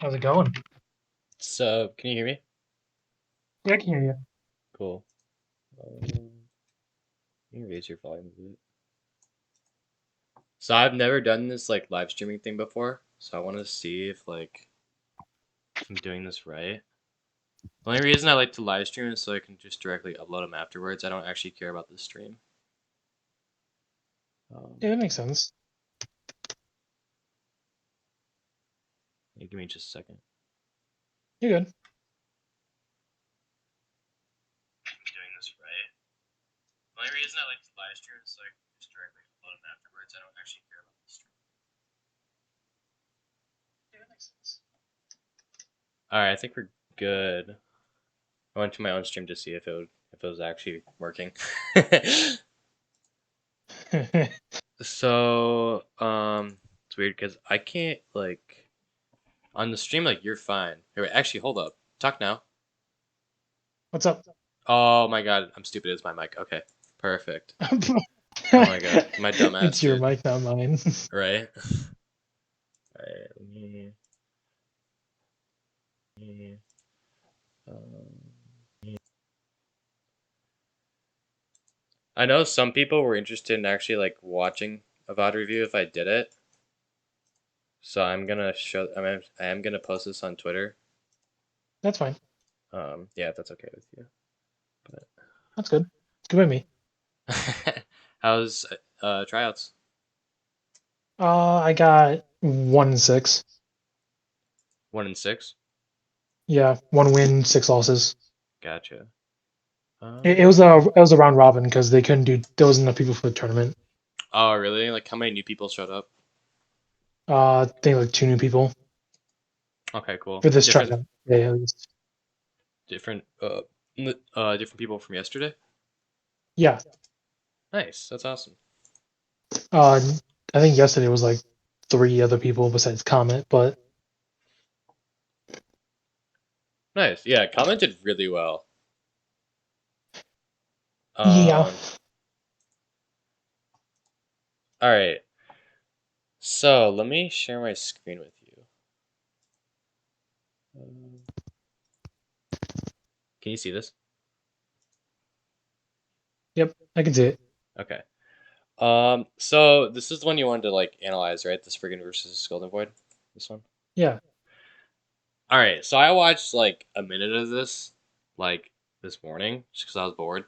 How's it going? So, can you hear me? Yeah, I can hear you. Cool. Um, you can raise your volume a bit. So I've never done this like live streaming thing before, so I want to see if I'm doing this right. The only reason I like to live stream is so I can just directly upload them afterwards. I don't actually care about the stream. Um, Yeah, that makes sense. Give me just a second. You're good. Doing this right. The only reason I like to live stream is so I can just directly upload them afterwards. I don't actually care about the stream. Yeah, that makes sense. All right, I think we're good. I went to my own stream to see if it was actually working. So, it's weird because I can't like on the stream like you're fine. Here, wait, actually, hold up. Talk now. What's up? Oh my god, I'm stupid. It's my mic. Okay, perfect. Oh my god, my dumb ass, It's your dude. mic, not mine. Right? Alright, um, I know some people were interested in actually like watching a VOD review if I did it. So I'm gonna show. I am gonna post this on Twitter. That's fine. Yeah, if that's okay with you. That's good. It's good by me. But how's tryouts? I got 1-6. 1-6. Yeah, one win, six losses. Gotcha. It was a round robin because they couldn't do there wasn't enough people for the tournament. Oh, really? Like, how many new people showed up? I think like two new people Okay, cool. for this Different, tournament. Yeah, at least. different, different people from yesterday. Yeah. Nice. That's awesome. Uh, I think yesterday was like three other people besides Comet, but Nice. Yeah, commented really well. yeah. Um. All right. So let me share my screen with you. Um, can you see this? Yep, I can see it. Okay. So this is the one you wanted to like analyze, right? This friggin' versus Goldenvoid. This one. Yeah. All right. So I watched like a minute of this, like this morning, just because I was bored.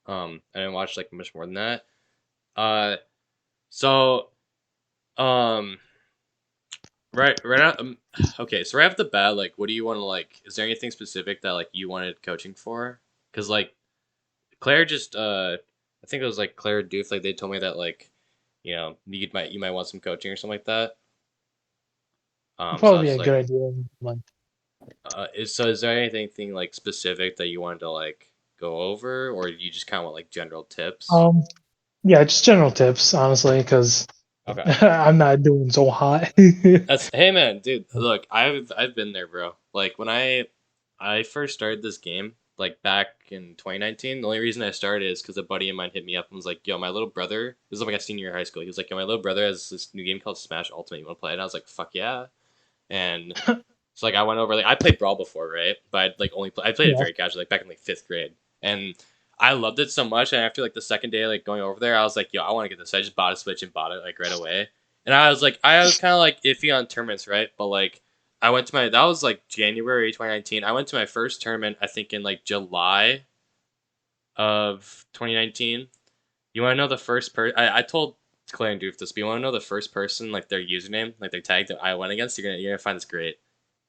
I didn't watch like much more than that. Uh, so um, right out. Okay, so right off the bat, like, what do you want to like? Is there anything specific that like you wanted coaching for? Because like Claire just I think it was like Claire Doof. Like they told me that like, you might want some coaching or something like that. It'd So I probably be was a like, good idea in a month. is there anything like specific that you wanted to like go over, or you just kind of want like general tips? Um, yeah, just general tips, honestly, because Okay. I'm not doing so hot. That's hey man, dude. Look, I've been there, bro. Like when I first started this game, like back in 2019. The only reason I started is because a buddy of mine hit me up and was like, "Yo, my little brother." This is like a senior year of high school. He was like, "Yo, my little brother has this new game called Smash Ultimate. You want to play?" And I was like, "Fuck yeah!" And so like I went over. Like I played Brawl before, right? But I played it Yeah. very casually, like back in like fifth grade, and I loved it so much. And after like the second day, like going over there, I was like, "Yo, I want to get this." I just bought a Switch and bought it like right away. And I was kind of like iffy on tournaments, right? But like that was like January 2019. I went to my first tournament, I think in like July of 2019. You want to know the first person? I told Claire and Doof this, but you want to know the first person, like their username, like their tag that I went against? You're gonna find this great.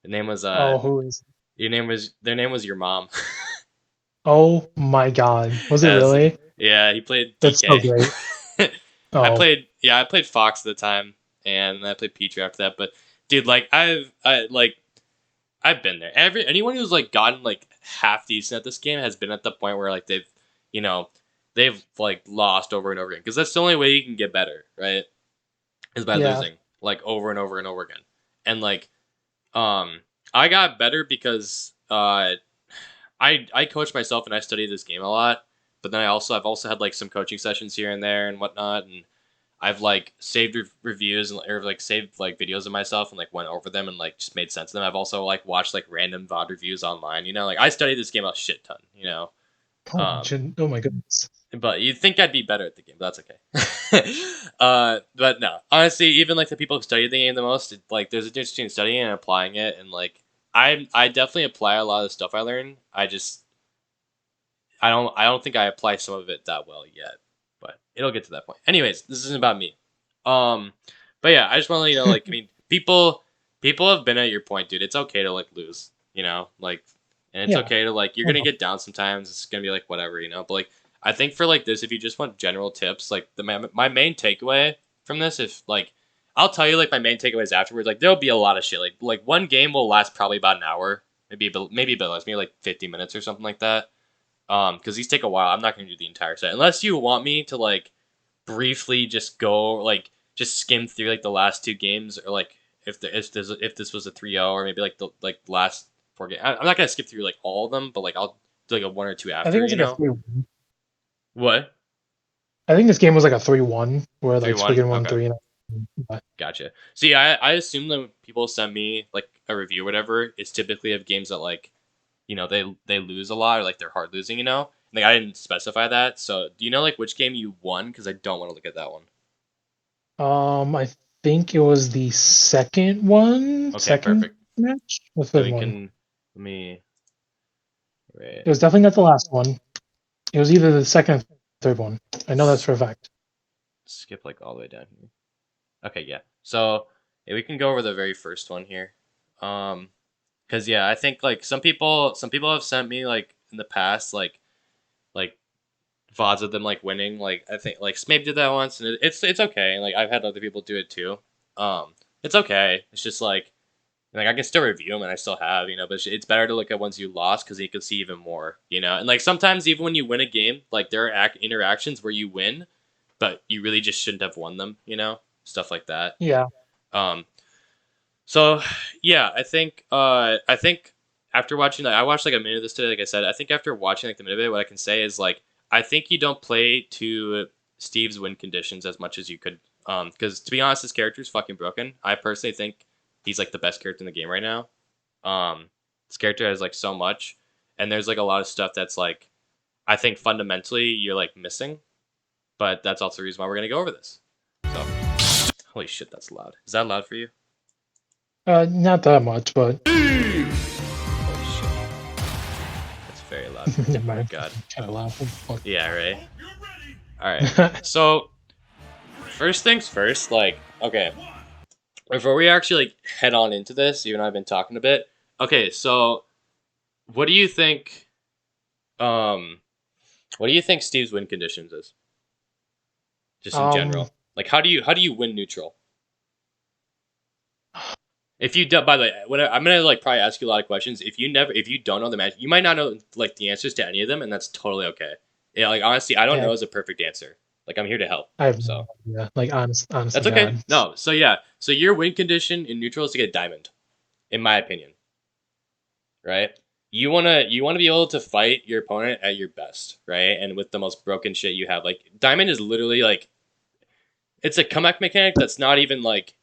The name was Oh, who is? their name was your mom. Oh my God, was it As really? yeah, he played That's so DK. great. Oh, I played Fox at the time, and I played Pichu after that. But dude, like I've been there. Anyone who's like gotten like half decent at this game has been at the point where like you know, they've like lost over and over again because that's the only way you can get better, right? Is by yeah. losing like over and over and over again. And like um I got better because I coach myself and I study this game a lot, but then I've also had like some coaching sessions here and there and whatnot, and I've like saved reviews and or like saved like videos of myself and like went over them and like just made sense of them. I've also like watched like random VOD reviews online. Like I studied this game a shit ton. Oh my goodness. But you'd think I'd be better at the game, but that's okay. But no, honestly, even like the people who study the game the most, like there's a difference between studying and applying it, and like I definitely apply a lot of the stuff I learn. I don't think I apply some of it that well yet, but it'll get to that point. Anyways, this isn't about me. Um, but yeah, I just want to let you know, like, I mean, people have been at your point, dude. It's okay to like lose, like, and it's Yeah. okay to like you're I gonna know. get down sometimes. It's gonna be like whatever, but like I think for like this, if you just want general tips, like my main takeaway from this, if like I'll tell you like my main takeaways afterwards. Like there'll be a lot of shit. Like one game will last probably about an hour, maybe a bit less, maybe like 50 minutes or something like that. Because these take a while. I'm not gonna do the entire set unless you want me to like briefly just go like just skim through like the last two games or like if this was a 3-0 or maybe like the last four games. I'm not gonna skip through like all of them, but like I'll do like a one or two I think it after. was like a 3-1. What? I think this game was like a 3-1 where Three like one. Squiggen won Okay, 3 and gotcha. See, I assume that when people send me like a review or whatever, it's typically of games that like they lose a lot or like they're hard losing. Like I didn't specify that. So do you know like which game you won? Because I don't want to look at that one. I think it was the second one, Okay, second perfect. match, the So third we one. can let me right It was definitely not the last one. It was either the second or third one. I know that's s- for a fact. skip like all the way down here. Okay, yeah. So yeah, we can go over the very first one here. Um, because yeah, I think like some people have sent me like in the past like VODs of them like winning. Like I think like Smabe did that once, and it's okay. Like I've had other people do it too. It's okay. It's just like I can still review them, and I still have, but it's better to look at ones you. Because you can see even more. And like sometimes even when you win a game, like there are interactions where you win, but you really just shouldn't have won them. Stuff like that. Yeah. Um, so yeah, I think after watching that, I watched like a minute of this today. Like I said, I think after watching like the minute of it, what I can say is like I think you don't play to Steve's win conditions as much as you could. Because to be honest, his character is fucking broken. I personally think he's like the best character in the game right now. This character has like so much, and there's like a lot of stuff that's like I think fundamentally you're like missing. But that's also the reason why we're gonna go over this. So holy shit, that's loud. Is that loud for you? Not that much, but Holy shit. That's very loud for me. never Oh my mind. god. Kind of loud. Fuck. Yeah, right. All right. So, first things first, like, okay, before we actually like head on into this, even though I've been talking a bit. Okay, so what do you think um what do you think Steve's win conditions is? Just in um, general. Like how do you win neutral? If you do, by the way, I'm gonna like probably ask you a lot of questions. If you don't know the match, you might not know like the answers to any of them, and that's totally okay. Yeah, like honestly, I don't yeah, know is a perfect answer. Like I'm here to help. I have no So idea. Like honest to that's okay. God. No, so yeah, so your win condition in neutral is to get diamond, in my opinion. Right? You wanna be able to fight your opponent at your best, right? And with the most broken shit you have. Like diamond is literally like it's a comeback mechanic that's not even like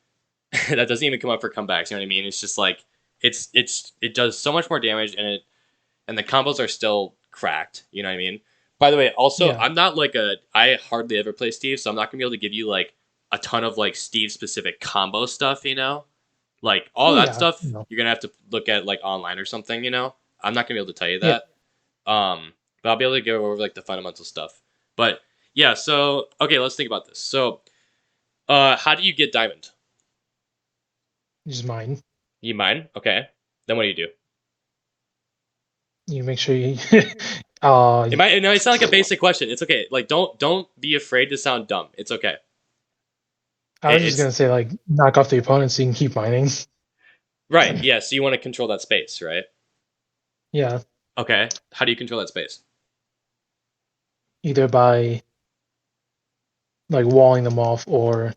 that doesn't even come up for comebacks. You know what I mean? It's just like it does so much more damage, and the combos are still cracked. You know what I mean? By the way, also Yeah. I'm not like I hardly ever play Steve, so I'm not gonna be able to give you like a ton of like Steve specific combo stuff. Like all Oh that yeah. stuff No. you're gonna have to look at like online or something. I'm not gonna be able to tell you Yeah. that. But I'll be able to go over like the fundamental stuff. But yeah, so okay, let's think about this. So, how do you get diamond? Just mine. You mine? Okay. Then what do you do? You make sure you. uh, It might no, it sound like a basic question. It's okay. Like don't be afraid to sound dumb. It's okay. I was just It's gonna say like knock off the opponent so you can keep mining. right. Yeah. So you want to control that space, right? Yeah. Okay. How do you control that space? Either by like walling them off or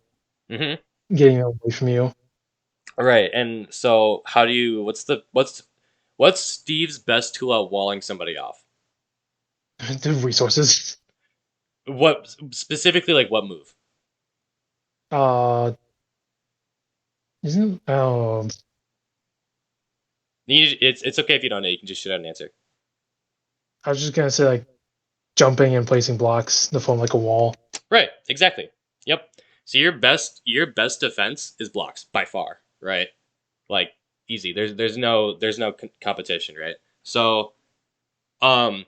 Mm-hmm. getting them away from you. All right. And so how do you? What's Steve's best tool at walling somebody off? The resources. What specifically? Like what move? Uh, isn't It's okay if you don't know. You can just shoot out an answer. I was just gonna say like jumping and placing blocks to form like a wall. Right. Exactly. Yep. So your best defense is blocks by far. Right. Like easy. There's no competition. Right. So um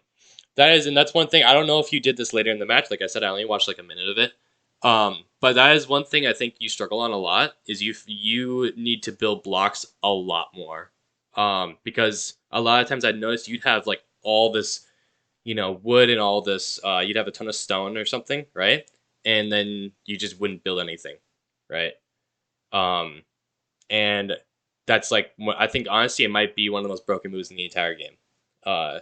that's one thing. I don't know if you did this later in the match. Like I said, I only watched like a minute of it. But that is one thing I think you struggle on a lot is you need to build blocks a lot more. Because a lot of times I noticed you'd have like all this, wood and all this. You'd have a ton of stone or something, right? And then you just wouldn't build anything, right? Um, and that's like I think honestly it might be one of the most broken moves in the entire game. Uh,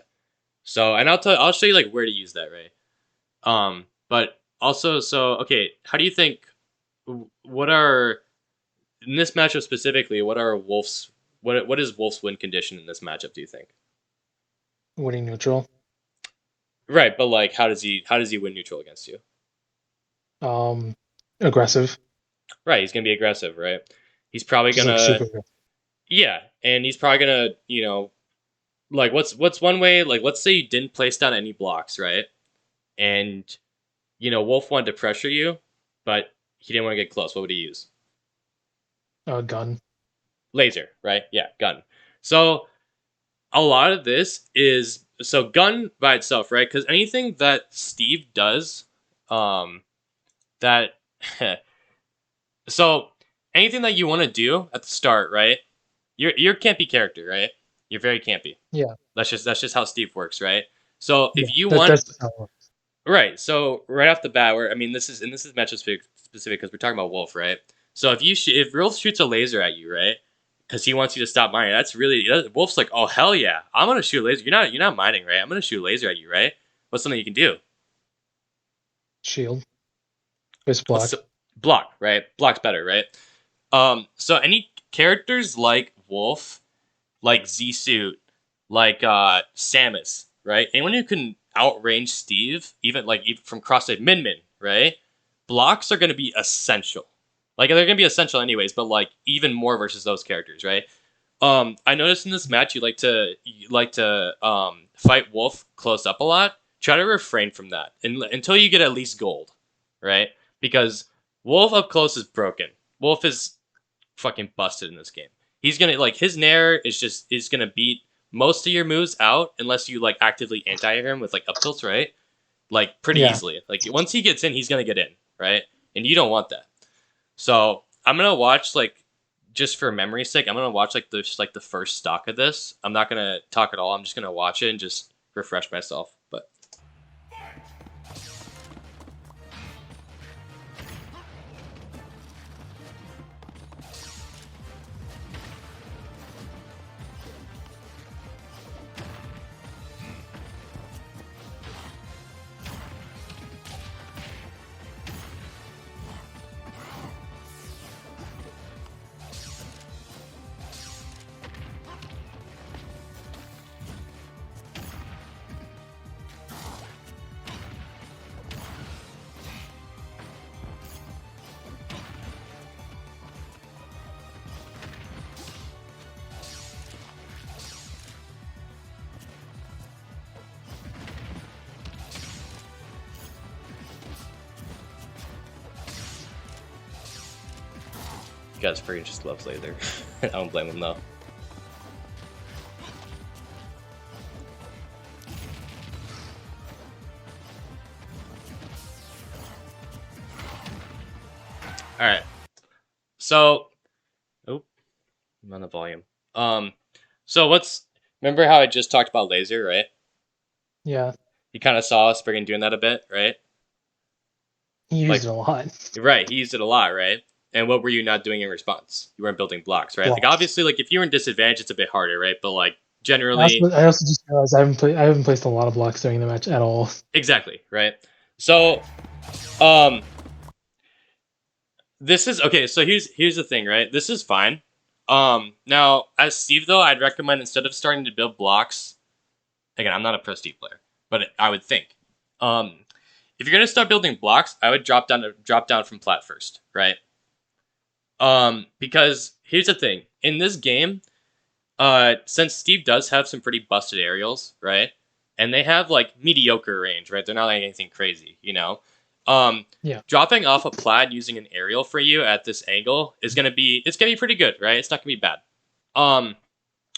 and I'll show you like where to use that, right? But also, so okay, how do you think? What are in this matchup specifically? What are Wolf's? What is Wolf's win condition in this matchup? Do you think? Winning neutral. Right, but like, how does he win neutral against you? Um, Aggressive. Right, he's gonna be aggressive, right? He's probably Just like gonna super aggressive. yeah, and he's probably gonna like what's one way like let's say you didn't place down any blocks, right? And Wolf wanted to pressure you, but he didn't want to get close. What would he use? Gun. Laser, right? Yeah, gun. So a lot of this is so gun by itself, right? Because anything that Steve does, um, that so anything that you want to do at the start, right? You're a campy character, right? You're very campy. Yeah, That's just how Steve works, right? So yeah. if you want That's how it works. right, so right off the bat, where I mean this is matchup specific because we're talking about Wolf, right? So if Wolf shoots a laser at you, right? Because he wants you to stop mining. That's really Wolf's like, oh hell yeah, I'm gonna shoot a laser. You're not mining, right? I'm gonna shoot a laser at you, right? What's something you can do? Shield. Fist What's block. block, right? Block's better, right? So any characters like Wolf, like Z Suit, like Samus, right? Anyone who can outrange Steve, even from cross-side Min Min, right? Blocks are going to be essential. Like they're going to be essential anyways, but like even more versus those characters, right? I noticed in this match you like to fight Wolf close up a lot. Try to refrain from that until you get at least gold, right? Because Wolf up close is broken. Wolf is fucking busted in this game. He's gonna like his nair is gonna beat most of your moves out unless you like actively anti him with like up tilts, right? Like pretty Yeah. easily. Like once he gets in, he's gonna get in, right? And you don't want that. So I'm gonna watch like just for memory's sake, I'm gonna watch like the first stock of this. I'm not gonna talk at all. I'm just gonna watch it and just refresh myself. But you guys freaking just loves laser. I don't blame him though. All right. So, oh, I'm on the volume. Um, so what's remember how I just talked about laser, right? Yeah. You kind of saw us freaking doing that a bit, right? He used Like, it a lot. right, he used it a lot, right? And what were you not doing in response? You weren't building blocks, right? Like, Blocks. obviously, like if you're in disadvantage, it's a bit harder, right? But like I also, generally, I also just realized I haven't placed a lot of blocks during the match at all. exactly, right? So, um, this is okay. So here's the thing, right? This is fine. Now as Steve though, I'd recommend instead of starting to build blocks. Again, I'm not a pro Steve player, but I would think, um, if you're gonna start building blocks, I would drop down from plat first, right? Because here's the thing. In this game, since Steve does have some pretty busted aerials, right? And they have like mediocre range, right? They're not like anything crazy, you know. Um, Yeah. Dropping off a plaid using an aerial for you at this angle is gonna be pretty good, right? It's not gonna be bad. Um,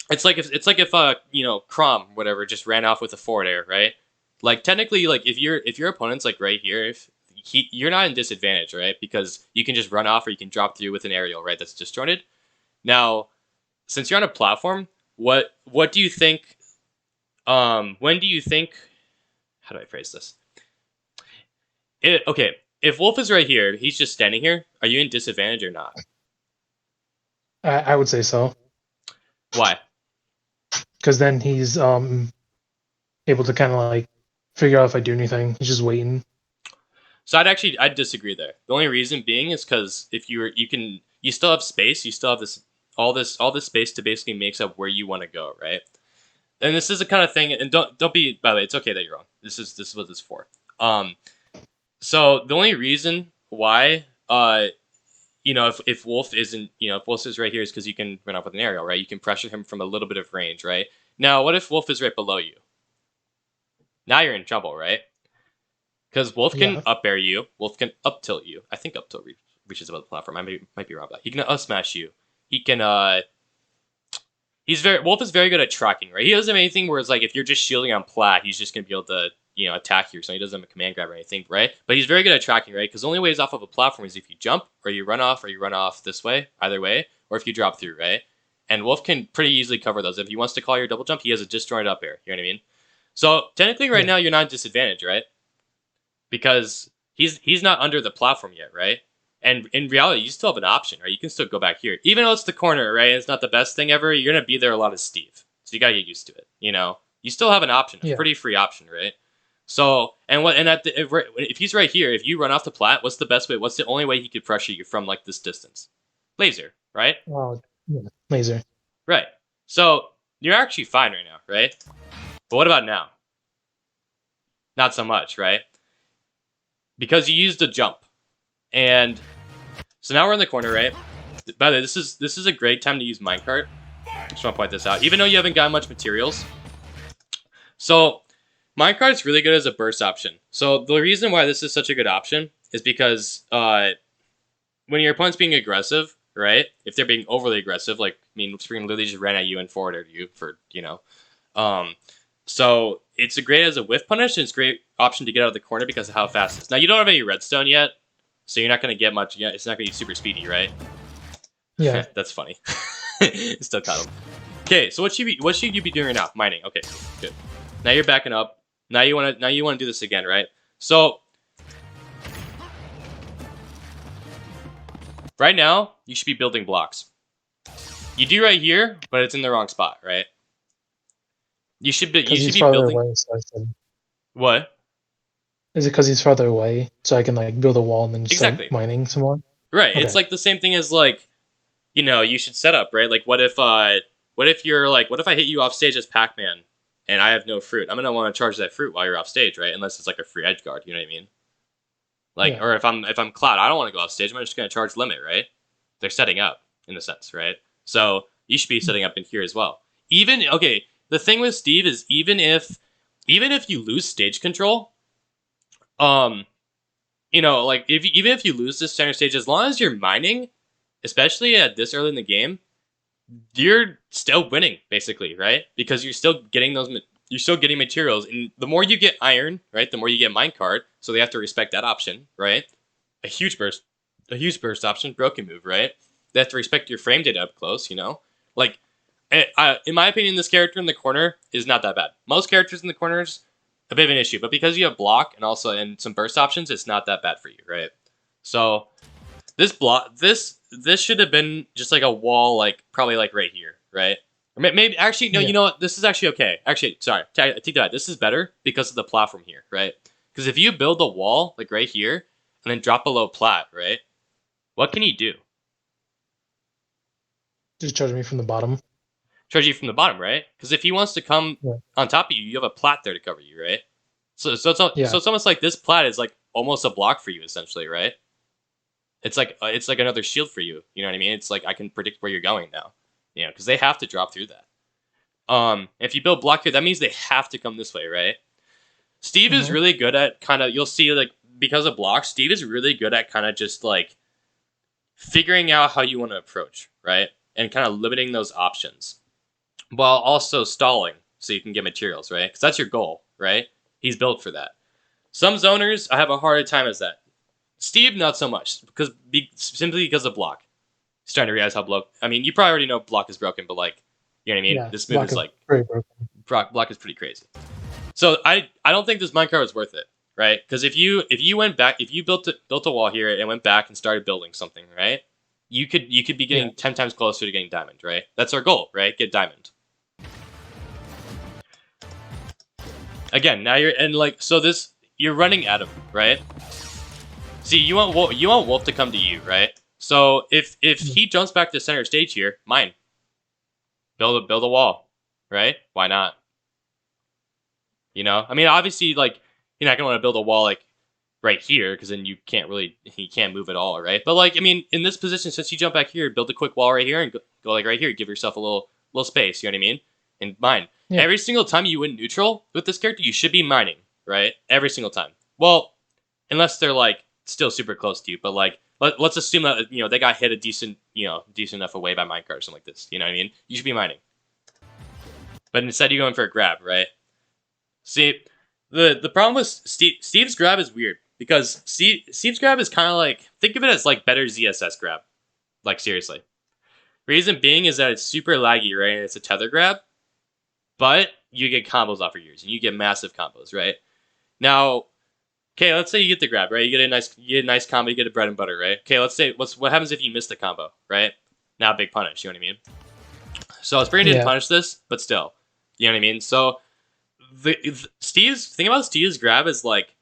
it's like if Crom whatever just ran off with a forward air, right? Like technically, like if your opponent's like right here, if you're not in disadvantage, right? Because you can just run off or you can drop through with an aerial, right? That's disjointed. Now, since you're on a platform, what do you think? When do you think? How do I phrase this? Okay, if Wolf is right here, he's just standing here. Are you in disadvantage or not? I would say so, Why? because then he's able to kind of like figure out if I do anything. He's just waiting. So I'd disagree there. The only reason being is because if you still have space, you still have all this space to basically make up where you want to go, right? And this is the kind of thing, and don't be, by the way, it's okay that you're wrong. This is what this is for. So the only reason why if Wolf isn't, if Wolf is right here is because you can run off with an aerial, right? You can pressure him from a little bit of range, right? Now, what if Wolf is right below you? Now you're in trouble, right? Because Wolf can Yeah. up air you. Wolf can up tilt you. I think up tilt reaches above the platform. I might be wrong about that. He can up smash you. He can Wolf is very good at tracking, right? He doesn't have anything where it's like if you're just shielding on plat, he's just gonna be able to attack you. So he doesn't have a command grab or anything, right? But he's very good at tracking, right? Because the only ways off of a platform is if you jump or you run off this way, either way, or if you drop through, right? And Wolf can pretty easily cover those. If he wants to call your double jump, he has a disjointed up air. You know what I mean? So technically, right Yeah. now you're not at disadvantage, right? Because he's not under the platform yet, right? And in reality, you still have an option, right? You can still go back here, even though it's the corner, right? It's not the best thing ever. You're gonna be there a lot as Steve, so you gotta get used to it. You still have an option, a Yeah. pretty free option, right? So if he's right here, if you run off the plat, what's the best way? What's the only way he could pressure you from like this distance? Laser, right? Oh, yeah. Laser. Right. So you're actually fine right now, right? But what about now? Not so much, right? Because you used a jump. And so now we're in the corner, right? By the way, this is a great time to use minecart. Just want to point this out. Even though you haven't got much materials. So minecart's really good as a burst option. So the reason why this is such a good option is because when your opponent's being aggressive, right? If they're being overly aggressive, like Spring literally just ran at you and forwarded you for, so it's a great as a whiff punish, and it's a great option to get out of the corner because of how fast it is. Now you don't have any redstone yet, so you're not going to get much yet. It's not going to be super speedy, right? Yeah. That's funny. Still caught him. Okay, so what should you be doing right now? Mining. Okay, good. Now you're backing up. Now you want to do this again, right? So right now you should be building blocks. You do right here, but it's in the wrong spot, right? You should be farther building. away, so I can... What? Is it because he's farther away, so I can like build a wall and then just Exactly. start mining some more? Right. Okay. It's like the same thing as like, you should set up, right? Like what if you're like, what if I hit you off stage as Pac-Man and I have no fruit? I'm gonna want to charge that fruit while you're off stage, right? Unless it's like a free edge guard, you know what I mean? Like, Yeah. or if I'm Cloud, I don't want to go off stage. I'm just gonna charge limit, right? They're setting up in a sense, right? So you should be setting up in here as well. The thing with Steve is even if you lose stage control, like even if you lose this center stage, as long as you're mining, especially at this early in the game, you're still winning basically, right? Because you're still getting materials, and the more you get iron, right, the more you get minecart. So they have to respect that option, right? A huge burst option, broken move, right? They have to respect your frame data up close, like. In my opinion, this character in the corner is not that bad. Most characters in the corners, a bit of an issue, but because you have block and some burst options, it's not that bad for you, right? So this should have been just like a wall, like probably like right here, right? Or maybe actually no, Yeah. you know what? This is actually okay. Actually, sorry, I take that back. This is better because of the platform here, right? Because if you build a wall like right here and then drop below plat, right? What can you do? Just charge me from the bottom. Charge you from the bottom, right? Because if he wants to come Yeah. on top of you, you have a plat there to cover you, right? So Yeah. it's almost like this plat is like almost a block for you essentially, right? It's like another shield for you. You know what I mean? It's like I can predict where you're going now. You know, because they have to drop through that. If you build block here, that means they have to come this way, right? Steve is Mm-hmm. really good at kind of, you'll see, like, because of blocks, Steve is really good at kind of just like figuring out how you want to approach, right? And kind of limiting those options while also stalling so you can get materials, right? Because that's your goal, right? He's built for that. Some zoners, I have a harder time as that. Steve, not so much, because simply because of block. He's trying to realize how block. I mean, you probably already know block is broken, but like, you know what I mean? Yeah, This move block is is like, very broken. block is pretty crazy. So I don't think this minecart was worth it, right? Because if you went back, if you built a wall here and went back and started building something, right? You could be Yeah. getting 10 times closer to getting diamond, right? That's our goal, right? Get diamond. Again, now you're and like so this you're running at him, right? See, you want Wolf to come to you, right? So if he jumps back to center stage here, mine. Build a wall, right? Why not? You know, I mean, obviously, like you're not gonna want to build a wall like right here because then he can't move at all, right? But like, I mean, in this position, since you jump back here, build a quick wall right here and go like right here, give yourself a little space. You know what I mean? And mine. Yeah. Every single time you win neutral with this character, you should be mining, right? Every single time. Well, unless they're like still super close to you, but like let's assume that they got hit a decent enough away by minecart or something like this. You know what I mean? You should be mining, but instead you're going for a grab, right? See, the problem with Steve's grab is weird because Steve's grab is kind of like, think of it as like better ZSS grab, like seriously. Reason being is that it's super laggy, right? And it's a tether grab, but you get combos off of yours and you get massive combos, right? Now, okay, let's say you get the grab, right? You get a nice combo, you get a bread and butter, right? Okay, let's say what happens if you miss the combo, right? Now big punish, you know what I mean? So Spring didn't punish this, but still, you know what I mean? So Steve's thing about Steve's grab is like,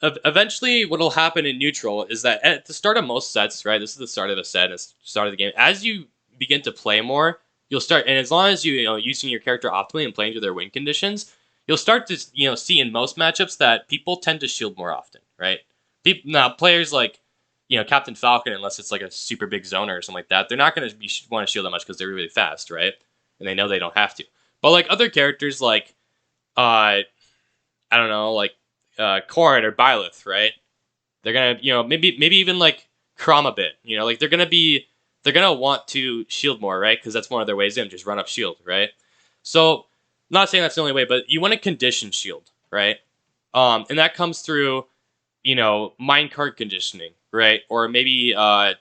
eventually what'll happen in neutral is that at the start of most sets, right? This is the start of the set, it's the start of the game. As you begin to play more, you'll start, and as long as using your character optimally and playing to their win conditions, you'll start to see in most matchups that people tend to shield more often, right? Now players like Captain Falcon, unless it's like a super big zoner or something like that, they're not going to want to shield that much because they're really fast, right? And they know they don't have to. But like other characters like I don't know, like Corrin or Byleth, right? They're gonna maybe even like Crom a bit, like they're gonna want to shield more, right? Because that's one of their ways in, just run up shield, right? So I'm not saying that's the only way, but you want to condition shield, right? And that comes through minecart conditioning, right? Or maybe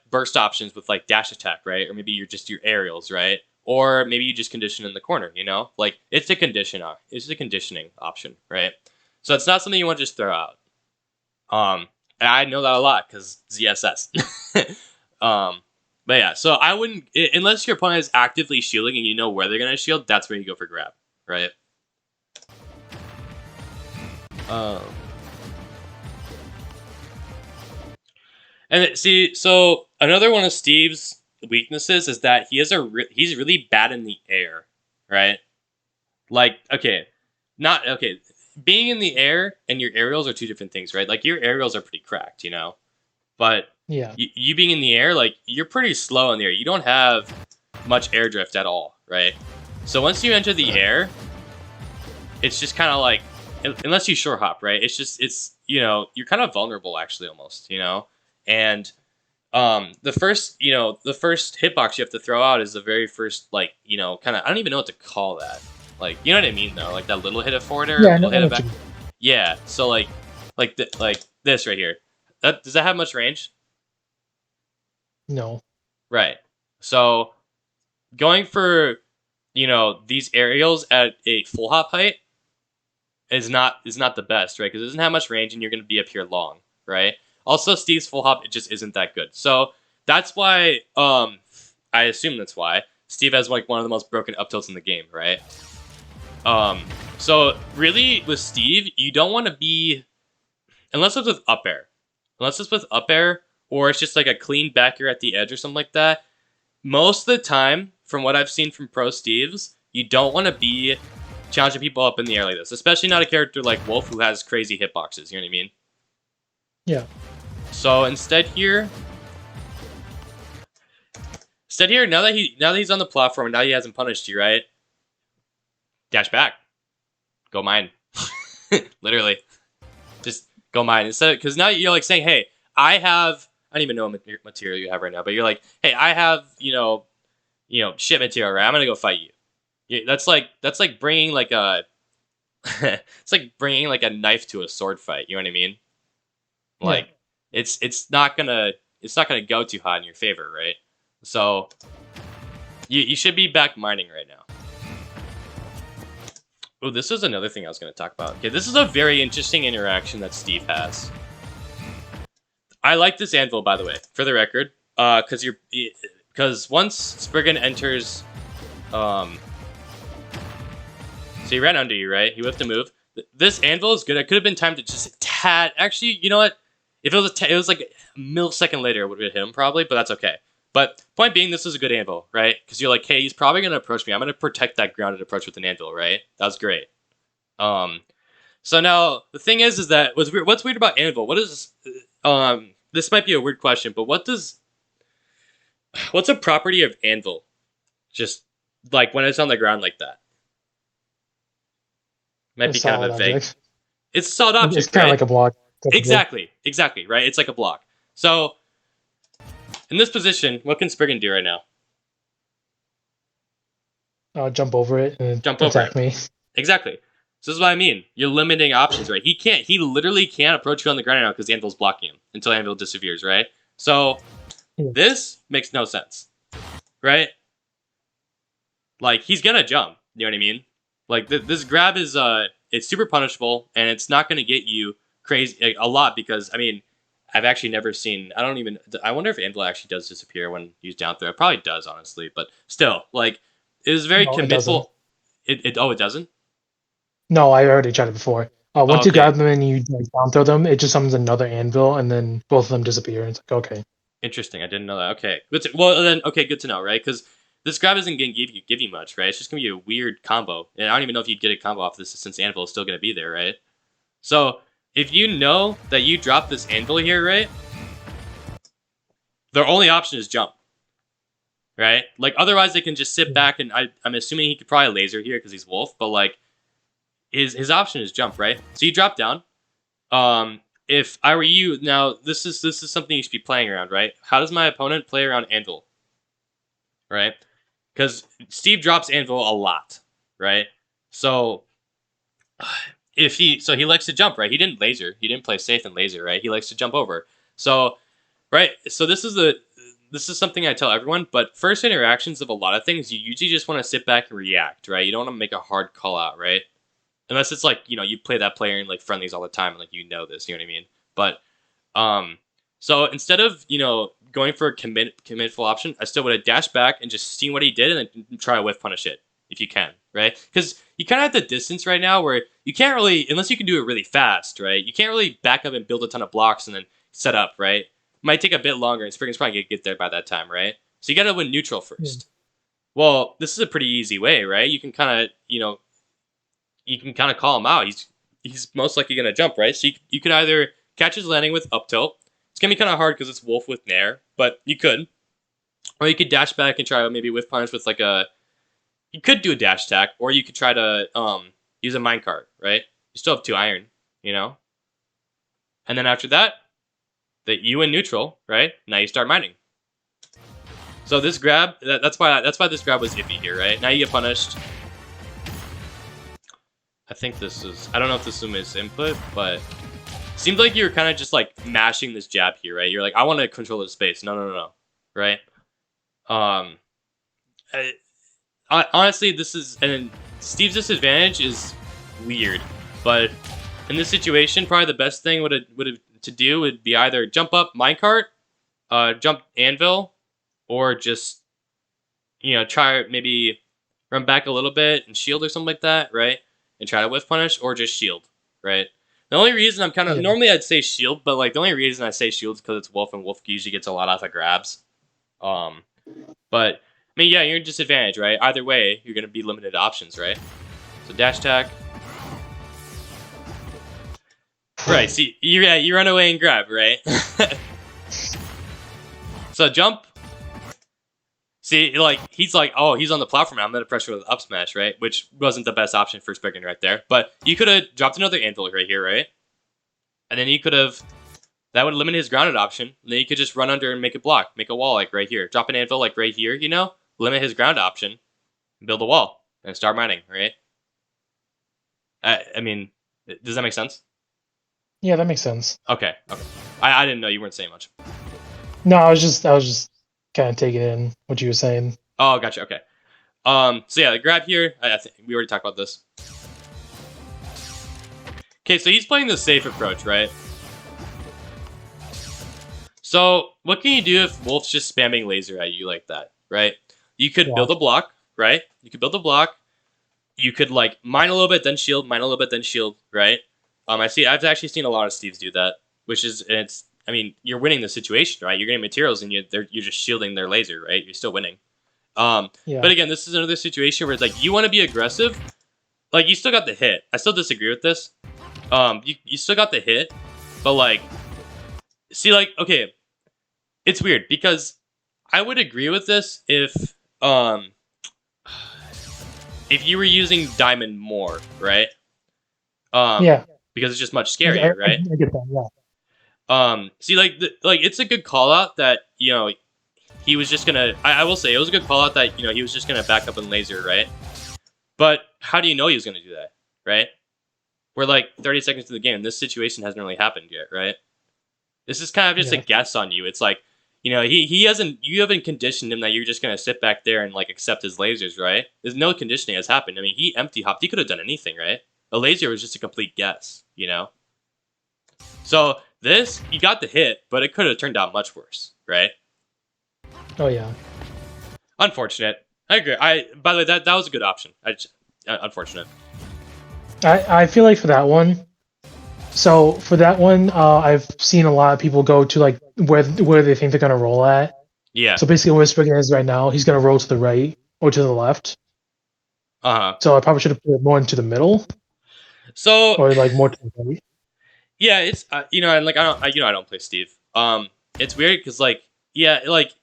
burst options with like dash attack, right? Or maybe you're just your aerials, right? Or maybe you just condition in the corner, like it's a conditioning option, right? So it's not something you want to just throw out. And I know that a lot because ZSS. But yeah, so I wouldn't, unless your opponent is actively shielding and you know where they're gonna shield. That's where you go for grab, right? And see, so another one of Steve's weaknesses is that he's really bad in the air, right? Like, being in the air and your aerials are two different things, right? Like your aerials are pretty cracked, but Yeah. you being in the air, like you're pretty slow in the air. You don't have much air drift at all, right? So once you enter the air, it's just kind of like, unless you short hop, right? You're kind of vulnerable actually almost, and the first hitbox you have to throw out is the very first, like, kind of, I don't even know what to call that. Like, you know what I mean, though? Like that little hit of forwarder, Yeah, little I hit know of what back. you. Yeah, so like this right here. Does that have much range? No. Right. So going for these aerials at a full hop height is not the best, right? Because it doesn't have much range, and you're going to be up here long, right? Also, Steve's full hop, it just isn't that good. So that's why I assume that's why Steve has like one of the most broken up tilts in the game, right? So really with Steve, you don't want to be, unless it's with up air. Unless it's with up air, or it's just like a clean back air at the edge or something like that. Most of the time, from what I've seen from Pro Steves, you don't want to be challenging people up in the air like this. Especially not a character like Wolf who has crazy hitboxes, you know what I mean? Yeah. So instead here, now that he's on the platform, now he hasn't punished you, right? Dash back, go mine, literally, just go mine instead. Because now you're like saying, hey, I don't even know what material you have right now, but you're like, hey, I have shit material, right? I'm gonna go fight you. That's like bringing like a it's like bringing like a knife to a sword fight. You know what I mean? Like it's not gonna go too hot in your favor, right? So you should be back mining right now. Oh, this is another thing I was going to talk about. Okay, this is a very interesting interaction that Steve has. I like this anvil, by the way, for the record, because once Spriggan enters, so he ran under you, right? He whipped a move. This anvil is good. It could have been timed to just a tad. Actually, you know what? If it was like a millisecond later, it would have hit him probably, but that's okay. But point being, this is a good anvil, right? Because you're like, hey, he's probably going to approach me. I'm going to protect that grounded approach with an anvil, right? That was great. So now the thing is that what's weird about anvil? What is this might be a weird question, but what's a property of anvil? Just like when it's on the ground like that. Might be kind of a vague. It's a solid object. It's kind of like a block. Exactly, right? It's like a block. So in this position, what can Spriggan do right now? Jump over it and attack me. Exactly. So this is what I mean. You're limiting options, right? He literally can't approach you on the ground right now because the anvil's blocking him until anvil disappears, right? So this makes no sense, right? Like he's gonna jump. You know what I mean? Like this grab is it's super punishable and it's not gonna get you crazy a lot because I mean I've actually never seen. I wonder if anvil actually does disappear when used down throw. It probably does, honestly, but still, like it is very committal. It doesn't. No, I already tried it before. Once you grab them and you down throw them, it just summons another anvil, and then both of them disappear. It's like okay. Interesting. I didn't know that. Okay. Good to know, right? Because this grab isn't going to give you much, right? It's just going to be a weird combo, and I don't even know if you'd get a combo off this since anvil is still going to be there, right? So if you know that you drop this anvil here, right? Their only option is jump, right? Like otherwise they can just sit back and I'm assuming he could probably laser here because he's wolf, but like his option is jump, right? So you drop down. If I were you, now this is something you should be playing around, right? How does my opponent play around anvil? Right? Because Steve drops anvil a lot, right? So he likes to jump, right? He didn't laser. He didn't play safe and laser, right? He likes to jump over. So, right? So this is something I tell everyone, but first interactions of a lot of things, you usually just want to sit back and react, right? You don't want to make a hard call out, right? Unless it's like, you play that player in like friendlies all the time and like this, you know what I mean? But so instead of, going for a commitful option, I still would have dashed back and just seen what he did and then try to whiff punish it if you can, right? Because you kind of have the distance right now where you can't really, unless you can do it really fast, right? You can't really back up and build a ton of blocks and then set up, right? It might take a bit longer and Spriggan's probably going to get there by that time, right? So you got to win neutral first. Well, this is a pretty easy way, right? You can kind of, call him out. He's most likely going to jump, right? So you could either catch his landing with up tilt. It's going to be kind of hard because it's wolf with nair, but you could. Or you could dash back and try to maybe whiff punish with like you could do a dash attack, or you could try to use a minecart, right? You still have 2 iron, And then after that, you win neutral, right? Now you start mining. So this grab, that's why this grab was iffy here, right? Now you get punished. I think I don't know if this is his input, but seemed like you were kind of just like mashing this jab here, right? You're like, I want to control the space. No. Right? Honestly, and Steve's disadvantage is weird, but in this situation, probably the best thing to do would be either jump up minecart, jump anvil, or just, try maybe run back a little bit and shield or something like that, right? And try to whiff punish, or just shield, right? The only reason I'm normally I'd say shield, but like the only reason I say shield is because it's wolf and wolf usually gets a lot out of grabs. But I mean, yeah, you're in disadvantage, right? Either way, you're gonna be limited options, right? So dash attack. Right, see, you run away and grab, right? So jump. See, like, he's like, oh, he's on the platform. I'm going to pressure with up smash, right? Which wasn't the best option for Spriggan right there. But you could have dropped another anvil right here, right? And then you could have... That would limit his grounded option. And then you could just run under and make a block. Make a wall, like, right here. Drop an anvil, like, right here, you know? Limit his ground option. Build a wall. And start mining, right? I mean, does that make sense? Yeah, that makes sense. Okay. I didn't know you weren't saying much. No, I was just kind of taking in what you were saying. Oh, gotcha. Okay. So yeah, the grab here. I think we already talked about this. Okay, so he's playing the safe approach, right? So what can you do if Wolf's just spamming laser at you like that, right? You could build a block, right? You could build a block. You could like mine a little bit, then shield, mine a little bit, then shield, right? I've actually seen a lot of Steves do that, which is I mean, you're winning the situation, right? You're getting materials, and you're just shielding their laser, right? You're still winning. But again, this is another situation where it's like you want to be aggressive, like you still got the hit. I still disagree with this. You still got the hit, but like, see, like, okay, it's weird because I would agree with this if you were using diamond more, right? Because it's just much scarier, right? I get that, yeah. See, like, it's a good call out that, you know, he was just gonna. I will say it was a good call out that, you know, he was just gonna back up and laser, right? But how do you know he was gonna do that, right? We're like 30 seconds to the game. This situation hasn't really happened yet, right? This is kind of just a guess on you. It's like, you know, you haven't conditioned him that you're just gonna sit back there and like accept his lasers, right? There's no conditioning has happened. I mean, he empty hopped. He could have done anything, right? A laser was just a complete guess, you know. So this, he got the hit, but it could have turned out much worse, right? Oh yeah. Unfortunate. I agree. By the way, that was a good option. Unfortunate. I feel like for that one. So for that one, I've seen a lot of people go to like where they think they're gonna roll at. Yeah. So basically, where Spriggan is right now, he's gonna roll to the right or to the left. So I probably should have put it more into the middle. So or like more to the right. Yeah, it's you know, and like I don't play Steve. It's weird because like like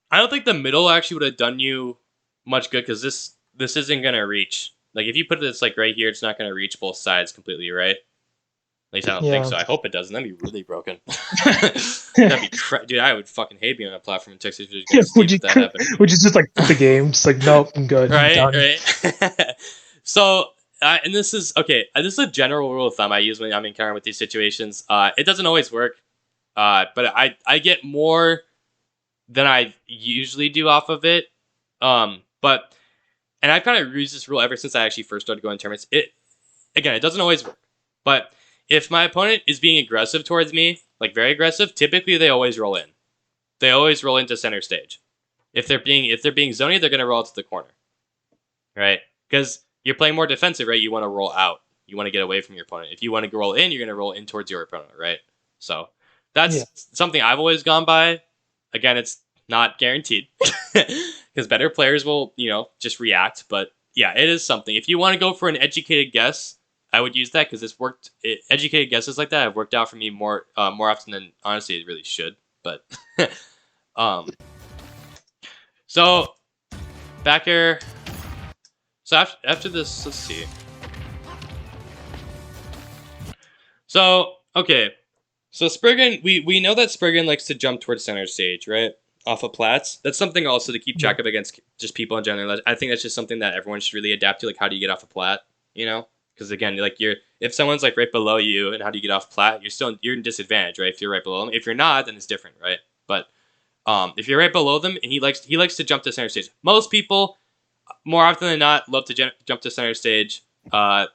I don't think the middle actually would have done you much good because this isn't gonna reach. Like if you put this like right here, it's not gonna reach both sides completely, right? At least I don't think so. I hope it doesn't. That'd be really broken. That'd be dude. I would fucking hate being on a platform in Texas. Would you just like quit the game? Just like nope, I'm good. Right, I'm done. right. So. And this is okay. This is a general rule of thumb I use when I'm encountering with these situations. It doesn't always work, but I get more than I usually do off of it. And I've kind of used this rule ever since I actually first started going tournaments. It doesn't always work, but if my opponent is being aggressive towards me, like very aggressive, typically they always roll in. They always roll into center stage. If they're being zony, they're gonna roll to the corner, right? Because you're playing more defensive, right? You want to roll out. You want to get away from your opponent. If you want to roll in, you're going to roll in towards your opponent, right? So that's something I've always gone by. Again, it's not guaranteed because better players will, you know, just react. But yeah, it is something. If you want to go for an educated guess, I would use that because it's worked. Educated guesses like that have worked out for me more often than honestly it really should. But so back here. So after this, let's see. So, okay. So Spriggan, we know that Spriggan likes to jump towards center stage, right? Off of plats. That's something also to keep track of against just people in general. I think that's just something that everyone should really adapt to. Like, how do you get off a plat, you know? Because again, like if someone's like right below you and how do you get off plat, you're in disadvantage, right? If you're right below them. If you're not, then it's different, right? But if you're right below them and he likes to jump to center stage. Most people, more often than not, love to jump to center stage. If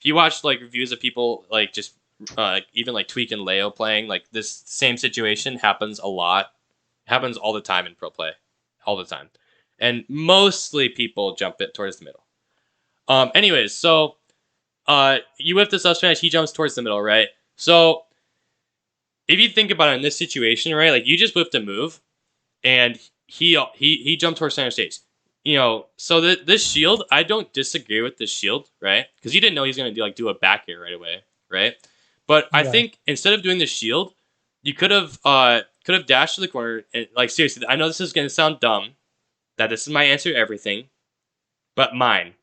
you watch like reviews of people like just even like Tweak and Leo playing, like this same situation happens a lot. Happens all the time in pro play, all the time, and mostly people jump it towards the middle. Anyways, so you whip this up smash, he jumps towards the middle, right? So if you think about it in this situation, right, like you just whipped a move, and he jumped towards center stage. You know, so this shield, I don't disagree with this shield, right? Because you didn't know he's going to do a back air right away, right? But I think instead of doing the shield, you could have could have dashed to the corner. And like seriously, I know this is gonna sound dumb. That this is my answer to everything, but mine.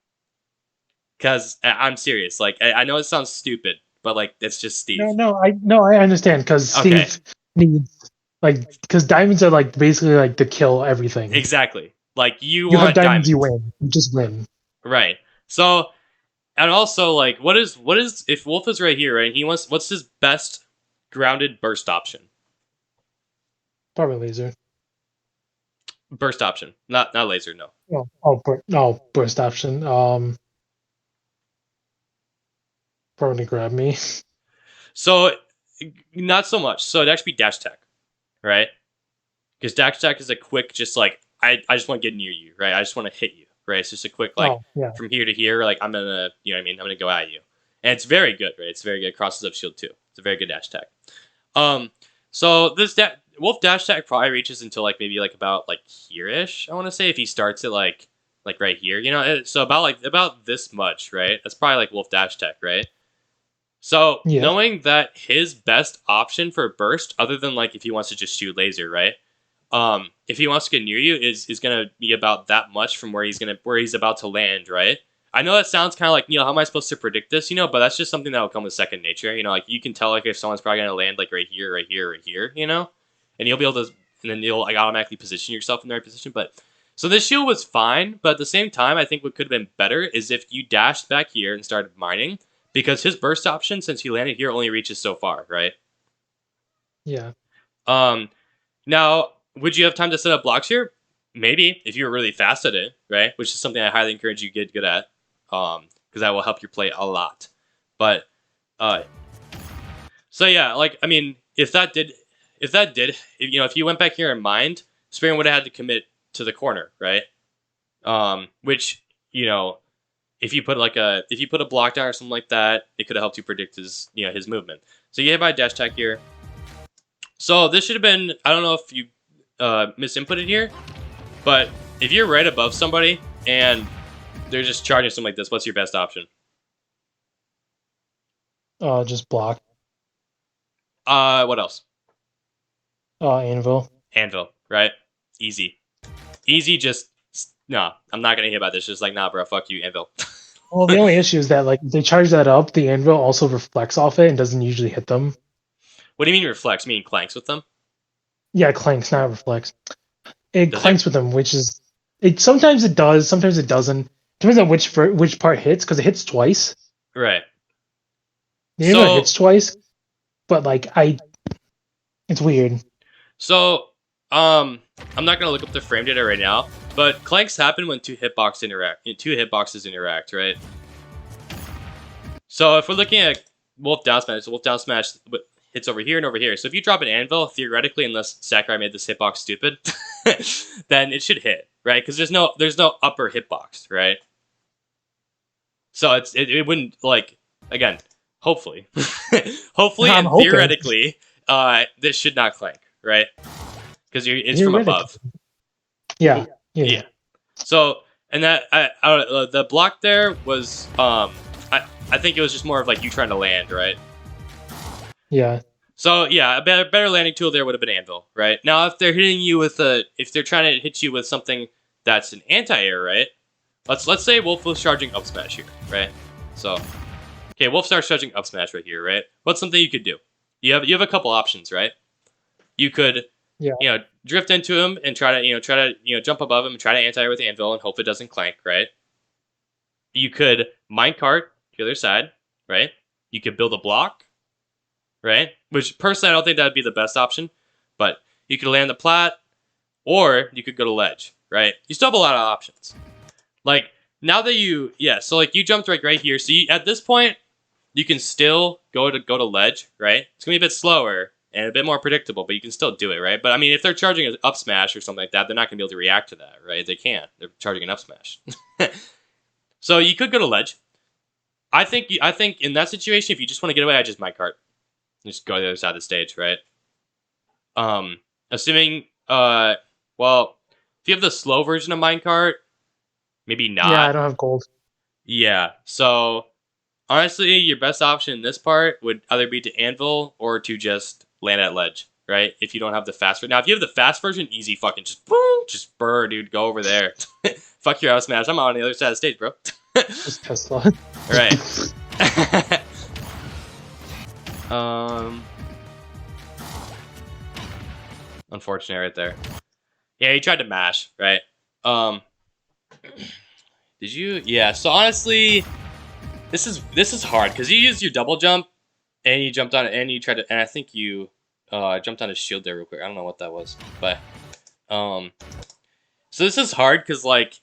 Because I'm serious. Like I know it sounds stupid, but like it's just Steve. I understand because Okay, Steve needs like because diamonds are like basically like to kill everything. exactly. Like you You have want diamonds, you diamonds, win. You just win. right? So and also like what is if Wolf is right here, right? He wants what's his best grounded burst option? Probably laser. Burst option, not laser. No. Burst option. Probably grab me. So not so much. So it'd actually be dash attack, right? Because dash attack is a quick, just like I just want to get near you, right? I just want to hit you, right? It's just a quick like Oh yeah, from here to here, like I'm gonna, you know what I mean? I'm gonna go at you, and it's very good, right? It's very good. Crosses up shield too. It's a very good dash attack. So this Wolf dash attack probably reaches until like maybe like about like here ish. I want to say if he starts it like right here, you know. So about this much, right? That's probably like Wolf dash attack, right? So yeah, knowing that his best option for burst, other than like if he wants to just shoot laser, right? If he wants to get near you, is gonna be about that much from where he's about to land, right? I know that sounds kind of like, how am I supposed to predict this, but that's just something that will come with second nature. Like you can tell like if someone's probably gonna land like right here, right here, right here, and you'll be able to, and then you'll like automatically position yourself in the right position. But so this shield was fine, but at the same time, I think what could have been better is if you dashed back here and started mining, because his burst option, since he landed here, only reaches so far, right? yeah. Um, Now, would you have time to set up blocks here? Maybe, if you were really fast at it, right? Which is something I highly encourage you to get good at, because that will help your play a lot. But, uh, so yeah, like I mean, if you went back here and mined, Spearman would have had to commit to the corner, right? Which if you put a block down or something like that, it could have helped you predict his movement. So you hit by dash attack here. So this should have been, I don't know if you misinputted here, but if you're right above somebody and they're just charging something like this, what's your best option? Just block. What else? Anvil. Anvil, right? Easy. Easy, just, no, I'm not going to hit by this. Just like, nah, bro, fuck you, Anvil. Well, the only issue is that like if they charge that up, the anvil also reflects off it and doesn't usually hit them. What do you mean reflects? You mean clanks with them? Yeah, it clanks, not reflects. It Does clanks it? with them, which is it. Sometimes it does, sometimes it doesn't. Depends on which part hits, because it hits twice. Right. The anvil So, hits twice, but like it's weird. so, I'm not going to look up the frame data right now, but clanks happen when two hitboxes interact, right? So if we're looking at Wolf down smash, so Wolf down smash hits over here and over here. So if you drop an anvil, theoretically, unless Sakurai made this hitbox stupid, then it should hit, right? Because there's no upper hitbox, right? So it wouldn't like again, hopefully, hopefully I'm and hoping. theoretically, this should not clank, right? Because it's from above. Yeah, Yeah. So and the block there was I think it was just more of like you trying to land, right? yeah. So yeah, a better landing tool there would have been anvil, right? Now if they're hitting you if they're trying to hit you with something that's an anti-air, right? Let's say Wolf was charging up smash here, right? So okay, Wolf starts charging up smash right here, right? What's something you could do? You have a couple options, right? You could Yeah. drift into him and try to jump above him and try to anti-air with anvil and hope it doesn't clank, right? You could minecart to the other side, right? You could build a block, right? Which personally I don't think that would be the best option, but you could land the plat, or you could go to ledge, right? You still have a lot of options. Like now that so like you jumped right here, so at this point you can still go to ledge, right? It's gonna be a bit slower and a bit more predictable, but you can still do it, right? But I mean, if they're charging an up smash or something like that, they're not gonna be able to react to that, right? They can't. They're charging an up smash. So you could go to ledge. I think in that situation, if you just want to get away, I just minecart. Just go to the other side of the stage, right? Assuming, well, if you have the slow version of minecart, maybe not. Yeah, I don't have gold. Yeah, so honestly, your best option in this part would either be to anvil or to just land at ledge. right? If you don't have the fast version. Now, if you have the fast version, easy fucking just boom, just burr, dude, go over there. Fuck your house smash. I'm on the other side of the stage, bro. Just Tesla. Right. Unfortunate right there. Yeah, he tried to mash, right? Did you? Yeah. So honestly, this is hard because you used your double jump and you jumped on it and you tried to, and I think you jumped on his shield there real quick. I don't know what that was, but so this is hard because like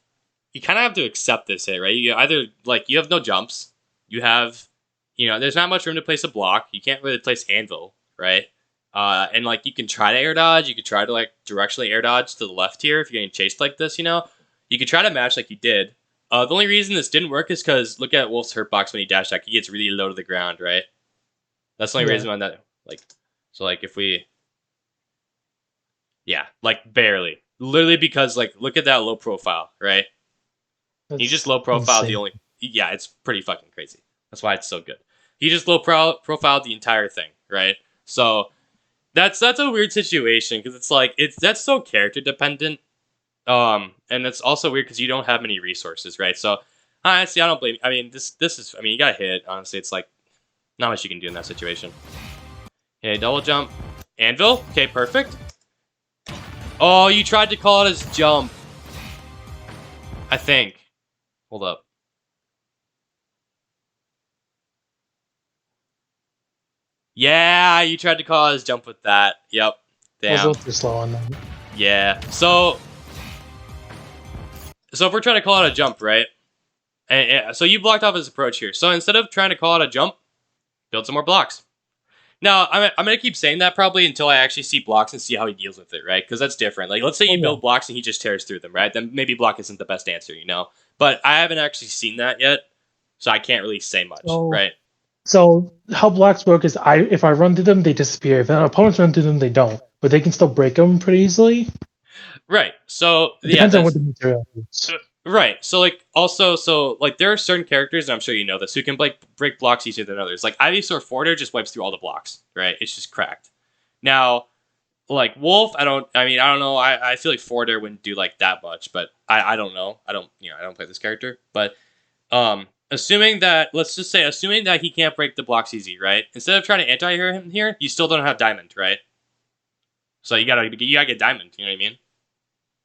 you kind of have to accept this hit, right? You either like you have no jumps, you have, there's not much room to place a block. You can't really place anvil, right? And like you can try to air dodge, you could try to like directionally air dodge to the left here if you're getting chased like this, You could try to match like you did. The only reason this didn't work is because look at Wolf's hurt box when he dash attack. He gets really low to the ground, right? That's the only reason why that like. So like if we, yeah, like barely, literally because like look at that low profile, right? He just low profile the only. Yeah, it's pretty fucking crazy. That's why it's so good. He just low profiled the entire thing, right? So that's a weird situation because it's like that's so character dependent. And it's also weird because you don't have many resources, right? So honestly, I don't blame. I mean, this is. I mean, you got hit. Honestly, it's like not much you can do in that situation. Okay, double jump, anvil. Okay, perfect. Oh, you tried to call it as jump. I think. Hold up. Yeah, you tried to call it as jump with that. Yep. Damn. I was a little too slow on that. Yeah. So if we're trying to call it a jump, right? And so you blocked off his approach here. So instead of trying to call it a jump, build some more blocks. Now, I'm going to keep saying that probably until I actually see blocks and see how he deals with it, right? Because that's different. Like, let's say you build blocks and he just tears through them, right? Then maybe block isn't the best answer, But I haven't actually seen that yet, so I can't really say much, right? So how blocks work is if I run through them, they disappear. If opponents run through them, they don't. But they can still break them pretty easily. Right. So it depends on what the material is. Right. So there are certain characters, and I'm sure you know this, who can break blocks easier than others. Like Ivysaur Forder just wipes through all the blocks, right? It's just cracked. Now, like Wolf, I don't know. I feel like Forder wouldn't do like that much, but I don't know. I don't play this character, but assuming that he can't break the blocks easy, right? Instead of trying to anti-hero him here, you still don't have diamond, right? So you gotta get diamond. You know what I mean?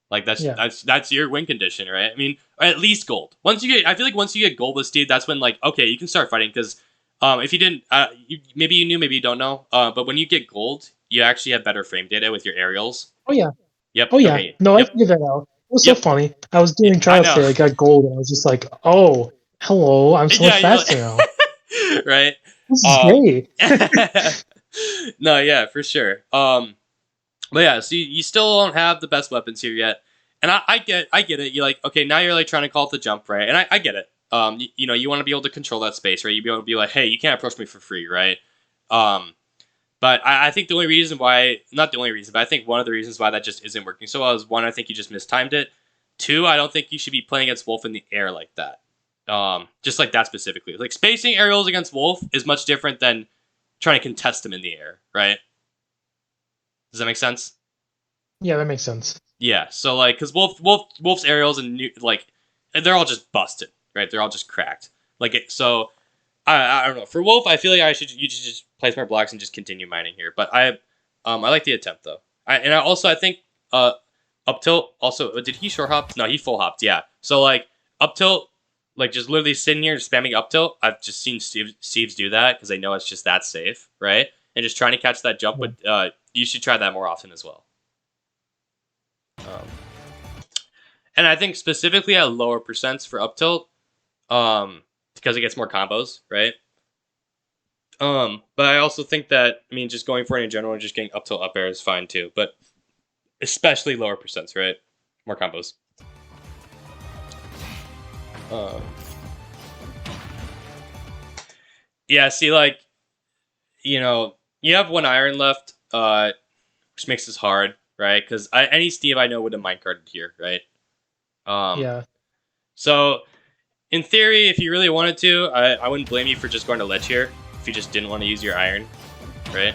Like that's your win condition, right? I mean, or at least gold. I feel like once you get gold with Steve, that's when like okay, you can start fighting because if you didn't, maybe you knew, maybe you don't know. But when you get gold, you actually have better frame data with your aerials. Oh yeah. Yep. Oh yeah. Okay. No, I figured that out. It was so funny. I was doing trials today. I got gold, and I was just like, "Oh, hello! I'm so much faster now." Right. This is great. No, yeah, for sure. But yeah, so you still don't have the best weapons here yet, and I get it. You're like, okay, now you're like trying to call it the jump, right? And I get it. You want to be able to control that space, right? You be able to be like, hey, you can't approach me for free, right? But I think the only reason why, not the only reason, but I think one of the reasons why that just isn't working so well is one, I think you just mistimed it. Two, I don't think you should be playing against Wolf in the air like that. Just like that specifically. Like spacing aerials against Wolf is much different than trying to contest him in the air, right? Does that make sense? Yeah, that makes sense. Yeah, so like, because Wolf's aerials and they're all just busted, right? They're all just cracked. So I don't know. For Wolf, I feel like you should just place more blocks and just continue mining here. But I like the attempt though. I think up tilt also did he short hop? No, he full hopped. Yeah. So like up tilt, like just literally sitting here spamming up tilt. I've just seen Steve's do that because I know it's just that safe, right? And just trying to catch that jump. But you should try that more often as well. And I think specifically at lower percents for up tilt, because it gets more combos, right? But I also think that, I mean, just going for it in general and just getting up tilt up air is fine too, but especially lower percents, right? More combos. Yeah, see, like, you have one iron left, which makes this hard, right? Because any Steve I know would have minecarted here, right? Yeah. So, in theory, if you really wanted to, I wouldn't blame you for just going to ledge here if you just didn't want to use your iron, right?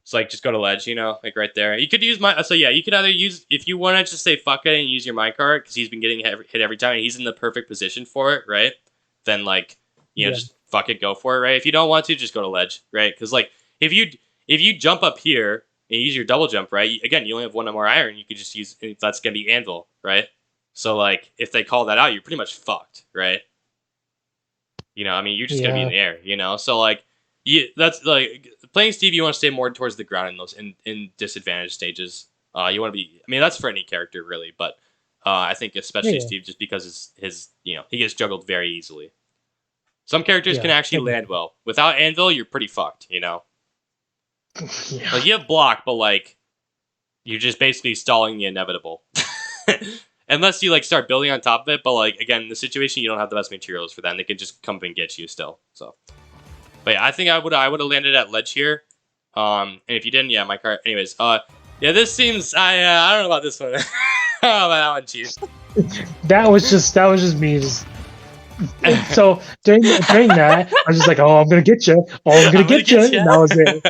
So like just go to ledge, like right there. You could use my so yeah, you could either use if you want to just say fuck it and use your minecart because he's been getting hit every time and he's in the perfect position for it, right? Then like Yeah. just fuck it, go for it, right? If you don't want to, just go to ledge, right? Because like if you jump up here and you use your double jump, right? Again, you only have one more iron. You could just use that's gonna be anvil, right? So like if they call that out, you're pretty much fucked, right? I mean, you're just gonna be in Yeah. the air. So like, that's like playing Steve. You want to stay more towards the ground in those in disadvantaged stages. You want to be. I mean, that's for any character really, but I think especially Yeah. Steve, just because his he gets juggled very easily. Some characters can Yeah. actually land well. Without anvil, you're pretty fucked. Yeah. Like you have block, but like you're just basically stalling the inevitable. Unless you like start building on top of it, but like again, in the situation you don't have the best materials for that, and they can just come and get you still. So, but yeah, I think I would have landed at ledge here. And if you didn't, yeah, my car. Anyways, yeah, this seems I don't know about this one. I don't know about that one, Chief. That was just me. So during that, I was just like, "Oh, I'm gonna get you! Oh, I'm gonna get you!" And that was it.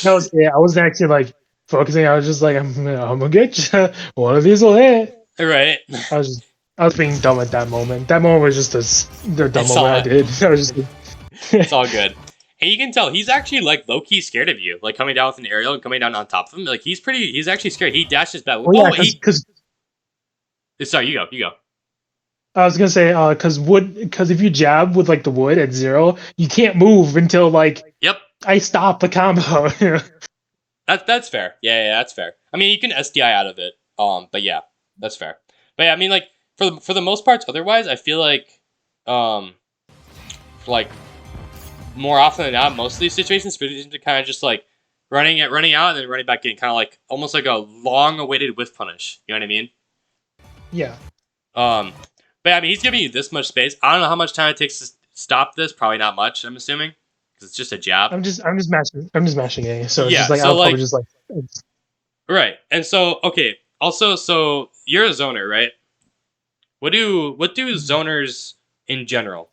That was it. I wasn't actually like focusing. I was just like, I'm gonna get you. One of these will hit." Right. I was being dumb at that moment. That moment was just the dumb It's moment I all- did. I was just. It's all good. And you can tell he's actually like low key scared of you, like coming down with an aerial and coming down on top of him. Like he's actually scared. He dashes back. Oh yeah, because sorry, you go. I was gonna say because if you jab with like the wood at 0, you can't move until like Yep. I stop the combo. That's fair. Yeah, that's fair. I mean, you can SDI out of it. But yeah, that's fair. But yeah, I mean, like for the most parts, otherwise, I feel like more often than not, most of these situations, are kind of just like running out and then running back in, kind of like almost like a long-awaited whiff punish. You know what I mean? Yeah. But I mean, he's giving you this much space. I don't know how much time it takes to stop this. Probably not much. I'm assuming because it's just a jab. I'm just mashing A. So it's Yeah, just like so I'll like- probably just like. Right. And so, okay. Also, so you're a zoner, right? What do zoners in general?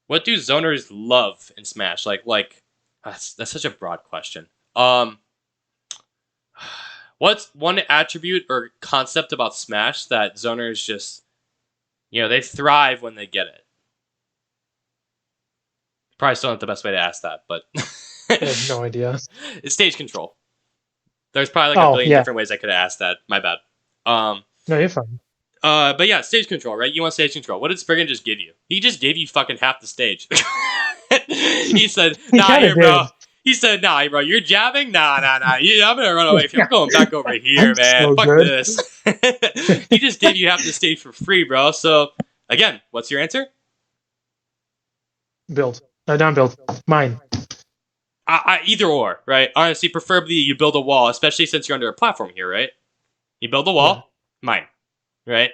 What do zoners love in Smash? Like that's such a broad question. What's one attribute or concept about Smash that zoners just they thrive when they get it? Probably still not the best way to ask that, but I have no idea. It's stage control. There's probably like a billion different ways I could have asked that. My bad. No, you're fine. But yeah, stage control, right? You want stage control. What did Spriggan just give you? He just gave you fucking half the stage. He said, nah, here, bro. He said, nah, bro, you're jabbing? Nah. Yeah, I'm gonna run away from you. I'm going back over here, man. So Fuck good. this. He just gave you half the stage for free, bro. So, again, what's your answer? Build. Not build. Mine. Either or, right? Honestly, preferably you build a wall, especially since you're under a platform here, right? You build a wall, mine, right?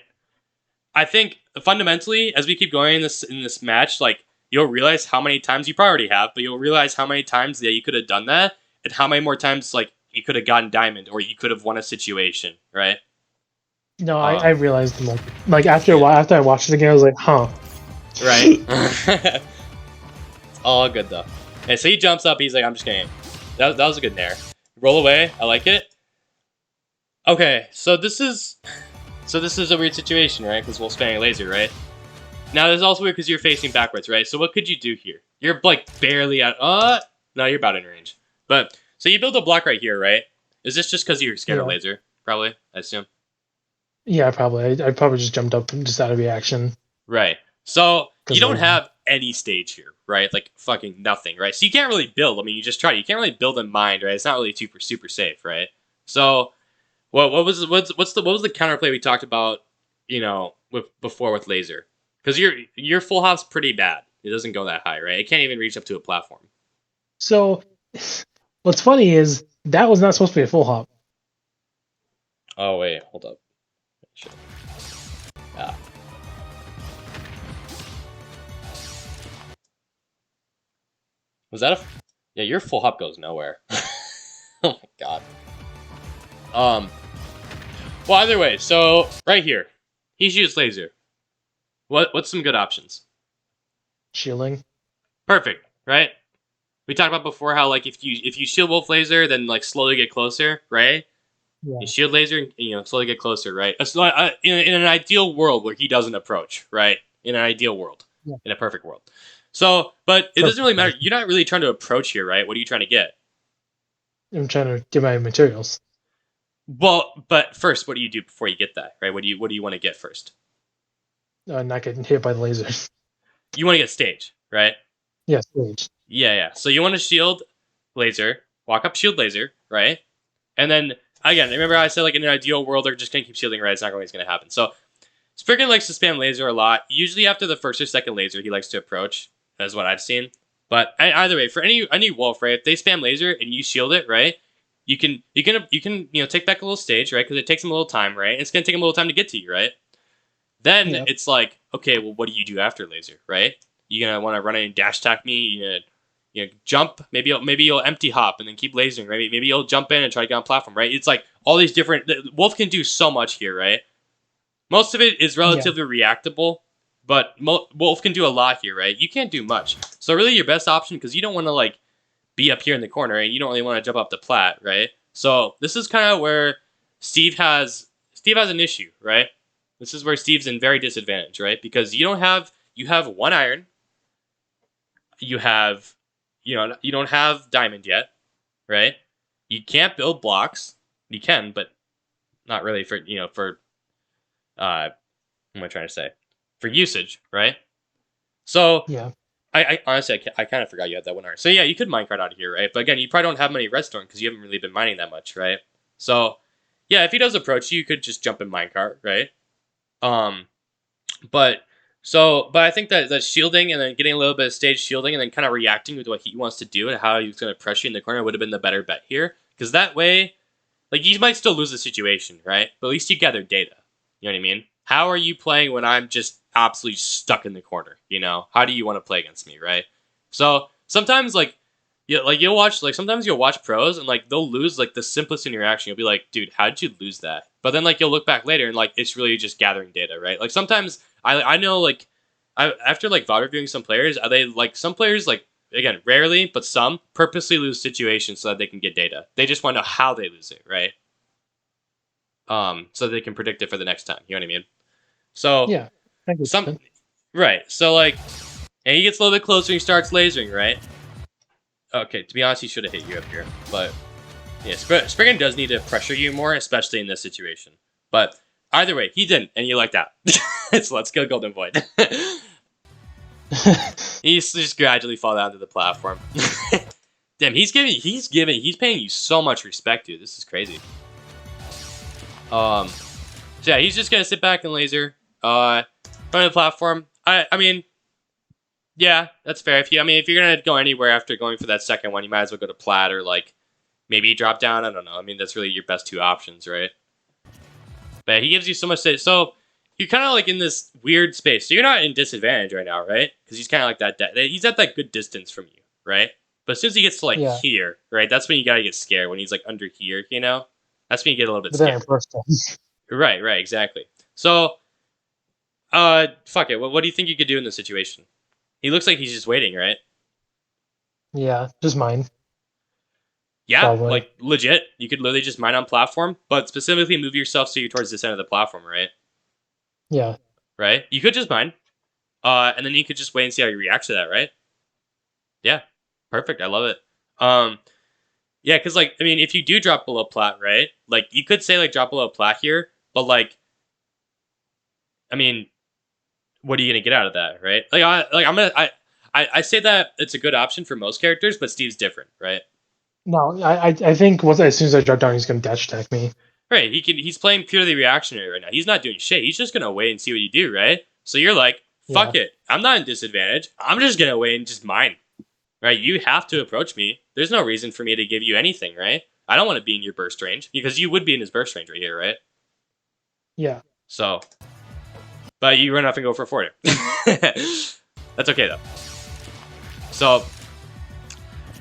I think fundamentally, as we keep going in this match, like you'll realize how many times you probably already have, but you'll realize how many times that you could have done that, and how many more times like you could have gotten diamond or you could have won a situation, right? No, I realized like after a while, after I watched it again, I was like, huh. Right. It's all good though. Okay, so he jumps up. He's like, I'm just kidding. That was a good nair. Roll away. I like it. Okay, so this is a weird situation, right? Because we're spamming laser, right? Now, this is also weird because you're facing backwards, right? So what could you do here? You're like barely at. No, you're about in range. But so you build a block right here, right? Is this just because you're scared of laser? Probably, I assume. Yeah, probably. I probably just jumped up just out of reaction. Right. So you don't have any stage here, right? Like fucking nothing, right? So you can't really build. I mean, you just tried. You can't really build in mind, right? It's not really super safe, right? So what was the counterplay we talked about? Before with laser, because your full hop's pretty bad. It doesn't go that high, right? It can't even reach up to a platform. So what's funny is that was not supposed to be a full hop. Oh wait, hold up. Shit. Yeah. Was that yeah, your full hop goes nowhere. Oh my god. Well, either way, so right here, he's used laser. What's some good options? Shielding. Perfect, right? We talked about before how like if you shield wolf laser, then like slowly get closer, right? Yeah. You shield laser, and, slowly get closer, right? In an ideal world where he doesn't approach, right? In an ideal world, Yeah. in a perfect world. So, but it doesn't really matter. Perfect. You're not really trying to approach here, right? What are you trying to get? I'm trying to get my materials. Well, but first, what do you do before you get that, right? What do you want to get first? Not getting hit by the lasers. You want to get stage, right? Yes, stage. Yeah, yeah. So you want to shield laser, walk up shield laser, right? And then again, remember I said like in an ideal world they're just gonna keep shielding, right? It's not always gonna happen. So Spriggan likes to spam laser a lot. Usually after the first or second laser, he likes to approach. That's what I've seen. But either way, for any wolf, right? If they spam laser and you shield it, right? You can take back a little stage, right? Because it takes them a little time, right? It's gonna take them a little time to get to you, right? Then Yeah. it's like, okay, well, what do you do after laser, right? You gonna want to run in and dash attack me? Jump. Maybe you'll empty hop and then keep lasering, right? Maybe you'll jump in and try to get on platform, right? It's like all these different. Wolf can do so much here, right? Most of it is Yeah. relatively reactable, but Wolf can do a lot here, right? You can't do much. So really, your best option, because you don't want to like be up here in the corner, and you don't really want to jump up the plat, right? So this is kind of where Steve has an issue, right? This is where Steve's in very disadvantage, right? Because you have one iron, you have you don't have diamond yet, right? You can't build blocks. You can, but not really for what am I trying to say? For usage, right? So Yeah. I honestly I kind of forgot you had that one iron. So yeah, you could minecart out of here, right? But again, you probably don't have many redstone because you haven't really been mining that much, right? So yeah, if he does approach you, you could just jump in minecart, right? Um, but but I think that shielding and then getting a little bit of stage shielding and then kind of reacting with what he wants to do and how he's going to pressure you in the corner would have been the better bet here. Because that way, like you might still lose the situation, right? But at least you gather data. You know what I mean? How are you playing when I'm just absolutely stuck in the corner? How do you want to play against me, right? So sometimes you'll watch sometimes you'll watch pros and like they'll lose like the simplest interaction. You'll be like, dude, how did you lose that? But then like you'll look back later and like it's really just gathering data, right? Like sometimes I know like after like VOD reviewing some players, they like some players like again rarely, but some purposely lose situations so that they can get data. They just want to know how they lose it, right? So they can predict it for the next time. You know what I mean? So Yeah. I get some that. right. So like, and he gets a little bit closer. He starts lasering, right? Okay. To be honest, he should have hit you up here, but yeah, Spriggan does need to pressure you more, especially in this situation. But either way, he didn't, and you like that. So let's go Goldenvoid. He's just gradually fall down to the platform. Damn, he's paying you so much respect, dude. This is crazy. So yeah, he's just gonna sit back and laser. Front of the platform. I mean, yeah, that's fair. If you're gonna go anywhere after going for that second one, you might as well go to plat or like maybe drop down. I don't know. I mean, that's really your best two options, right? But he gives you so much. So you're kind of like in this weird space. So you're not in disadvantage right now, right? Because he's kind of like that. He's at that good distance from you, right? But as soon as he gets to like Yeah. here, right? That's when you gotta get scared. When he's like under here, that's when you get a little bit But then I scared. burst them. Right, exactly. So, fuck it. What do you think you could do in this situation? He looks like he's just waiting, right? Yeah. Just mine. Yeah, Probably. like legit. You could literally just mine on platform, but specifically move yourself so you're towards this end of the platform, right? Yeah. Right? You could just mine. And then you could just wait and see how he reacts to that, right? Yeah. Perfect. I love it. Yeah, because like, I mean, if you do drop below plat, right? Like you could say like drop below plat here, but like, I mean, what are you gonna get out of that, right? I say that it's a good option for most characters, but Steve's different, right? No, I think as soon as I drop down, he's gonna dash attack me. Right. He's playing purely reactionary right now. He's not doing shit. He's just gonna wait and see what you do, right? So you're like, fuck Yeah. it. I'm not in disadvantage. I'm just gonna wait and just mine. Right? You have to approach me. There's no reason for me to give you anything, right? I don't want to be in your burst range because you would be in his burst range right here, right? Yeah. So, but you run off and go for a forty. That's okay though. So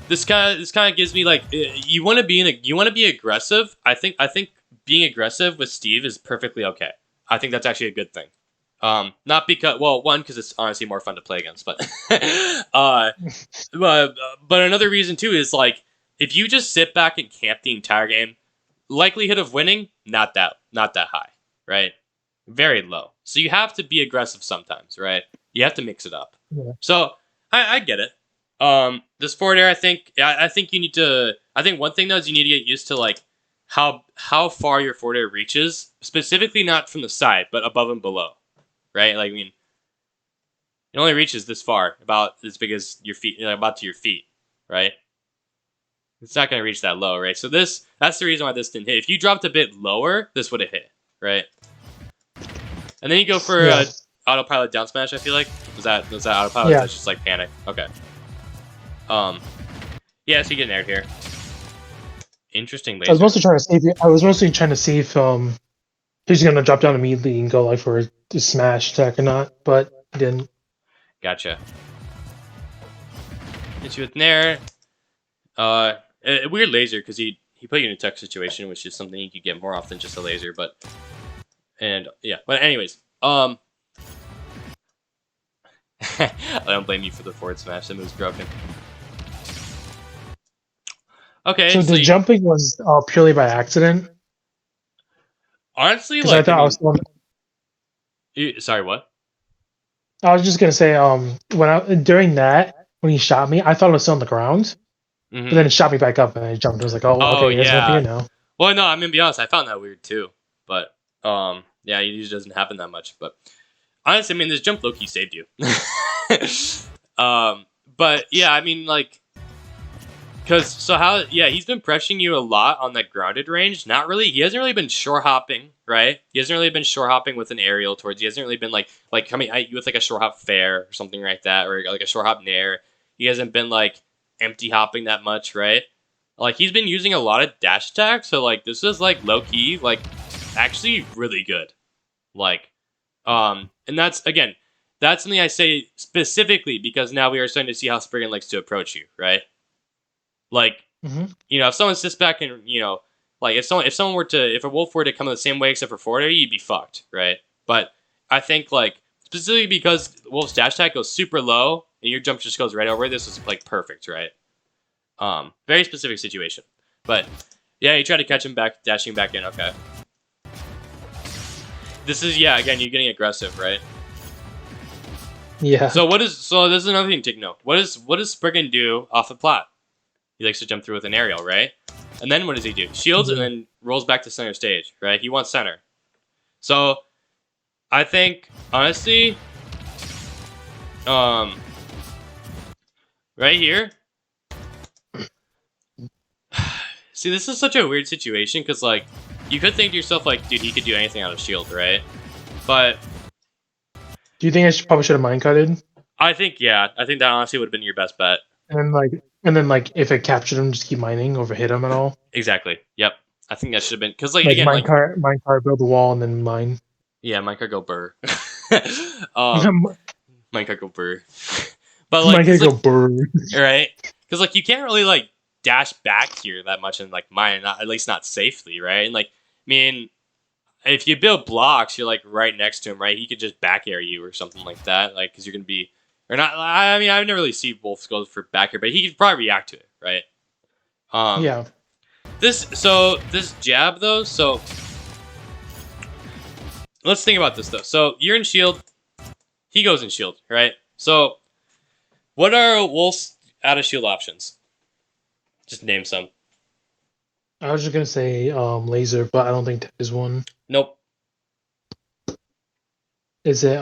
this kind of gives me like you want to be aggressive. I think being aggressive with Steve is perfectly okay. I think that's actually a good thing. Not because, well, one, because it's honestly more fun to play against, but uh, but another reason too is like if you just sit back and camp the entire game, likelihood of winning not that high, right? Very low. So you have to be aggressive sometimes, right? You have to mix it up. Yeah. So I get it. This forward air, I think you need to. I think one thing though is you need to get used to like how far your forward air reaches, specifically not from the side, but above and below, right? Like I mean, it only reaches this far, about as big as your feet, about to your feet, right? It's not going to reach that low, right? So that's the reason why this didn't hit. If you dropped a bit lower, this would have hit, right? And then you go for Yeah. autopilot down smash. I feel like was that autopilot? Yeah. That's just like panic. Okay. Yeah. So you get an air here. Interesting laser. I was mostly trying to see if he's gonna drop down immediately and go like for a smash attack or not, but he didn't. Gotcha. Hit you with an air. A weird laser because he put you in a tech situation, which is something you could get more often just a laser. But anyways, I don't blame you for the forward smash. The move's broken. Okay, So the jumping was purely by accident. Honestly, Because like I thought sorry, what? I was just gonna say during that when he shot me, I thought it was still on the ground, Mm-hmm. but then it shot me back up and I jumped. I was like, oh okay, it's up here now. Well, no, I'm gonna be honest. I found that weird too, but yeah, it usually doesn't happen that much. But honestly, I mean, this jump low-key saved you. But yeah, I mean, like, he's been pressuring you a lot on that grounded range. Not really. He hasn't really been shore hopping, right? He hasn't really been shore hopping with an aerial towards. He hasn't really been like coming at you with like a shore hop fair or something like that, or like a shore hop nair. He hasn't been like empty hopping that much, right? Like he's been using a lot of dash attack, so like this is like low key, like actually really good. Like, and that's something I say specifically because now we are starting to see how Spriggan likes to approach you, right? Like, if someone sits back and like if a wolf were to come the same way except for forward air, you'd be fucked, right? But I think like specifically because wolf's dash attack goes super low and your jump just goes right over it, this is like perfect, right? Very specific situation, but yeah, you try to catch him back, dashing back in. Okay, this is again, you're getting aggressive, right? Yeah. So this is another thing to take note. What does Spriggan do off the plat? He likes to jump through with an aerial, right? And then what does he do? Shields and then rolls back to center stage, right? He wants center. So I think honestly, right here. See, this is such a weird situation because like you could think to yourself like, dude, he could do anything out of shield, right? But do you think I probably should have mind cutted? I think that honestly would have been your best bet. And then if it captured him, just keep mining over hit him at all. Exactly. Yep. I think that should have been because like Like again, minecart, build a wall and then mine. Yeah, minecart go burr. Minecart go burr. But like minecart go burr. Right? Because like you can't really like dash back here that much and like mine, at least not safely, right? And like I mean, if you build blocks, you're like right next to him, right? He could just back air you or something like that, like because you're gonna be or not. I mean, I've never really seen wolves go for back air, but he could probably react to it, right? Yeah. This jab though, so let's think about this though. So you're in shield, he goes in shield, right? So what are wolf's out of shield options? Just name some. I was just gonna say laser, but I don't think there's one. Nope. Is it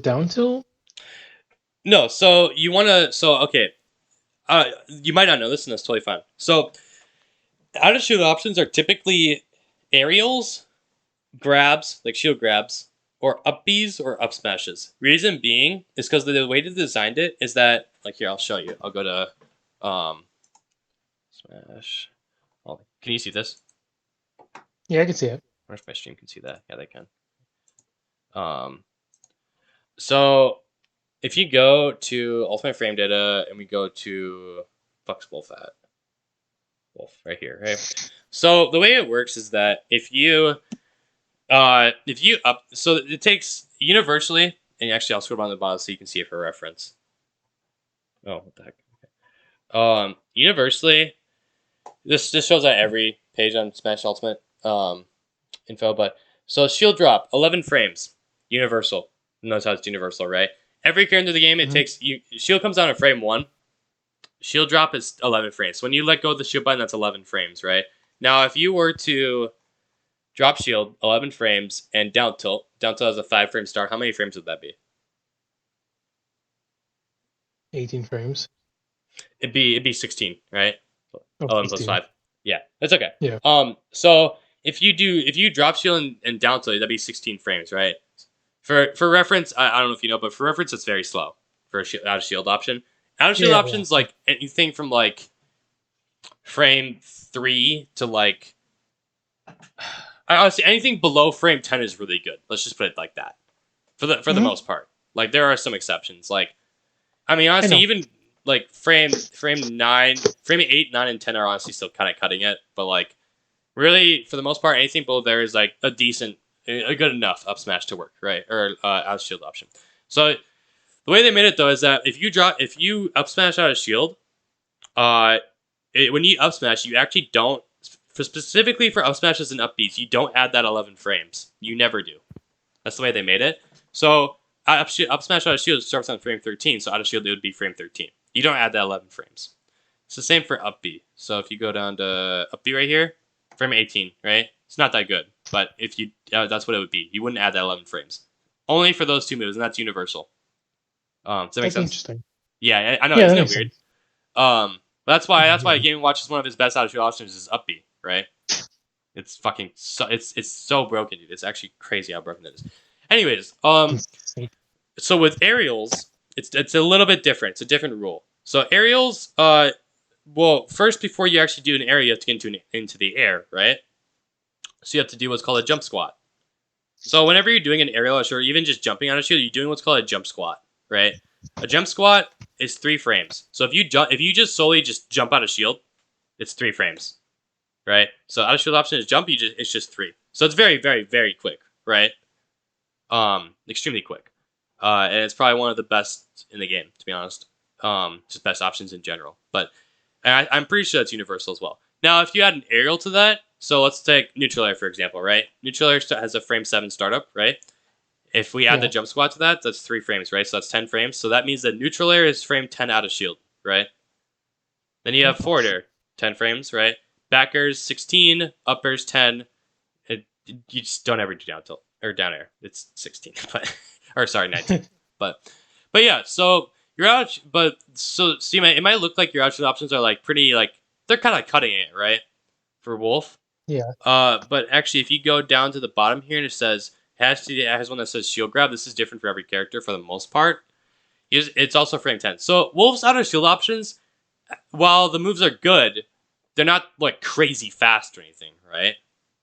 down tilt? No, so you wanna okay. You might not know this and that's totally fine. So out of shield options are typically aerials, grabs, like shield grabs, or up Bs or up smashes. Reason being is because the way they designed it is that, like here, I'll show you. I'll go to smash. Oh, can you see this? Yeah, I can see it. I wonder if my stream can see that. Yeah, they can. So if you go to Ultimate Frame Data and we go to Flux Wolf right here, right? So the way it works is that if you If you up, so it takes universally, and actually I'll scroll down the bottom so you can see it for reference. Oh, what the heck? Universally, this shows on every page on Smash Ultimate info, but so shield drop 11 frames, universal. Notice how it's universal, right? Every character in the game, it takes shield comes down in frame 1. Shield drop is 11 frames. So when you let go of the shield button, that's 11 frames, right? Now, if you were to drop shield 11 frames and down tilt has a 5-frame start, how many frames would that be? 18 frames. It'd be 16, right? Oh, 11 plus 5. Yeah, that's okay. Yeah. So if you drop shield and down tilt, that'd be 16 frames, right? For reference, I don't know if you know, but for reference, it's very slow for out of shield option. Out of shield options like anything from like frame 3 to like honestly anything below frame 10 is really good. Let's just put it like that. For the most part. Like there are some exceptions. Like I mean honestly even like frame 9, frame 8, 9 and 10 are honestly still kind of cutting it, but like really for the most part anything below there is like a good enough up smash to work, right? Or out of shield option. So the way they made it though is that if you up smash out of shield, when you up smash, you actually don't specifically for up smashes and up Bs, you don't add that 11 frames. You never do. That's the way they made it. So up smash out of shield starts on frame 13, so out of shield it would be frame 13. You don't add that 11 frames. It's the same for up B. So if you go down to up B right here, frame 18, right? It's not that good, but if you that's what it would be. You wouldn't add that 11 frames. Only for those two moves, and that's universal. Does that make sense? Interesting. Yeah, I know. Isn't it weird? That's why Game & Watch is one of his best out of shield options is up B, right? It's fucking it's so broken, dude. It's actually crazy how broken it is. Anyways, so with aerials, it's a little bit different. It's a different rule. So aerials, well, first before you actually do an aerial, you have to get into the air, right? So you have to do what's called a jump squat. So whenever you're doing an aerial or even just jumping on a shield, you're doing what's called a jump squat, right? A jump squat is 3 frames. So if you just solely just jump out of shield, it's 3 frames, right? So out of shield option is jump. It's just 3. So it's very, very, very quick, right? Extremely quick, and it's probably one of the best in the game, to be honest. Just best options in general. But I'm pretty sure that's universal as well. Now, if you add an aerial to that, so let's take neutral air for example, right? Neutral air has a frame 7 startup, right? If we add the jump squat to that, that's 3 frames, right? So that's 10 frames. So that means that neutral air is frame 10 out of shield, right? Then you have forward air, 10 frames, right? Back air is 16, up air is 10. You just don't ever do down tilt or down air. It's 16, but or sorry, 19. but yeah, so you're out. But so it might look like your out options are like pretty like they're kind of cutting it, right? For Wolf. Yeah. But actually, if you go down to the bottom here and it says it has one that says shield grab. This is different for every character for the most part. It's also frame 10. So Wolf's out of shield options, while the moves are good, they're not like crazy fast or anything, right?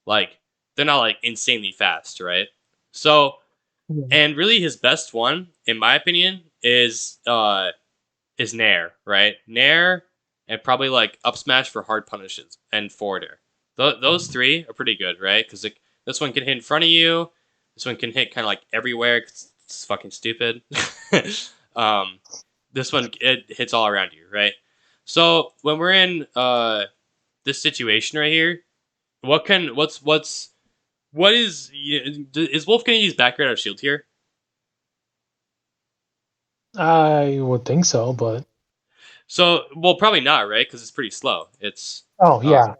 Like they're not like insanely fast, right? So, and really his best one, in my opinion, is Nair, right? Nair and probably like up smash for hard punishes and forward air. Those 3 are pretty good, right? Because this one can hit in front of you. This one can hit kind of like everywhere. Cause it's fucking stupid. This one it hits all around you, right? So when we're in this situation right here, what is Wolf gonna use back air out of shield here? I would think so, but well, probably not, right? Because it's pretty slow. It's yeah,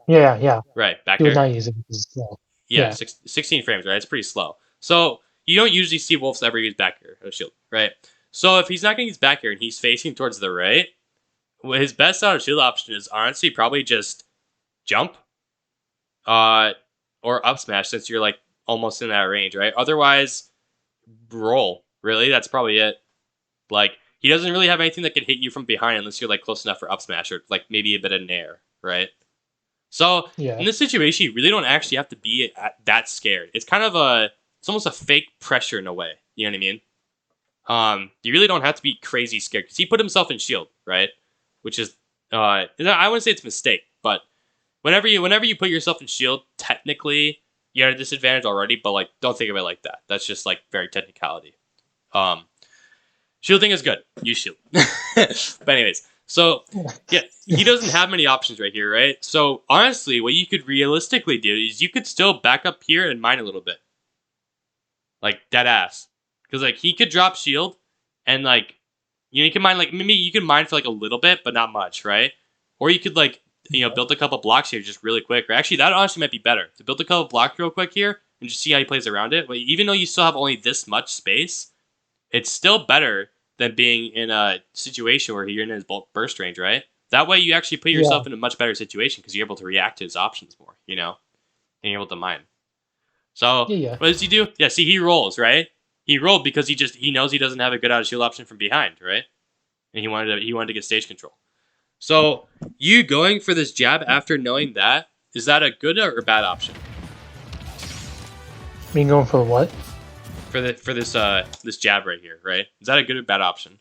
right back he would air. not use it because it's slow. Yeah, 16 frames, right? It's pretty slow. So you don't usually see Wolves ever use back air out of shield, right? So if he's not gonna use back air and he's facing towards the right, his best out of shield option is honestly probably just jump, or up smash since you're like almost in that range, right? Otherwise, roll. Really, that's probably it. Like he doesn't really have anything that can hit you from behind unless you're like close enough for up smash or like maybe a bit of nair, right? So in this situation, you really don't actually have to be that scared. It's kind of it's almost a fake pressure in a way. You know what I mean? You really don't have to be crazy scared because he put himself in shield, right? Which is, I wouldn't say it's a mistake, but whenever you put yourself in shield, technically you're at a disadvantage already, but like don't think of it like that. That's just like very technicality. Shielding is good. Use shield. But anyways, so yeah, he doesn't have many options right here, right? So honestly, what you could realistically do is you could still back up here and mine a little bit, like dead ass, because like he could drop shield, and like you can mine like maybe you can mine for like a little bit, but not much, right? Or you could like build a couple blocks here just really quick. Or actually, that honestly might be better to build a couple blocks real quick here and just see how he plays around it. But even though you still have only this much space, it's still better than being in a situation where you're in his burst range, right? That way you actually put yourself in a much better situation because you're able to react to his options more, and you're able to mine. So Yeah. what does he do? Yeah, see, he rolls, right? He rolled because he knows he doesn't have a good out of shield option from behind, right? And he wanted to get stage control. So you going for this jab after knowing that, is that a good or bad option? Me going for what? For this jab right here, right? Is that a good or bad option?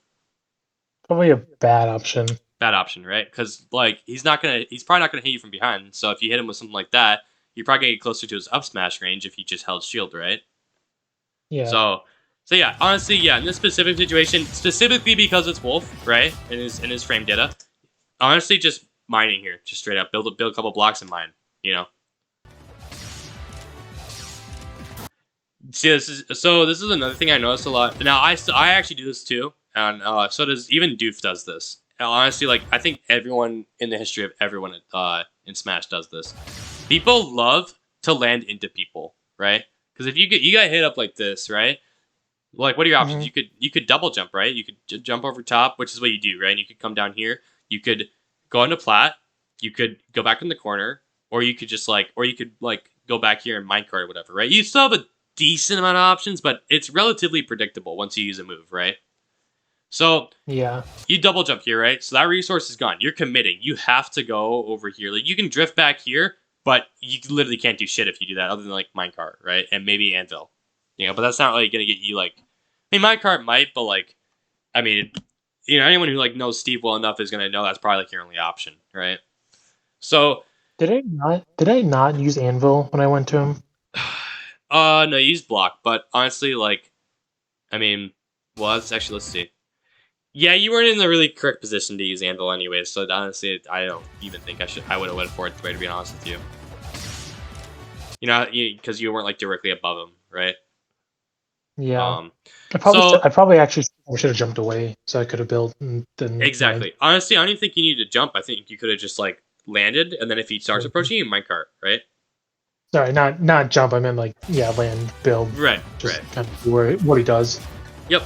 Probably a bad option. Bad option, right? Because like he's probably not gonna hit you from behind. So if you hit him with something like that, you're probably gonna get closer to his up smash range if he just held shield, right? Yeah. So yeah, honestly, yeah, in this specific situation, specifically because it's Wolf, right? In his frame data, honestly, just mining here, just straight up build a couple blocks and mine. See, this is another thing I noticed a lot. Now I actually do this too, and so does even Doof does this. And honestly, like I think everyone in the history of everyone in Smash does this. People love to land into people, right? Because if you got hit up like this, right? Like, what are your options? You could double jump, right? You could jump over top, which is what you do, right? And you could come down here. You could go into plat. You could go back in the corner, or you could go back here and minecart or whatever, right? You still have a decent amount of options, but it's relatively predictable once you use a move, right? So yeah, you double jump here, right? So that resource is gone. You're committing. You have to go over here. Like you can drift back here, but you literally can't do shit if you do that, other than like minecart, right? And maybe anvil, but that's not really gonna get you like. I mean, minecart might, but like, I mean, anyone who like knows Steve well enough is gonna know that's probably like your only option, right? So did I not use anvil when I went to him? No, you use block, but honestly, like, I mean, well, let's see. Yeah, you weren't in the really correct position to use anvil anyway, so honestly, I don't even think I would have went for it, to be honest with you. Because you weren't like directly above him, right? Yeah. I probably actually should have jumped away so I could have built. Exactly. Honestly, I don't even think you needed to jump. I think you could have just like landed, and then if he starts approaching you, minecart, right? Sorry, not jump. I meant like land, build. Right. Just kind of do what he does. Yep.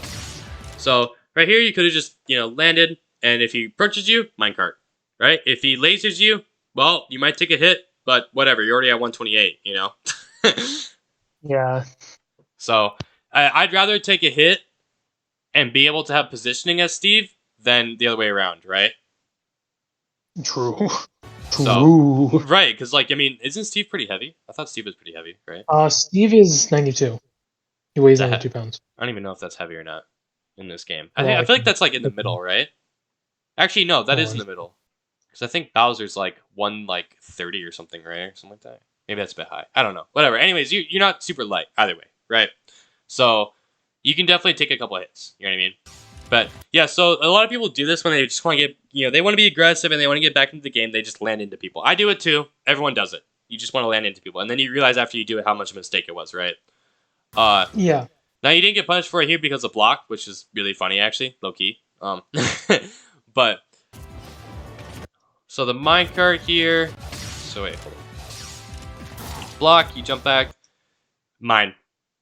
So right here, you could have just landed, and if he approaches you, minecart, right? If he lasers you, well, you might take a hit, but whatever. You're already at 128. Yeah. So I'd rather take a hit and be able to have positioning as Steve than the other way around, right? True. So, right, because like isn't Steve pretty heavy? I thought Steve was pretty heavy, right? Steve is 92. He weighs 92 pounds. I don't even know if that's heavy or not in this game. I feel like that's like in the middle, right? Actually, no, that is in the middle. Because I think Bowser's like 130 or something, right? Or something like that. Maybe that's a bit high. I don't know. Whatever. Anyways, you're not super light either way, right? So you can definitely take a couple of hits. You know what I mean? But yeah, so a lot of people do this when they just want to get, they want to be aggressive and they want to get back into the game. They just land into people. I do it too. Everyone does it. You just want to land into people. And then you realize after you do it how much of a mistake it was, right? Yeah. Now, you didn't get punished for it here because of block, which is really funny, actually. Low-key. But, so the minecart here. So wait, hold on. Block, you jump back. Mine.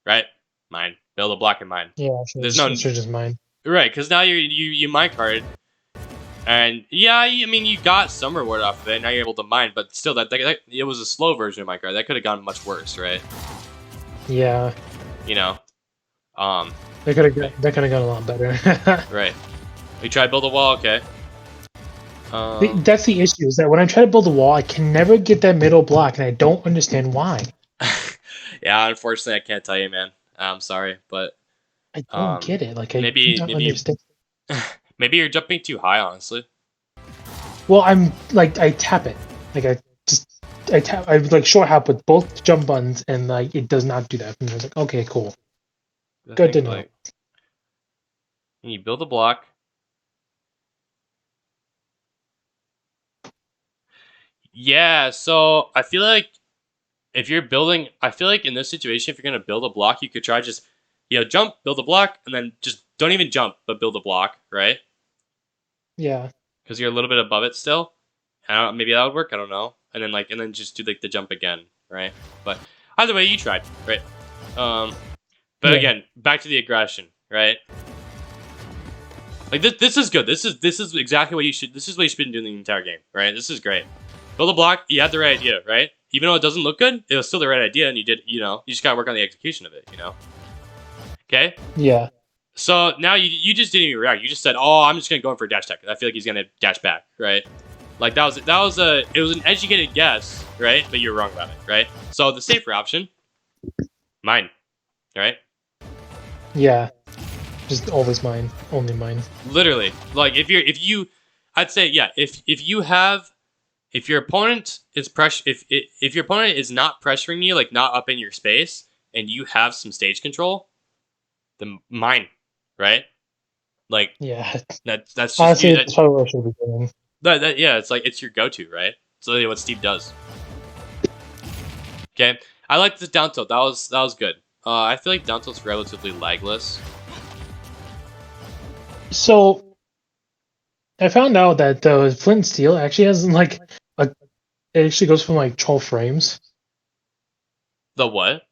Right? Mine. Build a block and mine. Yeah, there's no just mine. Right, because now you minecart, and yeah, you got some reward off of it. Now you're able to mine, but still, that it was a slow version of minecart. That could have gone much worse, right? Yeah. That could have gone a lot better. Right. You try to build a wall, okay? That's the issue. Is that when I try to build a wall, I can never get that middle block, and I don't understand why. Yeah, unfortunately, I can't tell you, man. I'm sorry, but I don't get it. Like, maybe understand. Maybe you're jumping too high, honestly. Well, I tap it. Like I just I like short hop with both jump buttons, and like it does not do that. And I was like, okay, cool, good to know. Like, you build a block. Yeah, so I feel like if you're building, I feel like in this situation, if you're gonna build a block, you could try just, jump, build a block, and then just don't even jump, but build a block, right? Yeah, Because you're a little bit above it still. Maybe that would work. I don't know. And then just do like the jump again, right? But either way, you tried, right? But yeah. again, back to the aggression, right? Like this is good. This is exactly what you should. This is what you should be doing the entire game, right? This is great. Build a block. You had the right idea, right? Even though it doesn't look good, it was still the right idea, and you did. You just gotta work on the execution of it. Okay. Yeah. So now you just didn't even react. You just said, "Oh, I'm just gonna go in for a dash attack. I feel like he's gonna dash back, right?" Like it was an educated guess, right? But you're wrong about it, right? So the safer option, mine, right? Yeah. Just always mine, only mine. Literally, like I'd say yeah. If your opponent is if your opponent is not pressuring you, like not up in your space, and you have some stage control, then mine, right? Like Yeah. that's just Honestly, you. that's probably what I should be doing. Yeah, it's like it's your go-to, right? It's literally what Steve does. Okay, I like the down tilt. That was good. I feel like down tilt's relatively lagless. So I found out that the flint and steel actually has like it actually goes from like 12 frames. The what?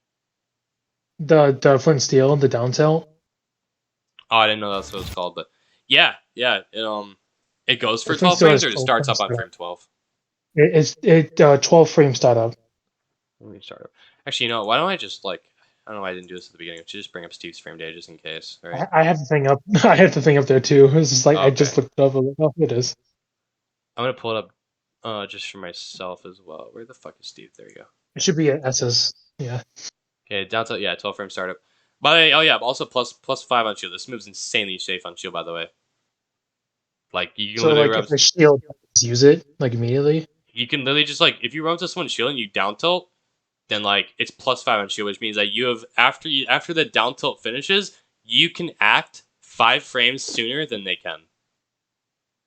The flint and steel, the down tilt. Oh, I didn't know that's what it's called, but yeah. It goes for The flint 12 steel frames is or it 12 starts frames up on start. frame 12. It 12 frame startup. Let me start up. Actually, why don't I just I don't know why I didn't do this at the beginning. I should just bring up Steve's frame data just in case, right? I have the thing up. I have the thing up there too. It's just like Oh, I okay. just looked it up. I was like, oh, it is. I'm gonna pull it up just for myself as well. Where the fuck is Steve? There you go. It should be an SS. Yeah. Okay, down to 12 frame startup. By the way, oh yeah, also +5 on shield. This move's insanely safe on shield, by the way. Like you can So literally like if the shield use it like immediately. you can literally just if you run to someone's shield and you down tilt, then like it's +5 on shield, which means that you have after the down tilt finishes, you can act 5 frames sooner than they can.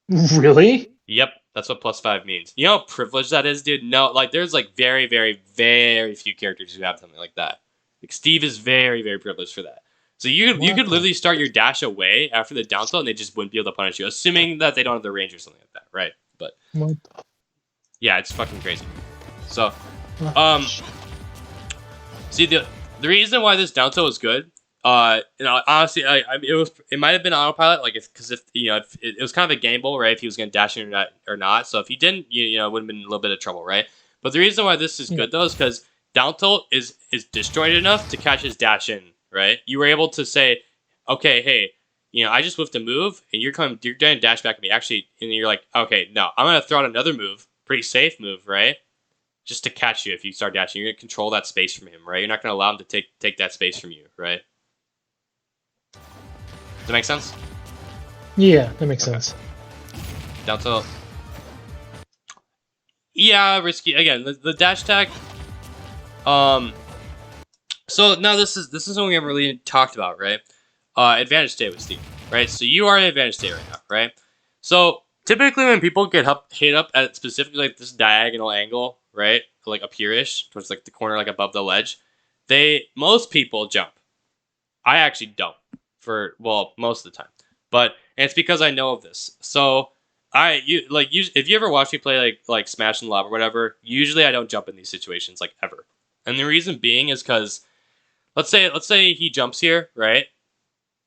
Really? Yep, that's what +5 means. You know how privileged that is, dude? No, like there's like very, very, very few characters who have something like that. Like Steve is very, very privileged for that. So you could literally start your dash away after the down tilt and they just wouldn't be able to punish you, assuming that they don't have the range or something like that, right? But yeah, it's fucking crazy. So see the reason why this down tilt was good, honestly, it might have been autopilot, like because if it was kind of a gamble, right? If he was going to dash in or not. So if he didn't, it would have been a little bit of trouble, right? But the reason why this is good though is because down tilt is disjointed enough to catch his dash in, right? You were able to say, okay, hey, I just whiffed a move, and you're going to dash back at me. Actually, and you're like, okay, no, I'm going to throw out another move, pretty safe move, right? Just to catch you if you start dashing. You're going to control that space from him, right? You're not going to allow him to take that space from you, right? Does that make sense? Yeah, that makes sense. Down tilt. Yeah, risky. Again, the dash tag. So now this is something we haven't really talked about, right? Advantage state with Steve, right? So you are in advantage state right now, right? So typically when people get hit up at specifically like this diagonal angle, right, like up here-ish, towards like the corner, like above the ledge, most people jump. I actually don't most of the time, and it's because I know of this. So if you ever watch me play like Smash and Love or whatever, usually I don't jump in these situations like ever, and the reason being is because let's say he jumps here, right?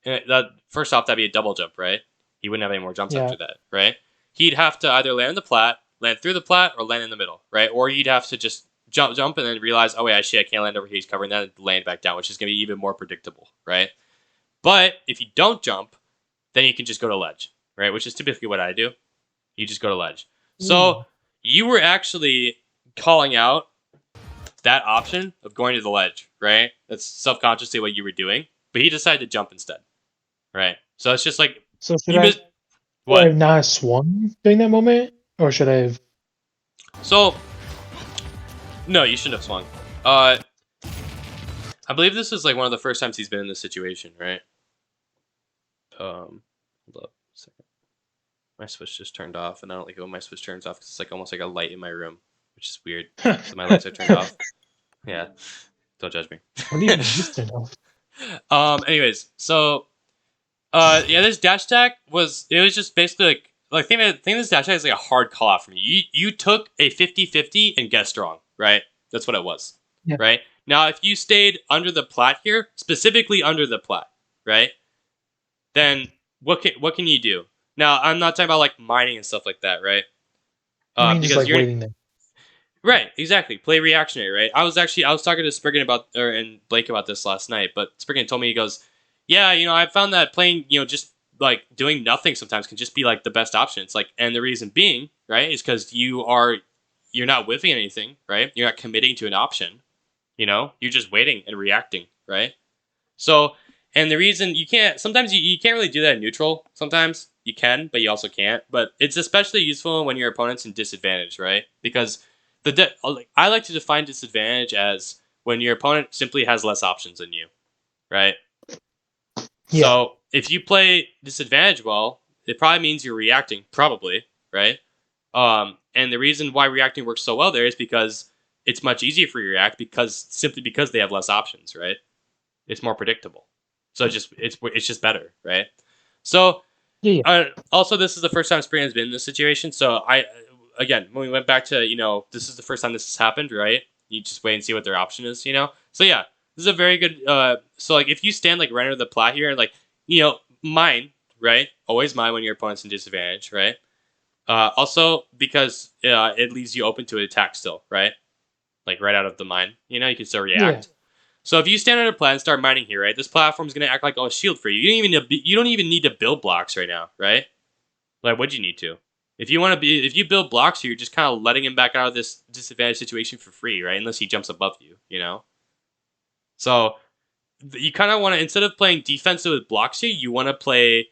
And that first off, that'd be a double jump, right? He wouldn't have any more jumps after that, right? He'd have to either land on the plat, land through the plat, or land in the middle, right? Or he'd have to just jump, and then realize, oh wait, actually I can't land over here. He's covering that, and land back down, which is gonna be even more predictable, right? But if you don't jump, then you can just go to ledge, right? Which is typically what I do. You just go to ledge. So you were actually calling out that option of going to the ledge, right? That's subconsciously what you were doing, but he decided to jump instead, right? So it's just like So should you I, missed should I what? have not swung during that moment, or should I have? So No, you shouldn't have swung. I believe this is like one of the first times he's been in this situation, right? Hold up a second. My switch just turned off, and I don't like it when my switch turns off because it's like almost like a light in my room, which is weird. So my lights are turned off. Yeah, don't judge me. What do you mean this turned off? Anyways, so yeah, this dash attack was just basically like think this dash attack is like a hard call out for me. You took a 50-50 and guessed wrong, right? That's what it was. Yeah. Right? Now if you stayed under the plat here, specifically under the plat, right? Then what can you do? Now I'm not talking about like mining and stuff like that, right? I mean, just Because like you're waiting there. right, exactly. Play reactionary, right? I was talking to Spriggan and Blake about this last night, but Spriggan told me, he goes, yeah, I found that playing, just like doing nothing sometimes can just be like the best option. It's like, and the reason being, right, is because you're not whiffing anything, right? You're not committing to an option, you're just waiting and reacting, right? So, and the reason sometimes you can't really do that in neutral. Sometimes you can, but you also can't. But it's especially useful when your opponent's in disadvantage, right? Because I like to define disadvantage as when your opponent simply has less options than you, right? Yeah. So if you play disadvantage well, it probably means you're reacting, probably, right? And the reason why reacting works so well there is because it's much easier for you to react simply because they have less options, right? It's more predictable, so it's just better, right? So Yeah. also, this is the first time Spring has been in this situation. So again, when we went back to this is the first time this has happened, right? You just wait and see what their option is, So yeah, this is a very good. So like if you stand like right under the plat here and like mine, right? Always mine when your opponent's in disadvantage, right? Also because it leaves you open to an attack still, right? Like right out of the mine, you can still react. Yeah. So if you stand under a plat and start mining here, right? This platform is gonna act like a shield for you. You don't even need to build blocks right now, right? Like, would you need to? If you build blocks here, you're just kind of letting him back out of this disadvantaged situation for free, right? Unless he jumps above you, So you kind of want to, instead of playing defensive with blocks here, you want to play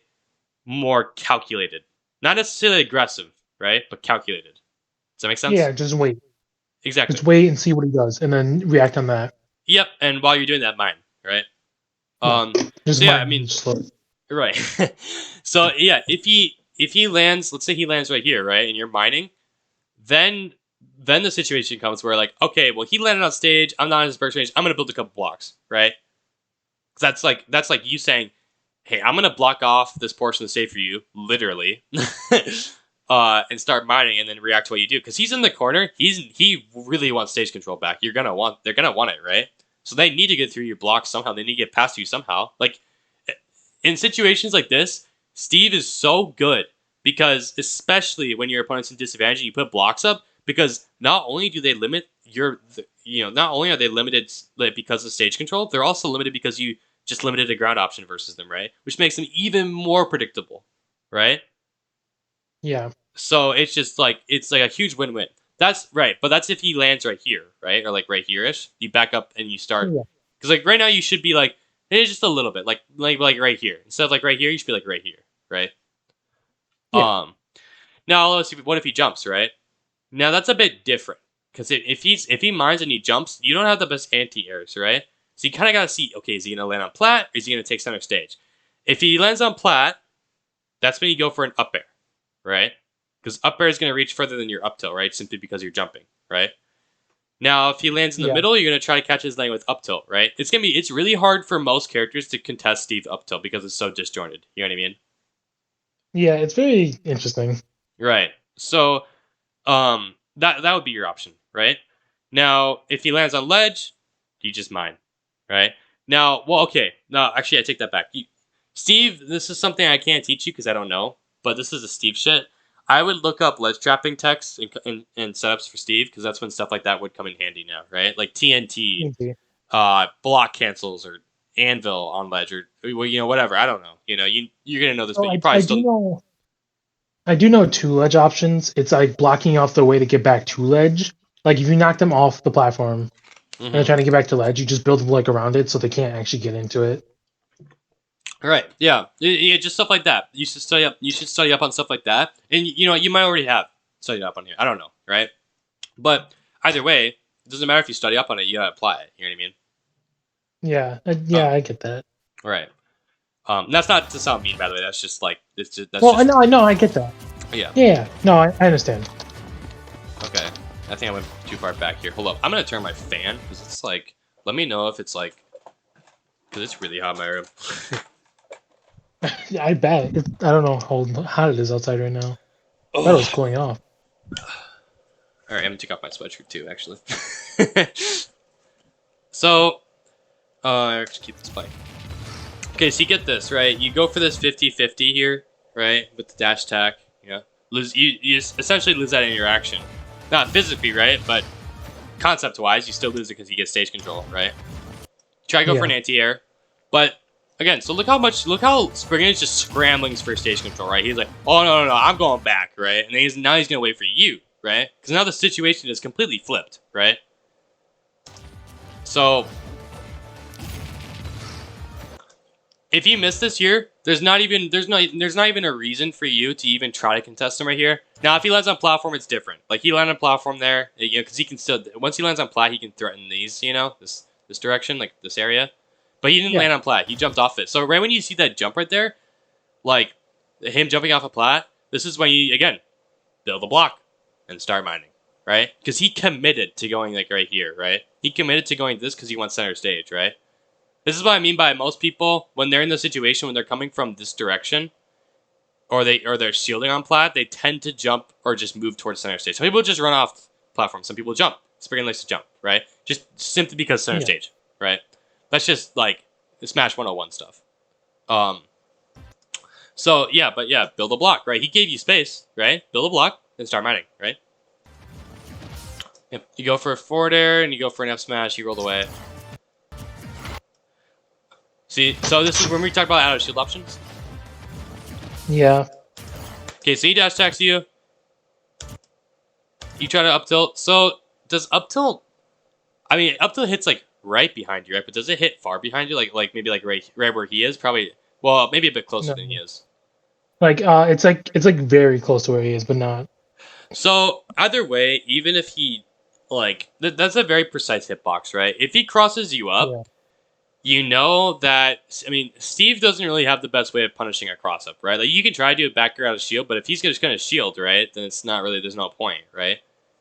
more calculated, not necessarily aggressive, right? But calculated. Does that make sense? Yeah. Just wait. Exactly. Just wait and see what he does, and then react on that. Yep. And while you're doing that, mine, right? Just So yeah, I mind mean, slow. right. So yeah, if he lands, let's say he lands right here, right, and you're mining, then the situation comes where like, okay, well he landed on stage, I'm not in his burst range, I'm gonna build a couple blocks, right? That's like you saying, hey, I'm gonna block off this portion of the stage for you, literally, and start mining, and then react to what you do, because he's in the corner, he really wants stage control back. They're gonna want it, right? So they need to get through your blocks somehow. They need to get past you somehow. Like in situations like this, Steve is so good because, especially when your opponent's in disadvantage and you put blocks up, because not only do they limit not only are they limited because of stage control, they're also limited because you just limited a ground option versus them, right? Which makes them even more predictable, right? Yeah. So it's like a huge win-win. That's right, but that's if he lands right here, right, or like right here-ish. You back up and you start, Yeah. because like right now you should be like maybe just a little bit, like right here. Instead of like right here, you should be like right here, right? Yeah. Now let's see. What if he jumps, right? Now that's a bit different because if he mines and he jumps, you don't have the best anti-airs, right? So you kind of gotta see, okay, is he gonna land on plat or is he gonna take center stage? If he lands on plat, that's when you go for an up air, right? Because up air is gonna reach further than your up tilt, right? Simply because you're jumping, right? Now, if he lands in the Yeah. middle, you're gonna try to catch his lane with up tilt, right? It's really hard for most characters to contest Steve up tilt because it's so disjointed. You know what I mean? Yeah. It's very interesting. Right. So, that would be your option, right? Now, if he lands on ledge, you just mine, right? Now, well, okay. No, actually, I take that back. Steve, this is something I can't teach you because I don't know, but this is a Steve shit. I would look up ledge trapping texts and setups for Steve because that's when stuff like that would come in handy now, right? Like TNT, Okay. block cancels or anvil on ledge or whatever. I don't know. You're gonna know this, So but you probably I do still know. I do know two ledge options. It's like blocking off the way to get back to ledge. Like if you knock them off the platform and they're Mhm. trying to get back to ledge, you just build like around it so they can't actually get into it. Right. Yeah. Yeah. Just stuff like that. You should study up. You should study up on stuff like that, and you might already have studied up on here. I don't know. Right. But either way, doesn't matter if you study up on it, you gotta apply it. You know what I mean? Yeah, I get that. Right. That's not to sound mean, by the way. That's just like that's Well, just I know, I get that. yeah. Yeah, no, I understand. Okay. I think I went too far back here. Hold up. I'm gonna turn my fan because it's like. Let me know if it's like. Because it's really hot in my room. Yeah, I bet. I don't know how hot it is outside right now. I thought it was Oh. cooling off. All right. I'm gonna take off my sweatshirt too, actually. So, just keep this playing. Okay, so you get this, right? You go for this 50-50 here, right? With the dash attack, you essentially lose that interaction. Not physically, right? But concept-wise, you still lose it because you get stage control, right? Try to go for an anti-air. But, again, so look how Springer is just scrambling for stage control, right? He's like, oh, no, I'm going back, right? And then now he's going to wait for you, right? Because now the situation is completely flipped, right? So, if you miss this here, there's not even a reason for you to even try to contest him right here. Now, if he lands on platform, it's different. Like he landed on platform there, because he can still once he lands on plat, he can threaten these, this direction, like this area. But he didn't land on plat. He jumped off it. So right when you see that jump right there, like him jumping off a plat, this is when you again build a block and start mining, right? Because he committed to going like right here, right? He committed to going this because he wants center stage, right? This is what I mean by most people when they're in the situation when they're coming from this direction, or they're shielding on plat, they tend to jump or just move towards center stage. Some people just run off platform. Some people jump. Sprigan likes to jump, right? Just simply because center stage, right? That's just like Smash 101 stuff. So yeah, build a block, right? He gave you space, right? Build a block and start mining, right? Yep. You go for a forward air and you go for an F smash. You roll away. See, so this is when we talk about out of shield options. Yeah. Okay, so he dash attacks you. You try to up tilt. So does up tilt? I mean, up tilt hits like right behind you, right? But does it hit far behind you? Like maybe like right where he is? Probably. Well, maybe a bit closer than he is. Like it's like very close to where he is, but not. So either way, even if he that's a very precise hitbox, right? If he crosses you up. You know that, I mean, Steve doesn't really have the best way of punishing a cross up, right? Like, you can try to do a back air out of shield, but if he's just going to shield, right, then it's not really, there's no point, right?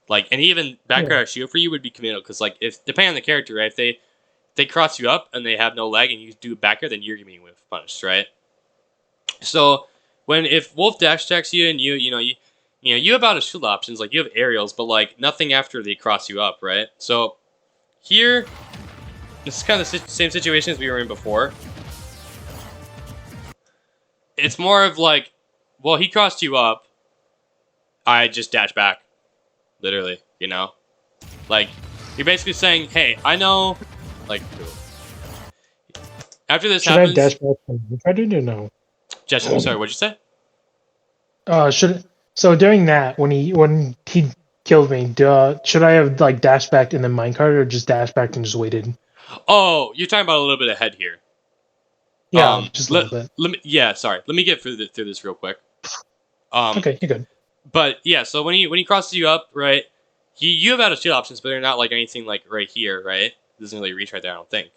Like, and even back air out of shield for you would be committal, because, like, if, depending on the character, right, if they cross you up and they have no leg and you do back air, then you're getting with punished, right? So, if Wolf dash attacks you and you have out of shield options, like, you have aerials, but, like, nothing after they cross you up, right? So, here. This is kind of the same situation as we were in before. It's more of like, well, he crossed you up. I just dash back. Literally, Like, you're basically saying, hey, I know, like, after this happens... Should I dash back if I did or no? Jesse, sorry, what'd you say? So during that, when he killed me, should I have, like, dashed back in the minecart or just dashed back and just waited? Oh, you're talking about a little bit ahead here. Yeah, just a little bit. Sorry. Let me get through this real quick. Okay, you're good. But yeah, so when he crosses you up, right? You have out of shield options, but they're not like anything like right here, right? It doesn't really reach right there, I don't think.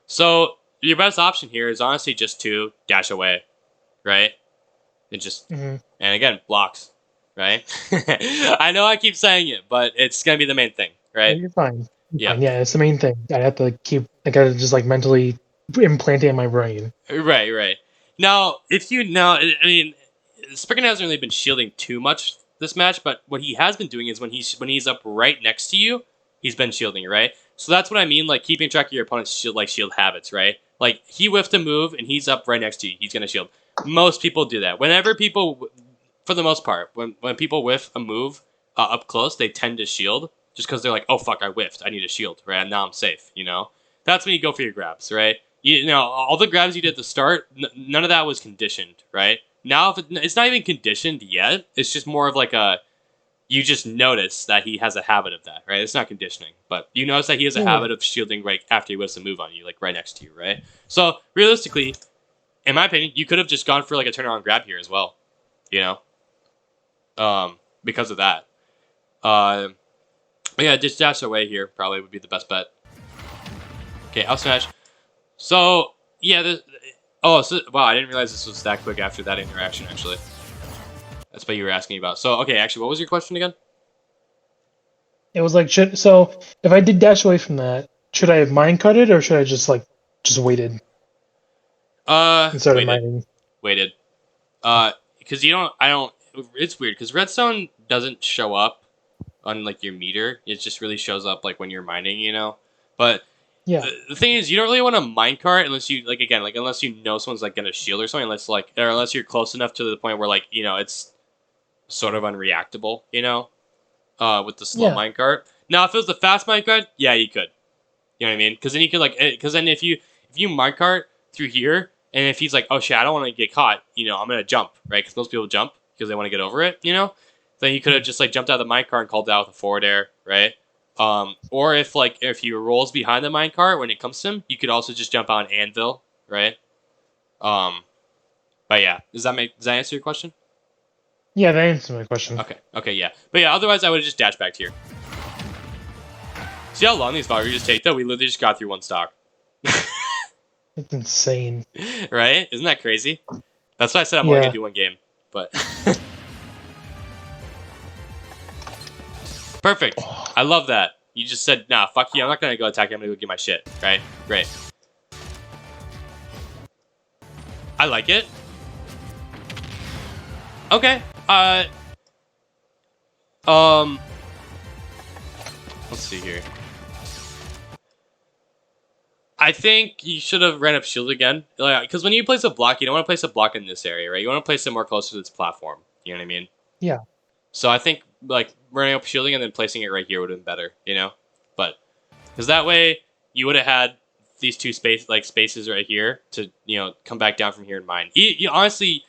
So your best option here is honestly just to dash away, right? And just and again blocks, right? I know I keep saying it, but it's gonna be the main thing, right? You're fine. Yeah, it's the main thing. I have to I gotta just like mentally implant it in my brain. Right. Now, I mean, Sprigan hasn't really been shielding too much this match, but what he has been doing is when he's up right next to you, he's been shielding, right? So that's what I mean, like keeping track of your opponent's shield habits, right? Like he whiffed a move and he's up right next to you, he's gonna shield. Most people do that. Whenever people, for the most part, when people whiff a move up close, they tend to shield just because they're like, oh fuck, I whiffed, I need a shield, right? Now I'm safe, That's when you go for your grabs, right? All the grabs you did at the start, none of that was conditioned, right? Now, if it's not even conditioned yet, it's just more of like you just notice that he has a habit of that, right? It's not conditioning, but you notice that he has a habit of shielding right after he whiffs a move on you, like right next to you, right? So, realistically, in my opinion, you could have just gone for like a turnaround grab here as well, because of that. But yeah, just dash away here probably would be the best bet. Okay, I'll smash. So yeah, wow, I didn't realize this was that quick after that interaction. Actually, that's what you were asking about. So okay, actually, what was your question again? It was like, if I did dash away from that, should I have minecutted or should I just waited and started Waited, mining? waited. Because I don't. It's weird because redstone doesn't show up on like your meter. It just really shows up like when you're mining, But Yeah, the thing is, you don't really want to minecart unless you unless you know someone's like gonna shield or something. Unless you're close enough to the point where like it's sort of unreactable, with the slow yeah, minecart. Now, if it was the fast minecart, yeah, you could. You know what I mean? Because then you could because then if you minecart through here, and if he's like, oh shit, I don't want to get caught, I'm gonna jump, right? Because most people jump because they want to get over it, Then you could have just like jumped out of the minecart and called it out with a forward air, right? Or if he rolls behind the minecart when it comes to him, you could also just jump out an anvil, right? Um, but yeah, does that answer your question? yeah. That answers my question. Okay, yeah. But yeah, otherwise I would have just dashed back here. See how long these Valkyries take though? We literally just got through one stock. It's insane. Right? Isn't that crazy? That's why I said I'm only Yeah, gonna do one game. But perfect. I love that. You just said, nah, fuck you, I'm not gonna go attack you, I'm gonna go get my shit. Right? Great. I like it. Okay. Let's see here. I think you should have ran up shield again. Because when you place a block, you don't want to place a block in this area, right? You want to place it more closer to this platform. You know what I mean? yeah, So I think like running up shielding and then placing it right here would have been better, But because that way you would have had these two spaces right here to come back down from here and mine. Honestly,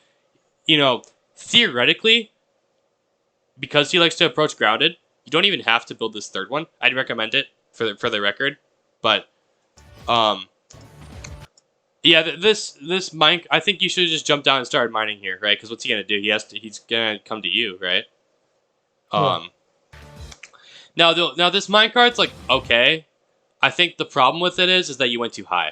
theoretically, because he likes to approach grounded, you don't even have to build this third one. I'd recommend it for the record, but yeah, this mine. I think you should have just jumped down and started mining here, right? Because what's he gonna do? He's gonna come to you, right? yeah. Now this minecart's like okay. I think the problem with it is that you went too high,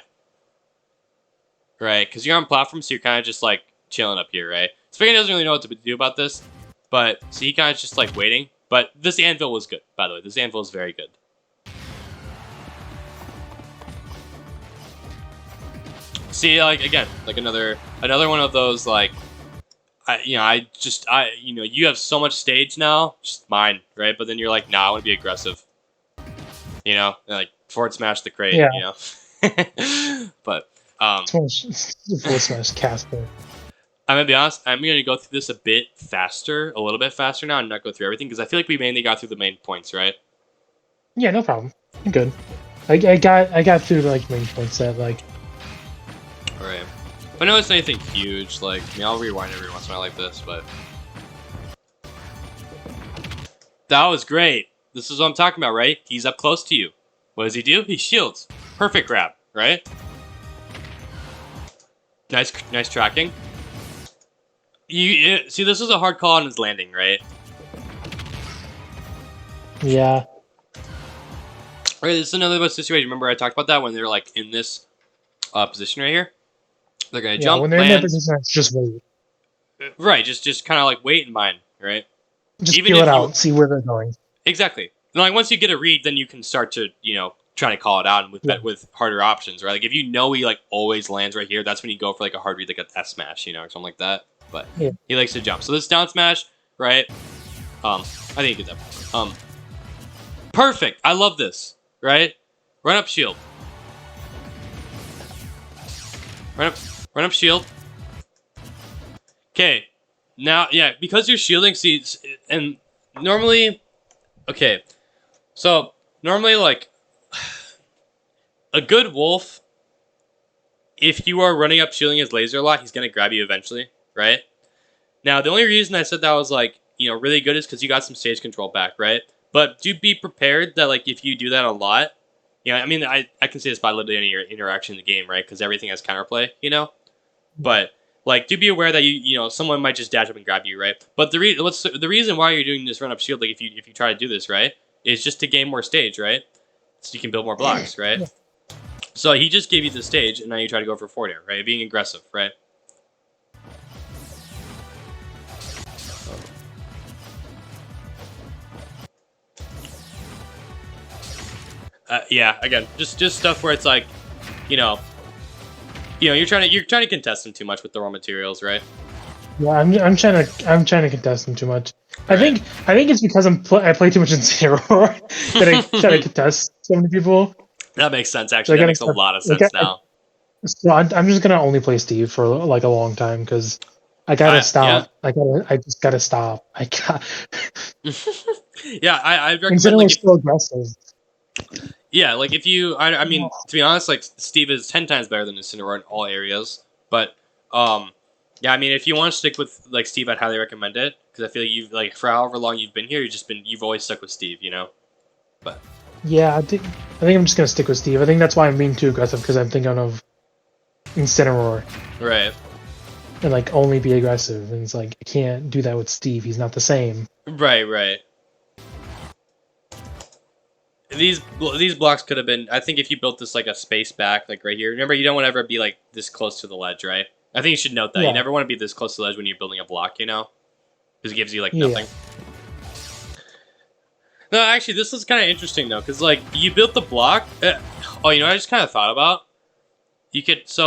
right? Because you're on platform, so you're kind of just like chilling up here, right? Spigot doesn't really know what to do about this, but so he kind of just like waiting. But this anvil was good, by the way. This anvil is very good. See, like again, like another one of those like, you have so much stage now, just mine, right? But then you're like, nah, I want to be aggressive, and like forward smash the crate, Yeah. But Forward smash caster. I'm gonna be honest, I'm gonna go through this a little bit faster now, and not go through everything because I feel like we mainly got through the main points, right? Yeah, no problem. I'm good. I got through like main points that like. All right. But no, it's anything huge. Like, I'll rewind every once in a while like this, but that was great. This is what I'm talking about, right? He's up close to you. What does he do? He shields. Perfect grab, right? Nice tracking. See, this was a hard call on his landing, right? Yeah. Right, this is another situation. Remember I talked about that when they're like in this position right here? They're gonna jump, when they're land. in that position, it's just wait. Right, just kind of like wait and mine, right? Just feel it out, see where they're going. Exactly. And like once you get a read, then you can start to try to call it out with harder options, right? Like if you know he like always lands right here, that's when you go for like a hard read, like a S smash, or something like that. But he likes to jump. So this down smash, right? I think he gets up. Perfect. I love this, right? Run up shield. Run up shield. Okay. Now, yeah, because you're shielding seeds, and normally, okay, so normally, like, a good wolf, if you are running up shielding his laser a lot, he's going to grab you eventually, right? Now, the only reason I said that was, like, really good is because you got some stage control back, right? But do be prepared that, like, if you do that a lot, I mean, I can say this by literally any interaction in the game, right? Because everything has counterplay, But like, do be aware that someone might just dash up and grab you, right? But the reason why you're doing this run up shield, like if you try to do this, right, is just to gain more stage, right? So you can build more blocks, right? So he just gave you the stage, and now you try to go for forward air, right? Being aggressive, right? Yeah, again, just stuff where it's like, you know, you're trying to contest him too much with the raw materials, right? Yeah, I'm trying to contest him too much. I think it's because I play too much Incineroar that I try to contest so many people. That makes sense. So Actually, that makes a lot of sense now. So I'm just gonna only play Steve for like a long time because I gotta stop. Yeah. I just gotta stop. I got. Yeah, I recommend Incineroar's so aggressive. Yeah, like if you, I mean, to be honest, like Steve is 10 times better than Incineroar in all areas. But, yeah, I mean, if you want to stick with like Steve, I'd highly recommend it because I feel like you've like for however long you've been here, you've always stuck with Steve, you know. But yeah, I think I'm just gonna stick with Steve. I think that's why I'm being too aggressive because I'm thinking of Incineroar. Right. And like only be aggressive, and it's like I can't do that with Steve. He's not the same. Right. These blocks could have been. I think if you built this like a space back, like right here. Remember, you don't want to ever be like this close to the ledge, right? I think you should note that you never want to be this close to the ledge when you're building a block, you know, because it gives you like nothing. No, actually, this is kind of interesting though, because like you built the block. Oh, you know, what I just kind of thought about. You could This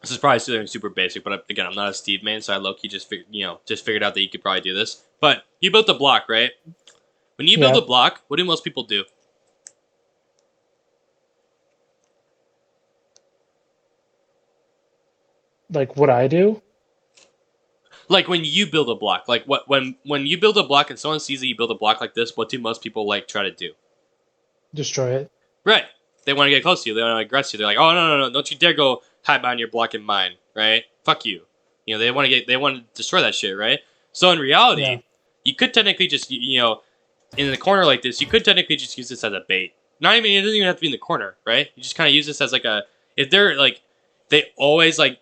is probably something super basic, but again, I'm not a Steve main, so I low-key just figured out that you could probably do this. But you built the block, right? When you build a block, what do most people do? Like what I do? Like when you build a block, like when you build a block and someone sees that you build a block like this, what do most people like try to do? Destroy it. Right. They want to get close to you. They want to aggress you. They're like, oh no, don't you dare go hide behind your block in mine, right? Fuck you. You know, they want to destroy that shit, right? So in reality, you could technically just in the corner like this, you could technically just use this as a bait. Not even it doesn't even have to be in the corner, right? You just kind of use this as like if they're like they always like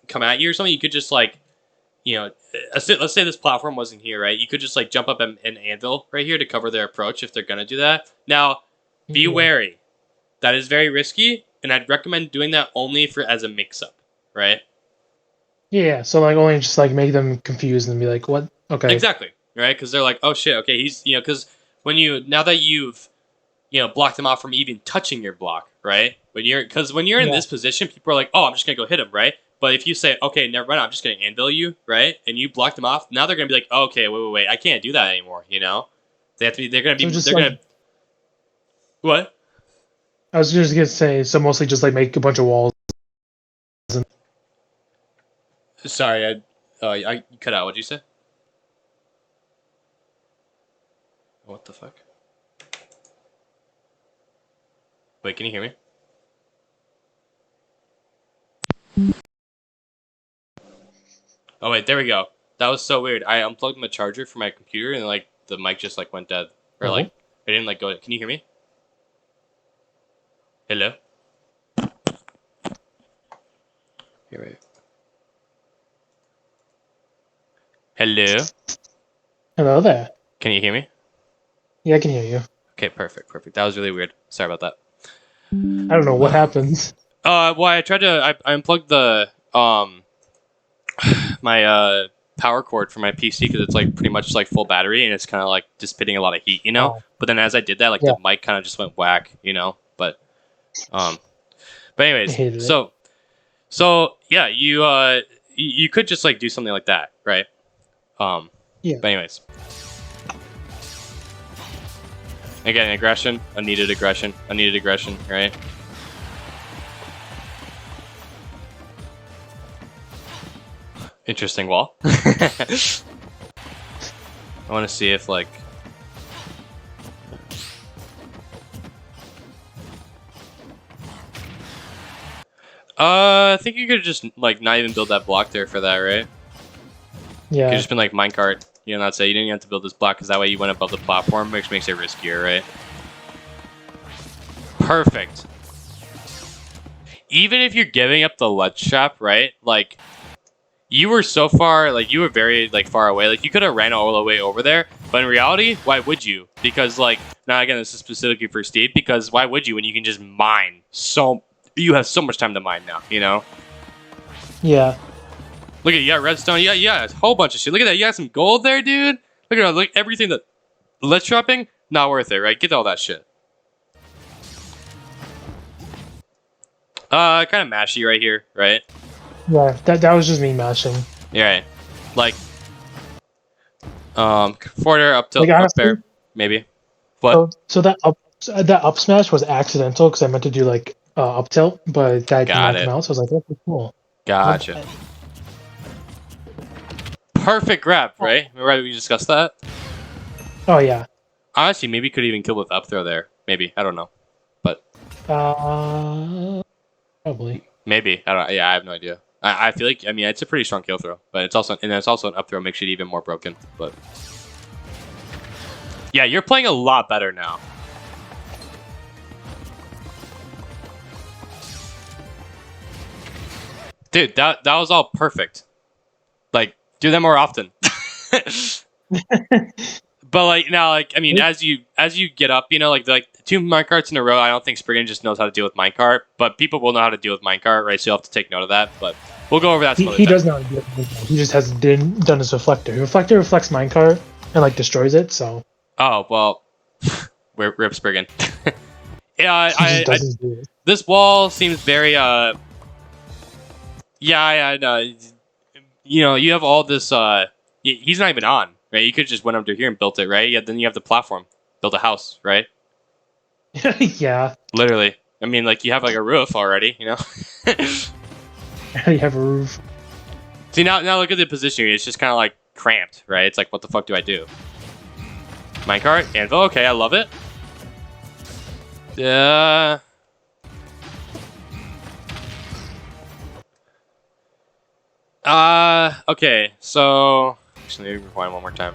come at you or something, you could just like let's say this platform wasn't here, right? You could just like jump up an anvil right here to cover their approach if they're gonna do that. Now, be wary. That is very risky, and I'd recommend doing that only as a mix-up, right? Yeah, so like only just like make them confused and be like, "What?" Okay. Exactly, right? Because they're like, "Oh shit, okay." He's because now that you've blocked them off from even touching your block, right? When you're in this position, people are like, "Oh, I'm just gonna go hit him," right? But if you say, "Okay, never mind, I'm just gonna anvil you," right? And you block them off, now they're gonna be like, oh, "Okay, wait, I can't do that anymore." You know, they have to be. They're gonna. What? I was just gonna say, so mostly just like make a bunch of walls. Sorry, I cut out. What'd you say? What the fuck? Wait, can you hear me? Oh wait, there we go. That was so weird. I unplugged my charger from my computer and like the mic just like went dead. Or like it didn't like go. Can you hear me? Hello? Here, wait. Hello? Hello there. Can you hear me? Yeah, I can hear you. Okay, perfect. That was really weird. Sorry about that. I don't know what happens. Well, I tried to. I unplugged the my power cord for my PC because it's like pretty much like full battery and it's kind of like dissipating a lot of heat, you know. Oh. But then as I did that, like the mic kind of just went whack, you know. But anyways, so yeah, you could just like do something like that, right? Yeah. But anyways. Again, aggression, a needed aggression, right? Interesting wall. I want to see if like... I think you could just like not even build that block there for that, right? Yeah. You could just been like minecart. You know, not say you didn't have to build this block because that way you went above the platform, which makes it riskier, right? Perfect. Even if you're giving up the ledge trap, right? Like, you were so far, like, you were very, like, far away. Like, you could have ran all the way over there, But in reality, why would you? Because like, now again, this is specifically for Steve. Because why would you when you can just mine? You have so much time to mine now. You know. Yeah. Look at you got redstone. Yeah, a whole bunch of shit. Look at that. You got some gold there, dude. Look at look everything that let's dropping. Not worth it, right? Get all that shit. Kind of mashy right here, right? Yeah, that was just me mashing. Yeah, right. Like, forwarder up to Like, up honestly, there, maybe. What? so that up smash was accidental because I meant to do like up tilt, but that did Got not come it. out. So I was like, "Okay, cool." Gotcha. Perfect grab, right? Remember we discussed that? Oh yeah. Honestly, maybe could even kill with up throw there. Maybe. I don't know. But Probably. maybe. I don't. Yeah, I have no idea. I feel like, I mean, it's a pretty strong kill throw, but it's also an up throw makes it even more broken. But yeah, you're playing a lot better now. Dude, that was all perfect. Like, do that more often. But like now, like, I mean, as you get up, you know, like 2 minecarts in a row, I don't think Spriggan just knows how to deal with minecart, but people will know how to deal with minecart, right? So you'll have to take note of that. But we'll go over that. He does know how to do it. He just hasn't done his reflector. Reflector reflects minecart and like destroys it. So. Oh well, rip Spriggan. Yeah, He just doesn't do it. This wall seems very yeah, I know. You know, you have all this. He's not even on, right? You could just went under here and built it, right? Yeah. Then you have the platform, built a house, right? Yeah. Literally. I mean, like you have like a roof already, you know. You have a roof. See now look at the positioning. It's just kind of like cramped, right? It's like, what the fuck do I do? Minecart, anvil. Okay, I love it. Okay, so actually, let me rewind one more time.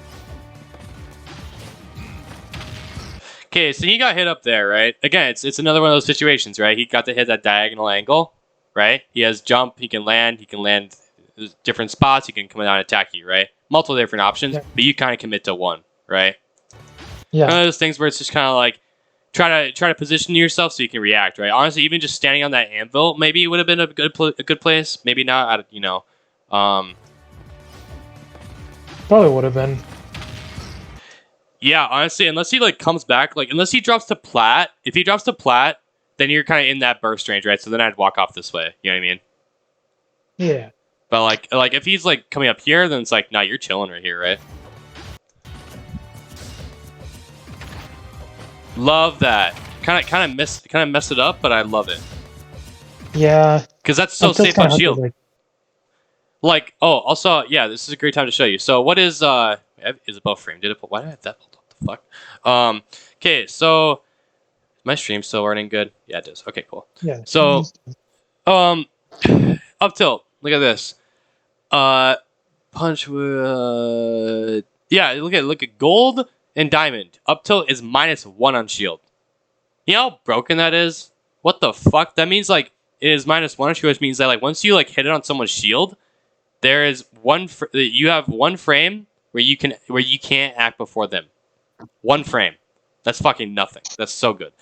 Okay, so he got hit up there, right? Again, it's another one of those situations, right? He got to hit that diagonal angle, right? He has jump, he can land different spots, he can come down and attack you, right? Multiple different options, but you kind of commit to one, right? Yeah. One of those things where it's just kind of like try to position yourself so you can react, right? Honestly, even just standing on that anvil, maybe it would have been a good place. Maybe not. You know, Probably would have been. yeah, honestly, unless he like comes back, like unless he drops to plat. If he drops to plat, then you're kind of in that burst range, right? So then I'd walk off this way. You know what I mean? Yeah. But like if he's like coming up here, then it's like, nah, you're chilling right here, right? Love that. Kind of mess it up, but I love it. Yeah. Because that's so safe on shield. Like, oh, also, yeah, this is a great time to show you. So, what is above frame? Why did I have that? What the fuck? Okay, so my stream's still running good. Yeah, it is. Okay, cool. Yeah. So, up tilt. Look at this. Punch. Yeah, look at gold and diamond. Up tilt is -1 on shield. You know how broken that is? What the fuck? That means like it is -1 on shield, which means that like once you like hit it on someone's shield, there is you have 1 frame where you can't act before them. 1 frame. That's fucking nothing. That's so good.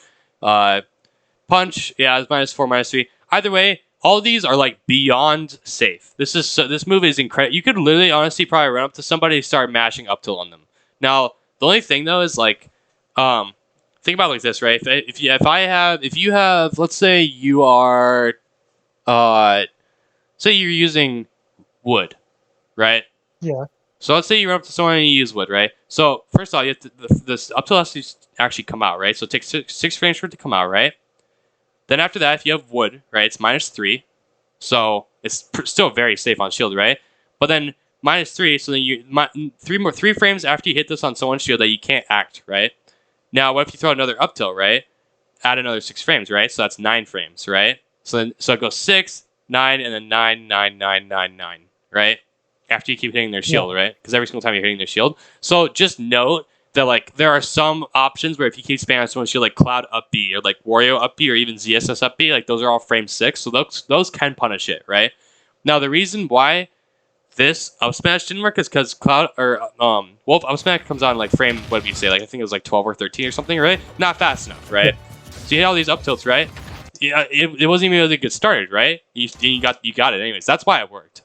Punch, yeah, it's -4, -3. Either way, all of these are like beyond safe. This move is incredible. You could literally, honestly, probably run up to somebody and start mashing up tilt on them. Now, the only thing though is like, think about it like this, right? If you have, let's say you are, say you're using wood, right? Yeah. So let's say you run up to someone and you use wood, right? So first of all, you have to, this up tilt has to actually come out, right? So it takes 6 frames for it to come out, right? Then after that, if you have wood, right, it's -3. So it's still very safe on shield, right? But then -3, so then you 3 frames after you hit this on someone's shield that you can't act, right? Now, what if you throw another up tilt, right? Add another 6 frames, right? So that's 9 frames, right? So it goes 6, 9, and then 9, 9, 9, 9, 9, right? After you keep hitting their shield, right? Because every single time you're hitting their shield. So just note that like there are some options where if you keep spamming on someone's shield, like Cloud up B or like Wario up B or even ZSS up B, like those are all frame 6, so those can punish it, right? Now the reason why this up smash didn't work is because Cloud or Wolf up smash comes on like frame, what did you say, like I think it was like 12 or 13 or something, right? Not fast enough, right? So you hit all these up tilts, right? Yeah, it wasn't even able to get started, right? You got it anyways. That's why it worked.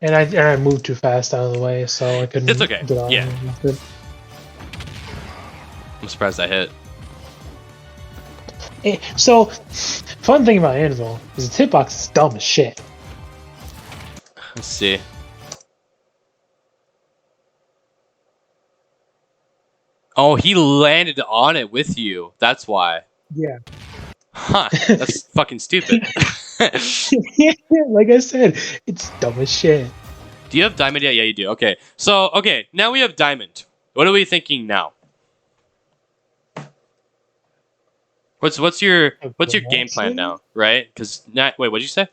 And I moved too fast out of the way, so I couldn't It's okay. get on. Yeah. I'm surprised I hit. So, fun thing about Anvil is its hitbox is dumb as shit. Let's see. Oh, he landed on it with you. That's why. Yeah. Huh. That's fucking stupid. Like I said, it's dumb as shit. Do you have Diamond yet? Yeah, you do. Okay. So, okay, now we have Diamond. What are we thinking now? What's your game plan now, right? Because wait, what'd you say?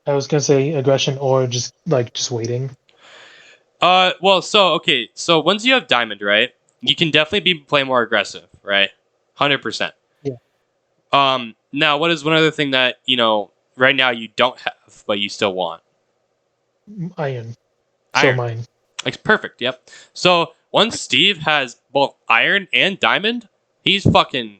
I was gonna say aggression or just waiting. Well, so once you have Diamond, right, you can definitely be play more aggressive, right? 100%. Yeah. Now, what is one other thing that right now you don't have but you still want? Iron. Iron. So mine. Like perfect. Yep. So once Steve has both Iron and Diamond, he's fucking.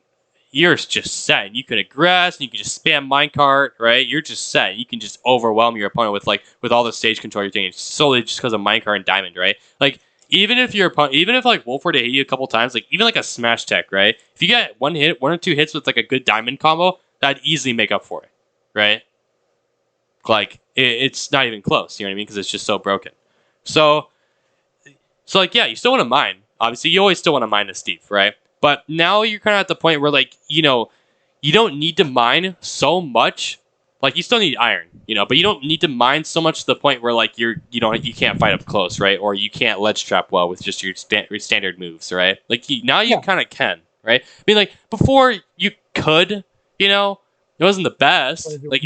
You're just set. You can aggress, and you can just spam minecart, right? You're just set. You can just overwhelm your opponent with all the stage control you're doing solely just because of minecart and Diamond, right? Like even if your opponent, even if like Wolf were to hit you a couple times, like even like a smash tech, right? If you get one or two hits with like a good Diamond combo, that'd easily make up for it, right? Like it's not even close. You know what I mean? Because it's just so broken. So like yeah, you still want to mine. Obviously, you always still want to mine a Steve, right? But now you're kind of at the point where like you don't need to mine so much. Like you still need iron, but you don't need to mine so much to the point where like you can't fight up close, right? Or you can't ledge trap well with just your standard moves, right? Like now you kind of can, right? I mean, like before you could, it wasn't the best, like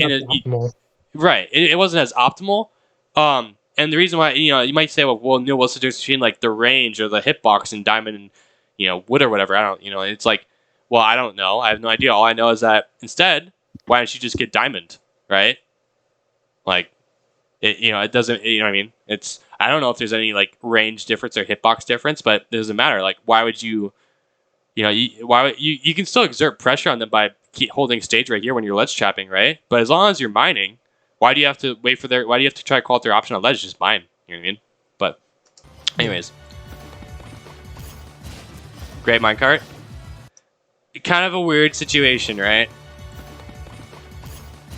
right? It wasn't as optimal. And the reason why you might say, well, Neil, what's the difference between like the range or the hitbox in Diamond and wood or whatever? I don't, it's like, well, I don't know. I have no idea. All I know is that instead, why don't you just get Diamond, right? Like, it doesn't. You know what I mean? I don't know if there's any like range difference or hitbox difference, but it doesn't matter. Like, why would you? You can still exert pressure on them by keep holding stage right here when you're ledge trapping, right? But as long as you're mining. Why do you have to wait for why do you have to try to call out their option on ledge? Just mine. You know what I mean? But, anyways. Great minecart. Kind of a weird situation, right?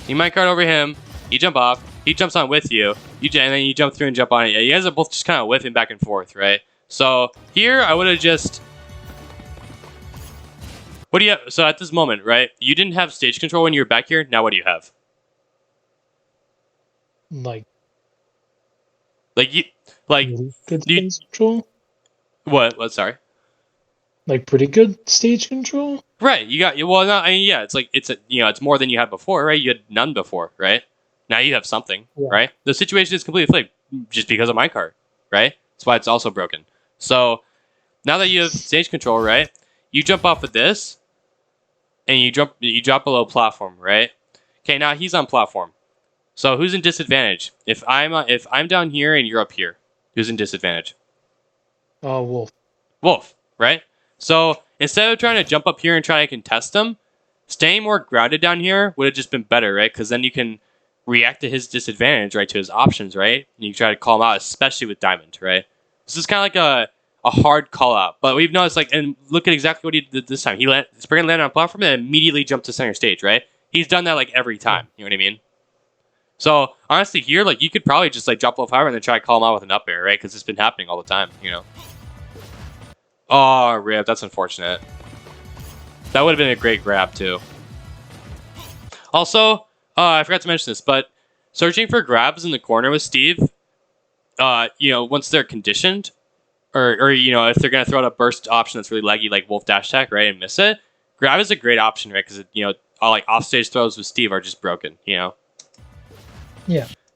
You minecart over him. You jump off. He jumps on with you. And then you jump through and jump on it. Yeah, you guys are both just kind of whiffing back and forth, right? So, here I would have just... What do you have? So, at this moment, right? You didn't have stage control when you were back here. Now, what do you have? Like good stage control. What? Sorry. Like pretty good stage control. Right. You got well. No, I mean, yeah. It's like it's more than you had before, right? You had none before, right? Now you have something, right? The situation is completely flipped just because of minecart, right? That's why it's also broken. So now that you have stage control, right? You jump off of this, and you drop below platform, right? Okay. Now he's on platform. So who's in disadvantage? If I'm down here and you're up here, who's in disadvantage? Wolf. Wolf, right? So instead of trying to jump up here and try to contest him, staying more grounded down here would have just been better, right? Because then you can react to his disadvantage, right? To his options, right? And you try to call him out, especially with Diamond, right? This is kind of like a hard call out, but we've noticed and look at exactly what he did this time. Spring landed on platform and immediately jumped to center stage, right? He's done that like every time. You know what I mean? So honestly, here, like you could probably just like drop low power and then try to call him out with an up air, right? Because it's been happening all the time, Oh, rip! That's unfortunate. That would have been a great grab too. Also, I forgot to mention this, but searching for grabs in the corner with Steve, once they're conditioned, or if they're gonna throw out a burst option that's really laggy, like Wolf dash attack, right, and miss it, grab is a great option, right? Because all like offstage throws with Steve are just broken, Yeah.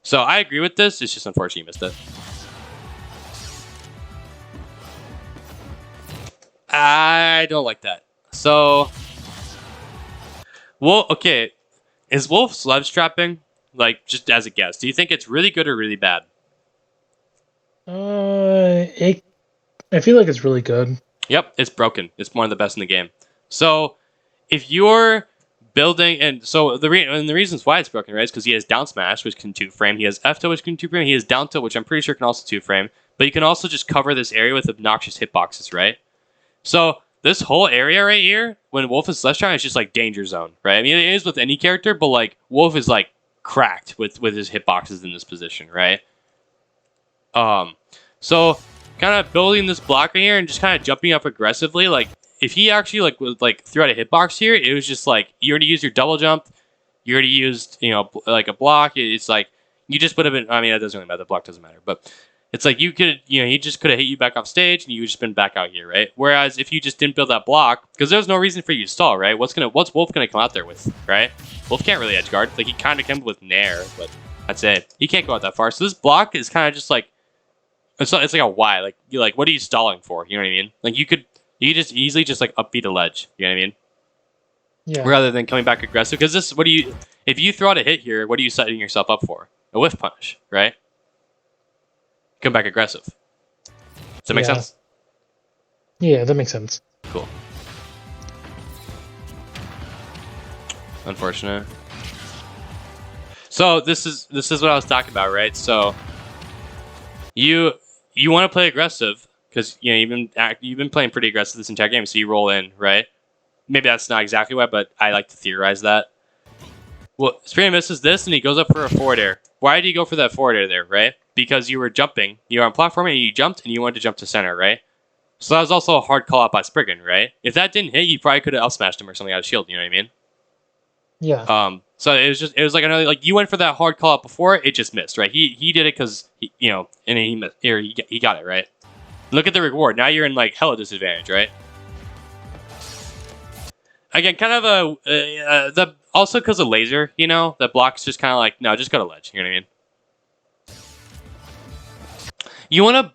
So I agree with this. It's just unfortunate you missed it. I don't like that. So, okay. Is Wolf ledge trapping? Like, just as a guess, do you think it's really good or really bad? It. I feel like it's really good. Yep, it's broken. It's one of the best in the game. So if you're building, and so the reasons why it's broken, right, is because he has down smash, which can two frame. He has F tilt, which can two frame. He has down tilt, which I'm pretty sure can also two frame. But you can also just cover this area with obnoxious hitboxes, right? So this whole area right here, when Wolf is left trying, it's just like danger zone, right? I mean, it is with any character, but like Wolf is like cracked with his hitboxes in this position, right? So kind of building this block right here and just kind of jumping up aggressively. Like if he actually threw out a hitbox here, it was just like you already used your double jump, you already used like a block. It's like you just would have been. I mean, that doesn't really matter. The block doesn't matter, but it's like you could he just could have hit you back off stage and you just been back out here, right? Whereas if you just didn't build that block, because there's no reason for you to stall, right? What's Wolf gonna come out there with, right? Wolf can't really edge guard. Like he kind of came with Nair, but that's it. He can't go out that far. So this block is kind of just like. It's like a why. Like you what are you stalling for? You know what I mean? Like you could just easily just like upbeat a ledge. You know what I mean? Yeah. Rather than coming back aggressive. Because this, if you throw out a hit here, what are you setting yourself up for? A whiff punish, right? Come back aggressive. Does that make sense? Yeah, that makes sense. Cool. Unfortunate. So this is what I was talking about, right? So you want to play aggressive because you've been playing pretty aggressive this entire game, so you roll in, right? Maybe that's not exactly why, but I like to theorize that. Well, Spirit misses this, and he goes up for a forward air. Why did he go for that forward air there, right? Because you were jumping, you were on platform, and you jumped, and you wanted to jump to center, right? So that was also a hard call out by Spriggan, right? If that didn't hit, you probably could have up smashed him or something out of shield. You know what I mean? Yeah. So it was like another, like you went for that hard call out before, it just missed, right? He did it because and he missed, or he got it, right? Look at the reward. Now you're in like hella disadvantage, right? Again, kind of also because of laser, the block's just kind of like no, just go to ledge. You know what I mean?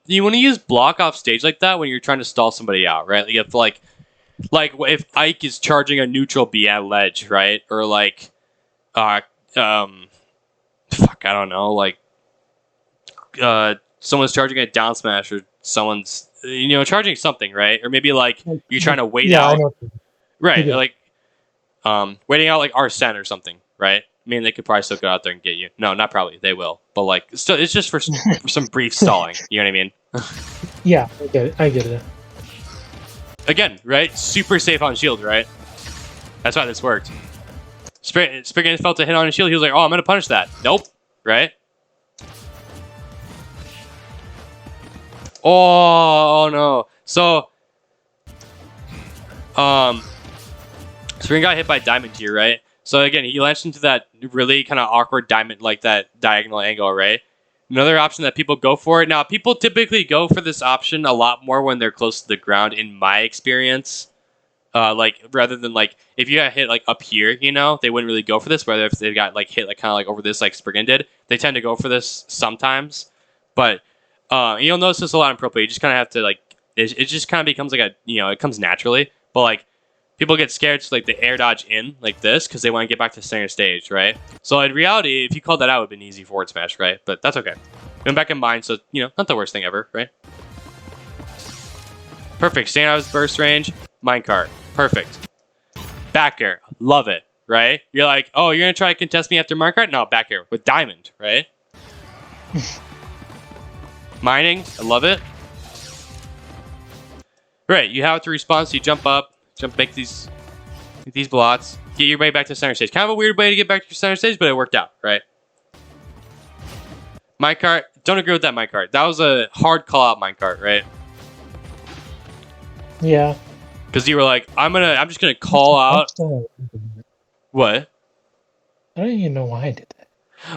You wanna use block off stage like that when you're trying to stall somebody out, right? Like if Ike is charging a neutral B at ledge, right? Or like fuck, I don't know, like someone's charging a down smash or someone's charging something, right? Or maybe like you're trying to wait out, right? Yeah. Like waiting out like Arsene or something, right? I mean, they could probably still go out there and get you. No, not probably. They will, but like still, it's just for some brief stalling. You know what I mean? Yeah, I get it. Again, right? Super safe on shield, right? That's why this worked. Spriggan felt a hit on his shield. He was like, "Oh, I'm gonna punish that." Nope. Right? Oh no. So, Spriggan got hit by Diamond here, right? So again, he launched into that really kind of awkward diamond, like that diagonal angle, right? Another option that people go for it. Now, people typically go for this option a lot more when they're close to the ground, in my experience. Like rather than like if you got hit like up here, they wouldn't really go for this. Whether if they got like hit like kind of like over this like Spriggan did, they tend to go for this sometimes. But you'll notice this a lot in pro play. You just kind of have to like it just kind of becomes like it comes naturally. But like people get scared to like the air dodge in like this because they want to get back to center stage, right? So in reality, if you called that out, it would have been easy forward smash, right? But that's okay. Went back in mind, so not the worst thing ever, right? Perfect. Staying out of his burst range. Minecart. Perfect. Back air. Love it, right? You're like, oh, you're going to try to contest me after minecart? No, back air with diamond, right? Mining. I love it. Right, you have it to respawn, so you jump up, make these blots, get your way back to center stage. Kind of a weird way to get back to your center stage, but it worked out, right? Minecart. Don't agree with that minecart. That was a hard call out minecart, right? Yeah. Because you were like, I'm just gonna call out. What? I don't even know why I did that.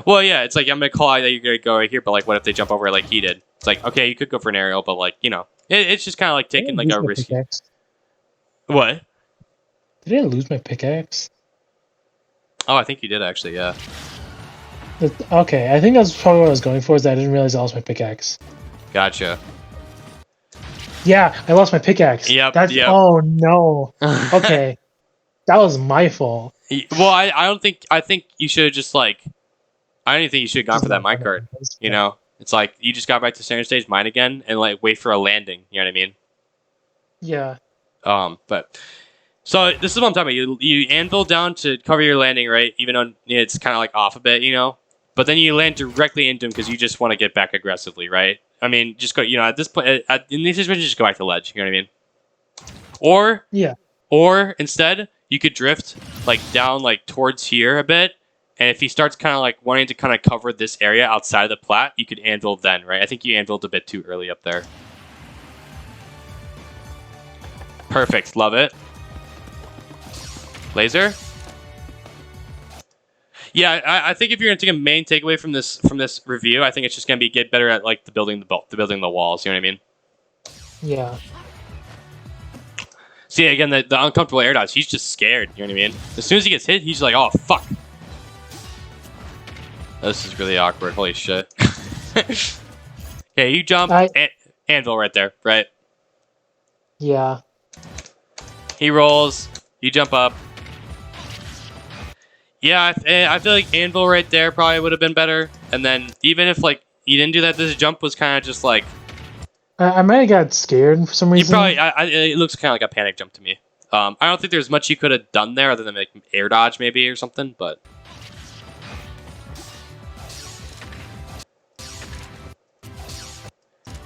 Well, yeah, it's like I'm gonna call out that you're gonna go right here, but like, what if they jump over like he did? It's like, okay, you could go for an aerial, but like, it's just kind of like taking like a risky. Pickaxe? What? Did I lose my pickaxe? Oh, I think you did actually. Yeah. Okay, I think that's probably what I was going for. Is that I didn't realize I lost my pickaxe. Gotcha. Yeah, I lost my pickaxe. Yep. Oh no. Okay, that was my fault. Well, I don't think. I think you should have just like. I don't even think you should have gone for that minecart. It's like you just got back to center stage mine again and like wait for a landing. You know what I mean? Yeah. But so this is what I'm talking about. You anvil down to cover your landing, right? Even though it's kind of like off a bit, you know. But then you land directly into him because you just want to get back aggressively, right? I mean, just go. You know, at this point, in these situations, just go back to ledge. You know what I mean? Or Yeah. Or instead, you could drift like down like towards here a bit, and if he starts kind of like wanting to kind of cover this area outside of the plat, you could anvil then, right? I think you anviled a bit too early up there. Perfect, love it. Laser. Yeah, I think if you're gonna take a main takeaway from this review, I think it's just gonna be get better at like the building the walls. You know what I mean? Yeah. See, again, the uncomfortable air dodge, he's just scared, you know what I mean? As soon as he gets hit, he's like, oh, fuck. This is really awkward, holy shit. Okay, you jump, anvil right there, right? Yeah. He rolls, you jump up. Yeah, I feel like anvil right there probably would have been better. And then, even if, like, you didn't do that, this jump was kind of just like... I might have got scared for some reason. It looks kind of like a panic jump to me. I don't think there's much you could have done there other than like air dodge maybe or something, but...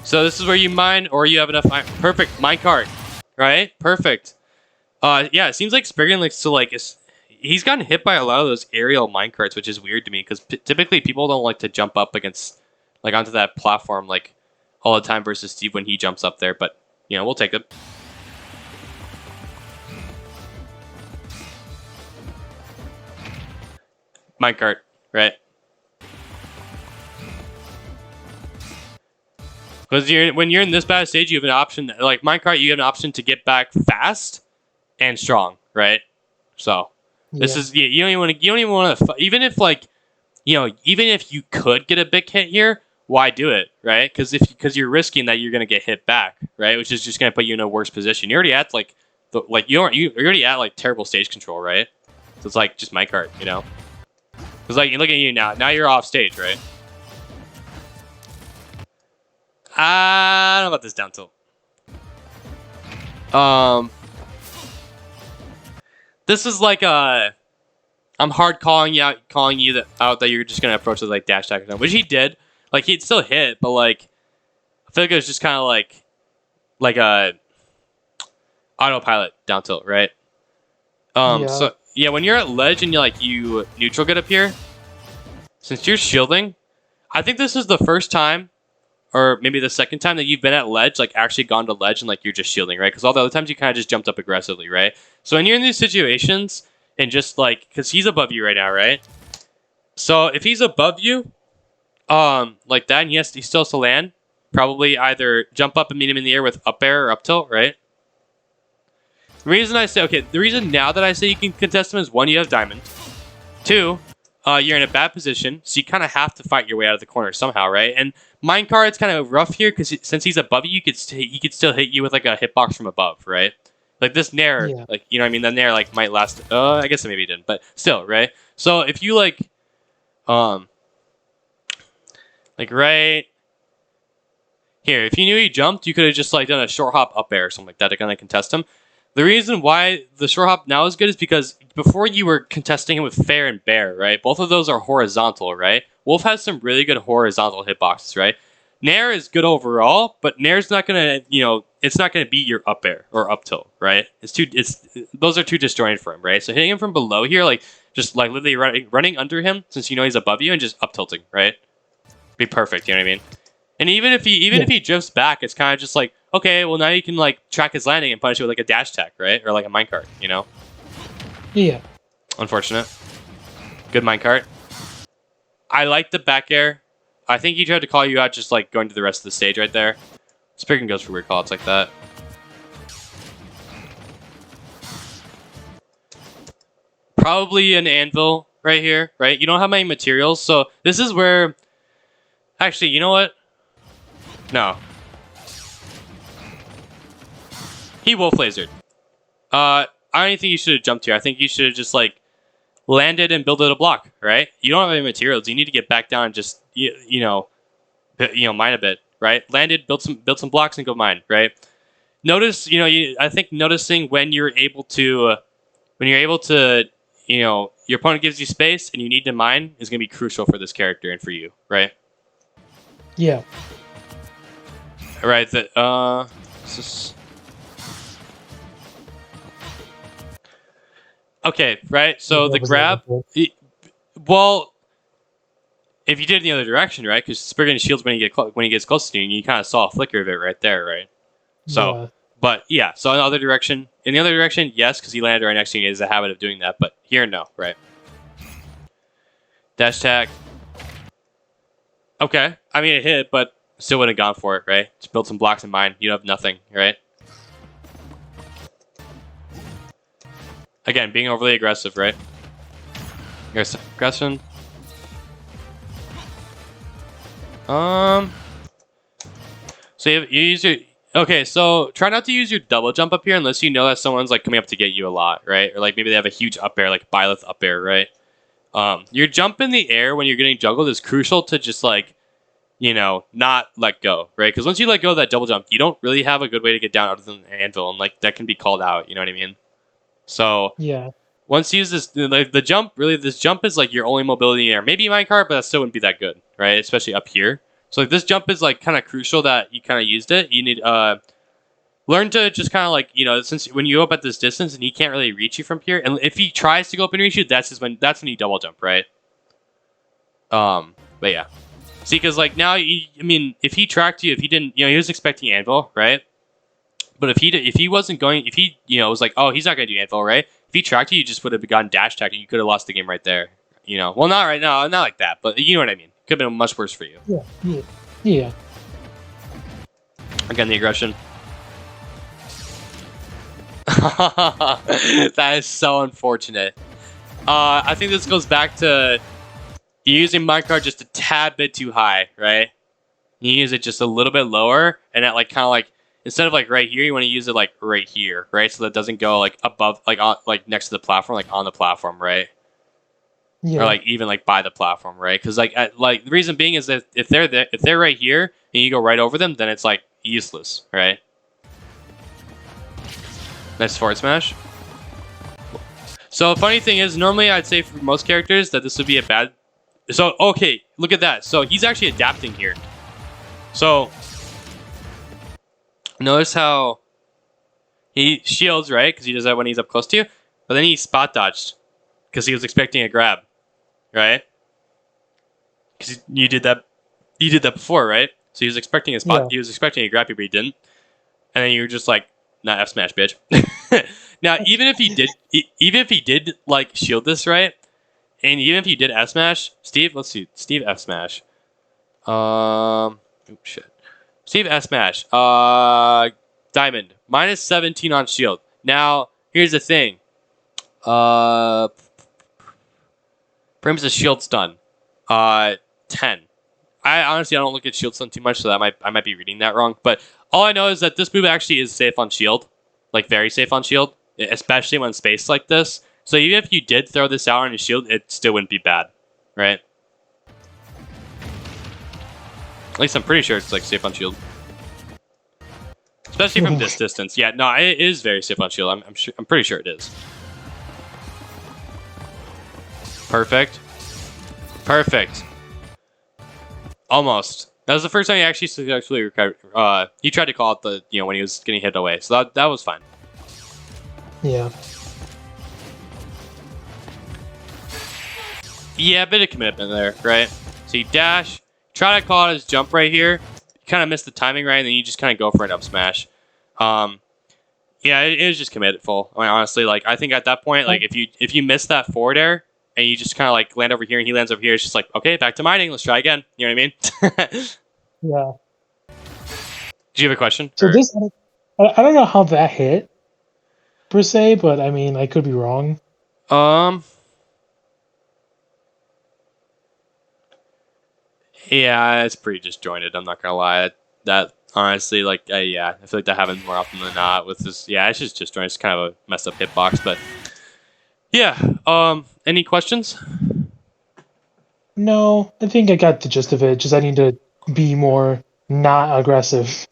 So this is where you mine, or you have enough... Perfect, minecart, right? Perfect. Yeah, it seems like Spriggan likes to like... He's gotten hit by a lot of those aerial minecarts, which is weird to me, because typically people don't like to jump up against... Like onto that platform, like... all the time versus Steve when he jumps up there, but, you know, we'll take it. Minecart, right? Because when you're in this bad stage, you have an option, like minecart, you have an option to get back fast and strong, right? So, this is, you don't even want to, even if like, you know, even if you could get a big hit here, why do it, right? Because you're risking that you're gonna get hit back, right? Which is just gonna put you in a worse position. You're already at like you're already at like terrible stage control, right? So it's like just minecart, you know? Because like look at you now. Now you're off stage, right? I don't know about this down tilt. This is like I'm hard calling you out that you're just gonna approach with like dash attack or something, which he did. Like he'd still hit, but like I feel like it was just kind of like a autopilot down tilt, right? So yeah, when you're at ledge and you neutral get up here, since you're shielding, I think this is the first time, or maybe the second time that you've been at ledge, like actually gone to ledge and like you're just shielding, right? Because all the other times you kind of just jumped up aggressively, right? So when you're in these situations and just like, because he's above you right now, right? So if he's above you, like that, and he still has to land, probably either jump up and meet him in the air with up air or up tilt, right? The reason now that I say you can contest him is one, you have diamond. Two, you're in a bad position, so you kind of have to fight your way out of the corner somehow, right? And minecart's kind of rough here because since he's above you, he could still hit you with like a hitbox from above, right? Like this nair, like you know what I mean. The nair like might last. I guess maybe he didn't, but still, right? So if you like right here, if you knew he jumped, you could have just like done a short hop up air or something like that to kind of contest him. The reason why the short hop now is good is because before you were contesting him with fair and bear, right? Both of those are horizontal, right? Wolf has some really good horizontal hitboxes, right? Nair is good overall, but Nair's not gonna, it's not gonna beat your up air or up tilt, right? Those are too disjointed for him, right? So hitting him from below here, like just like literally running under him, since you know he's above you, and just up tilting, right? Be perfect, you know what I mean? And even if he drifts back, it's kind of just like, okay, well now you can like track his landing and punish it with like a dash attack, right? Or like a minecart, you know? Yeah. Unfortunate. Good minecart. I like the back air. I think he tried to call you out just like going to the rest of the stage right there. Spriggan goes for weird calls like that. Probably an anvil right here, right? You don't have many materials, so this is where... Actually, you know what? No. He wolf lasered. I don't think you should have jumped here. I think you should have just like landed and built a block, right? You don't have any materials. You need to get back down and just mine a bit, right? Landed, built some blocks, and go mine, right? Notice, I think noticing when you're able to, your opponent gives you space and you need to mine is going to be crucial for this character and for you, right? Yeah. Right. Okay, right. So the grab, well, if you did it in the other direction, right? Because Spriggan shields when he gets close to you, and you kind of saw a flicker of it right there, right? So, Yeah. but yeah. So in the other direction, yes, because he landed right next to you, he has a habit of doing that. But here, no, right? Dash tag. Okay, I mean it hit, but still wouldn't have gone for it, right? Just build some blocks in mine. You have nothing, right? Again, being overly aggressive, right? Aggression. So you use your. Okay, so try not to use your double jump up here unless you know that someone's like coming up to get you a lot, right? Or like maybe they have a huge up air, like Byleth up air, right? Your jump in the air when you're getting juggled is crucial to just like, not let go, right? Because once you let go of that double jump, you don't really have a good way to get down other than the anvil, and like that can be called out. You know what I mean? So Yeah. once you use this, like the jump, really, this jump is like your only mobility in the air. Maybe minecart, but that still wouldn't be that good, right? Especially up here. So like this jump is like kind of crucial that you kind of used it. You need learn to just kind of like since when you go up at this distance and he can't really reach you from here, and if he tries to go up and reach you, that's when you double jump, right? But yeah, see, because like now, if he tracked you, if he didn't, he was expecting anvil, right? But if he wasn't going, if he was like, oh, he's not going to do anvil, right? If he tracked you, you just would have gotten dash tag and you could have lost the game right there. Well, not right now, not like that, but you know what I mean. Could have been much worse for you. Yeah. Again, the aggression. That is so unfortunate. I think this goes back to you using minecart just a tad bit too high, right? You use it just a little bit lower, and at like kind of like instead of like right here, you want to use it like right here, right? So that doesn't go like above, like on, like next to the platform, like on the platform, right? Yeah. Or like even like by the platform, right? Because like the reason being is that if they're there, if they're right here and you go right over them, then it's like useless, right? Nice forward smash. So the funny thing is, normally I'd say for most characters that this would be a bad. So okay, look at that. So he's actually adapting here. So notice how he shields, right? Because he does that when he's up close to you. But then he spot dodged because he was expecting a grab, right? Because you did that before, right? So he was expecting a spot. Yeah. He was expecting a grab, but he didn't. And then you were just like, "Not F smash, bitch." Now, even if he did like shield this, right? And even if he did F smash, Steve, let's see, Steve F smash. Shit. Steve S smash. Diamond minus 17 on shield. Now, here's the thing. Frames a shield stun. 10. I honestly don't look at shield stun too much, so I might be reading that wrong. But all I know is that this move actually is safe on shield, like very safe on shield, especially when spaced like this. So even if you did throw this out on your shield, it still wouldn't be bad, right? At least I'm pretty sure it's like safe on shield, especially from this distance. Yeah, no, it is very safe on shield. I'm pretty sure it is. Perfect. Almost. That was the first time he actually successfully recovered. He tried to call it when he was getting hit away, so that was fine. Yeah. Yeah, a bit of commitment there, right? So you dash, try to call out his jump right here. You kind of miss the timing right, and then you just kind of go for an up smash. Yeah, it was just committed full. I mean, honestly, like I think at that point, like if you miss that forward air and you just kind of like land over here and he lands over here, it's just like, okay, back to mining. Let's try again. You know what I mean? Yeah. Do you have a question? So this, I don't know how that hit per se, but I mean, I could be wrong. Yeah, it's pretty disjointed. I'm not gonna lie. That honestly, like, yeah, I feel like that happens more often than not. With this, yeah, it's just disjointed. It's kind of a messed up hitbox, but yeah. Any questions? No, I think I got the gist of it. Just I need to be more not aggressive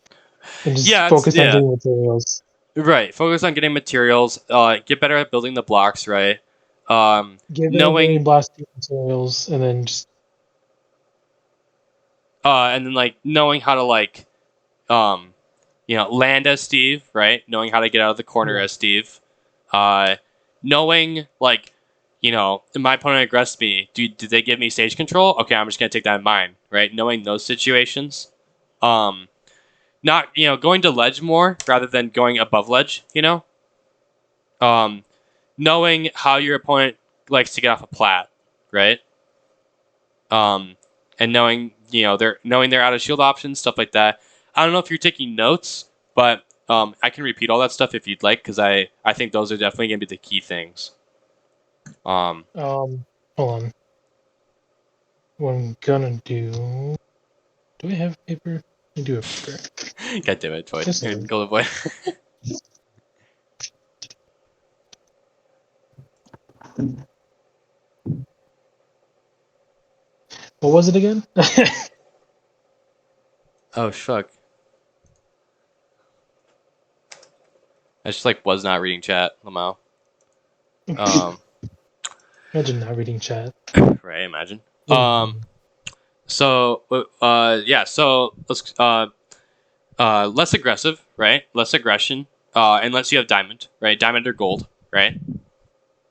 and just focus on getting materials. Right. Focus on getting materials. Get better at building the blocks. Right. Get better at Knowing getting blasting materials, and then just and then like knowing how to like land as Steve, right? Knowing how to get out of the corner yeah, as Steve. Knowing like, my opponent aggressed me. Did they give me stage control? Okay, I'm just gonna take that in mind, right? Knowing those situations. Not going to ledge more rather than going above ledge. Knowing how your opponent likes to get off a plat, right? And knowing they're out of shield options, stuff like that. I don't know if you're taking notes, but I can repeat all that stuff if you'd like, because I think those are definitely gonna be the key things. hold on. What I'm gonna do? Do I have paper? I do have paper. God damn it, Toy. Yes, I do. Goldenvoid. What was it again? Oh fuck. I just was not reading chat, Lamau. Imagine not reading chat. Right, imagine. Mm. So yeah, so let's less aggressive, right? Less aggression. Unless you have diamond, right? Diamond or gold, right?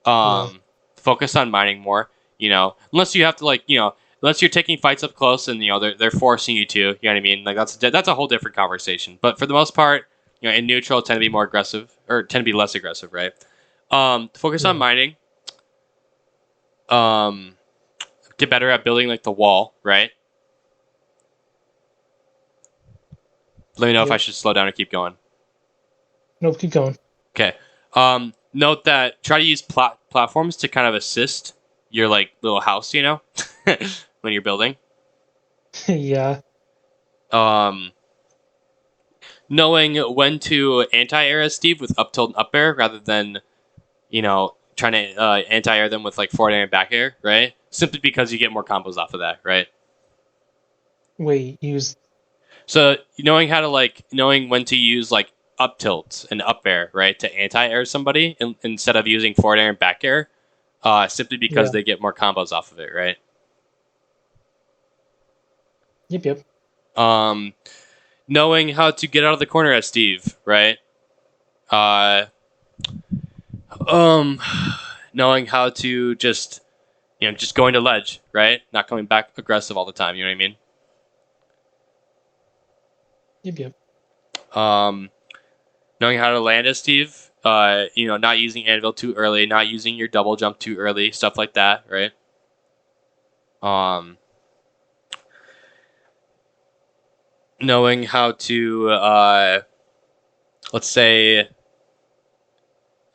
Yeah. Focus on mining more. Unless you have to unless you're taking fights up close and they're forcing you to. You know what I mean? Like that's a whole different conversation. But for the most part, in neutral tend to be more aggressive or tend to be less aggressive, right? Focus on Yeah. mining. Get better at building like the wall, right? Let me know if I Yep. should slow down or keep going. Nope. Keep going. Okay. Note that try to use platforms to kind of assist your little house, when you're building. Yeah. Knowing when to anti-air as Steve with up tilt and up air rather than trying to anti-air them with forward air and back air, right? Simply because you get more combos off of that, right? Wait. Use. So knowing how to knowing when to use up tilts and up air, right, to anti-air somebody instead of using forward air and back air, simply because Yeah. they get more combos off of it, right? Yep. Yep. Knowing how to get out of the corner as Steve, right? Uh, um, Knowing how to just going to ledge, right? Not coming back aggressive all the time. You know what I mean? Yep. Yep. Knowing how to land as Steve. Not using anvil too early, not using your double jump too early, stuff like that, right? Knowing how to let's say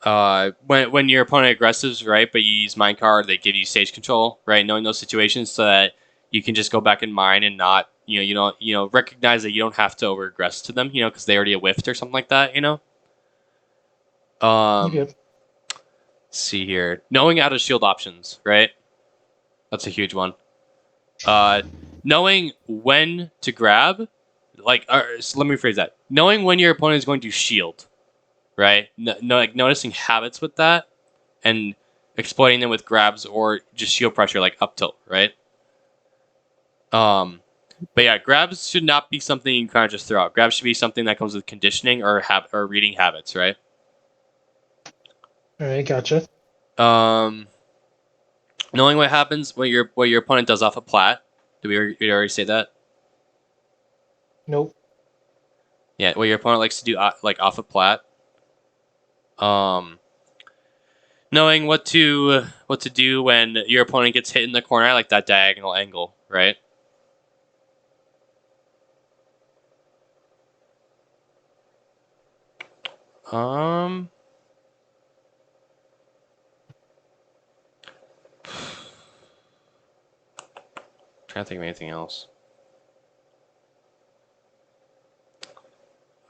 when your opponent aggressives, right, but you use minecart, they give you stage control, right? Knowing those situations so that you can just go back and mine and not, you don't recognize that you don't have to over aggress to them, because they already whiffed or something like that, Yep. Yep. Let's see here. Knowing out of shield options, right? That's a huge one. Knowing when to grab, so let me rephrase that. Knowing when your opponent is going to shield, right? Noticing habits with that and exploiting them with grabs or just shield pressure like up tilt, right? But yeah, grabs should not be something you can kind of just throw out. Grabs should be something that comes with conditioning or reading habits, right? All right. Gotcha. Knowing what happens when what your opponent does off a plat. Did we already say that? Nope. Yeah, what your opponent likes to do off a plat. Knowing what to do when your opponent gets hit in the corner, like that diagonal angle, right? Trying to think of anything else.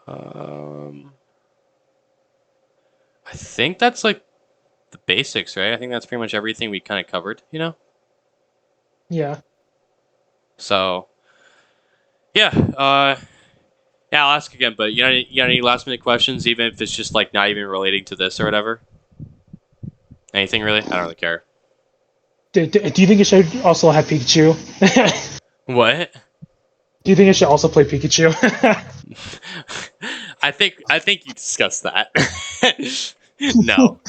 I think that's the basics, right? I think that's pretty much everything we kind of covered, Yeah. So, yeah, yeah, I'll ask again. But you got any last minute questions, even if it's just like not even relating to this or whatever? Anything really? I don't really care. Do you think it should also have Pikachu? What? Do you think it should also play Pikachu? I think you discussed that. No.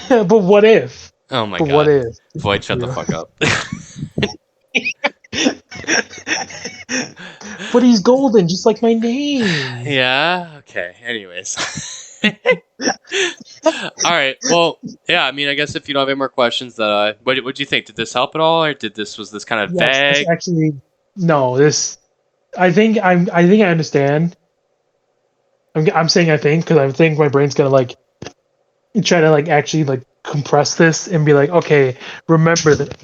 But what if? Oh my But what god. if? Void, shut the fuck up. But he's golden, just like my name. Yeah. Okay. Anyways. All right. Well, yeah. I mean, I guess if you don't have any more questions, what do you think? Did this help at all, or was this kind of Yes, this vague? actually no. This I think I understand. I'm saying I think because I think my brain's gonna like try to like actually like compress this and be like, okay, remember that.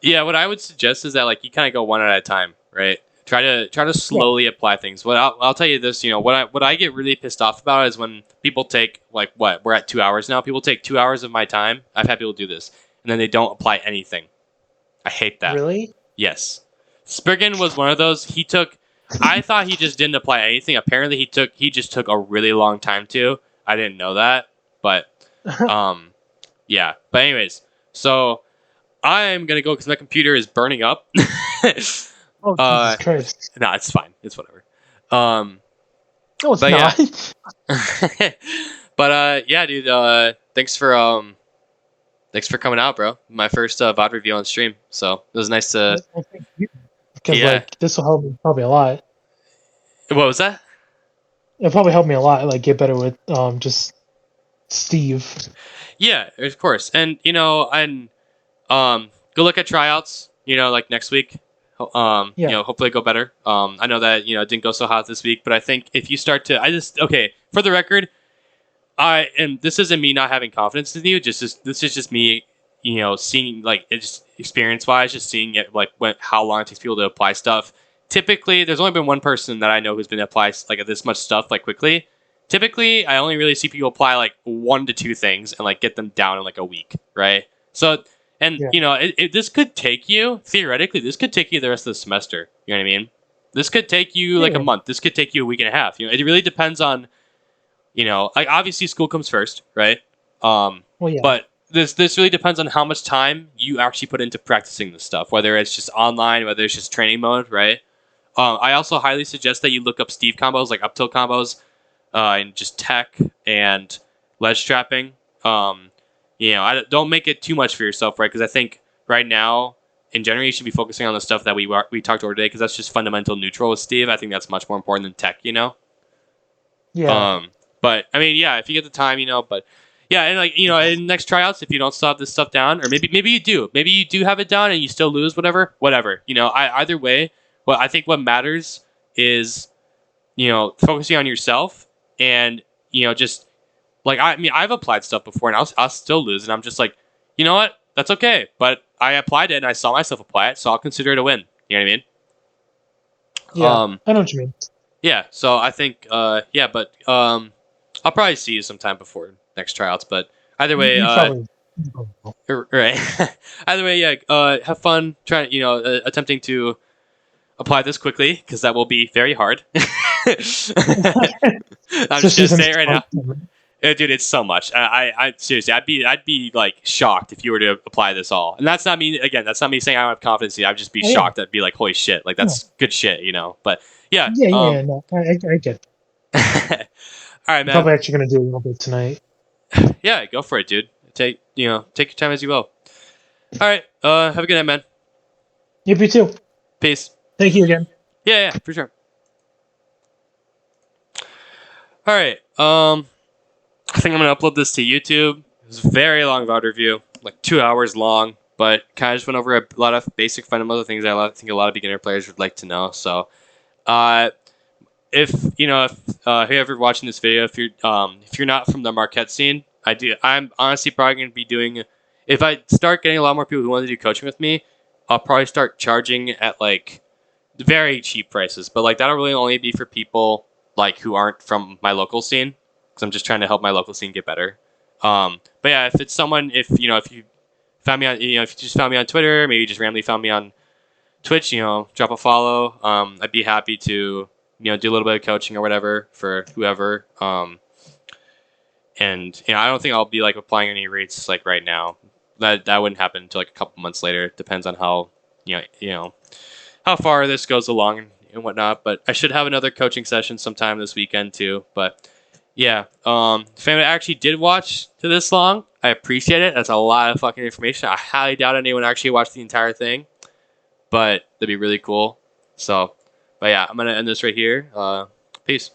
Yeah. What I would suggest is that like you kind of go one at a time, right? Try to Yeah, slowly apply things. What I'll tell you this, what I get really pissed off about is when people take like what we're at 2 hours now. People take 2 hours of my time. I've had people do this, and then they don't apply anything. I hate that. really? Yes. Spriggan was one of those. I thought he just didn't apply anything. Apparently he just took a really long time to. I didn't know that. But um yeah. But anyways, so I'm gonna go because my computer is burning up. Oh Jesus uh Christ! nah, it's fine. It's whatever. Um No, it's but yeah. not. But yeah, dude, thanks for coming out, bro. My first VOD review on stream. So it was nice to Well, thank you. Because yeah. like this will help me probably a lot. What was that? It'll probably help me a lot. Like get better with just Steve. Yeah, of course. And go look at tryouts. Like next week. Yeah, Hopefully go better. I know that it didn't go so hot this week, but I think if you start to, okay. For the record, and this isn't me not having confidence in you. This is just me, seeing like it just experience wise, just seeing it like how long it takes people to apply stuff. Typically, there's only been one person that I know who's been applied like this much stuff like quickly. Typically, I only really see people apply like 1 to 2 things and like get them down in like a week, right? So, and yeah, this could take you theoretically. This could take you the rest of the semester. You know what I mean? This could take you like a yeah. month. This could take you a week and a half. It really depends on like obviously school comes first, right? Well, yeah, But this really depends on how much time you actually put into practicing this stuff, whether it's just online, whether it's just training mode, right? I also highly suggest that you look up Steve combos, like up tilt combos, and just tech and ledge trapping. Don't make it too much for yourself, right? Because I think right now, in general, you should be focusing on the stuff that we talked over today, because that's just fundamental neutral with Steve. I think that's much more important than tech. yeah, Um, but I mean, yeah, if you get the time, but yeah, and like in next tryouts, if you don't still have this stuff down, or maybe you do have it down and you still lose, whatever. Either way, I think what matters is focusing on yourself and just like I mean I've applied stuff before and I'll still lose and I'm just like you know what that's okay, but I applied it and I saw myself apply it, so I'll consider it a win. You know what I mean? yeah. I know what you mean. Yeah, so I think, yeah, but I'll probably see you sometime before next tryouts. But either way, You probably. right. Either way, yeah. Have fun trying, attempting to apply this quickly because that will be very hard. I'm just Especially gonna since say it it's right now, part-time. dude. It's so much. I seriously, I'd be like shocked if you were to apply this all. And that's not me. Again, that's not me saying I don't have confidence. I'd just be Oh, yeah. shocked. I'd be like, holy shit, like Yeah. that's good shit. But yeah. Yeah, no, I get it. All right, I'm man. probably actually gonna do a little bit tonight. Yeah, go for it, dude. Take your time as you will. All right. Have a good night, man. Yep, you too. Peace. Thank you again. Yeah, for sure. All right. I think I'm gonna upload this to YouTube. It was a very long VOD review, like 2 hours long, but kind of just went over a lot of basic fundamental things I think a lot of beginner players would like to know. So, if whoever watching this video, if you're not from the Marquette scene, I'm honestly probably going to be doing. If I start getting a lot more people who want to do coaching with me, I'll probably start charging at like very cheap prices. But like that'll really only be for people like who aren't from my local scene, because I'm just trying to help my local scene get better. But yeah, if it's someone, if you found me on, if you just found me on Twitter, maybe you just randomly found me on Twitch, drop a follow. I'd be happy to do a little bit of coaching or whatever for whoever. And I don't think I'll be like applying any rates like right now. That wouldn't happen until like a couple months later. It depends on how how far this goes along and whatnot. But I should have another coaching session sometime this weekend too. But yeah, family actually did watch to this long. I appreciate it. That's a lot of fucking information. I highly doubt anyone actually watched the entire thing, but that'd be really cool. So, but yeah, I'm gonna end this right here. Peace.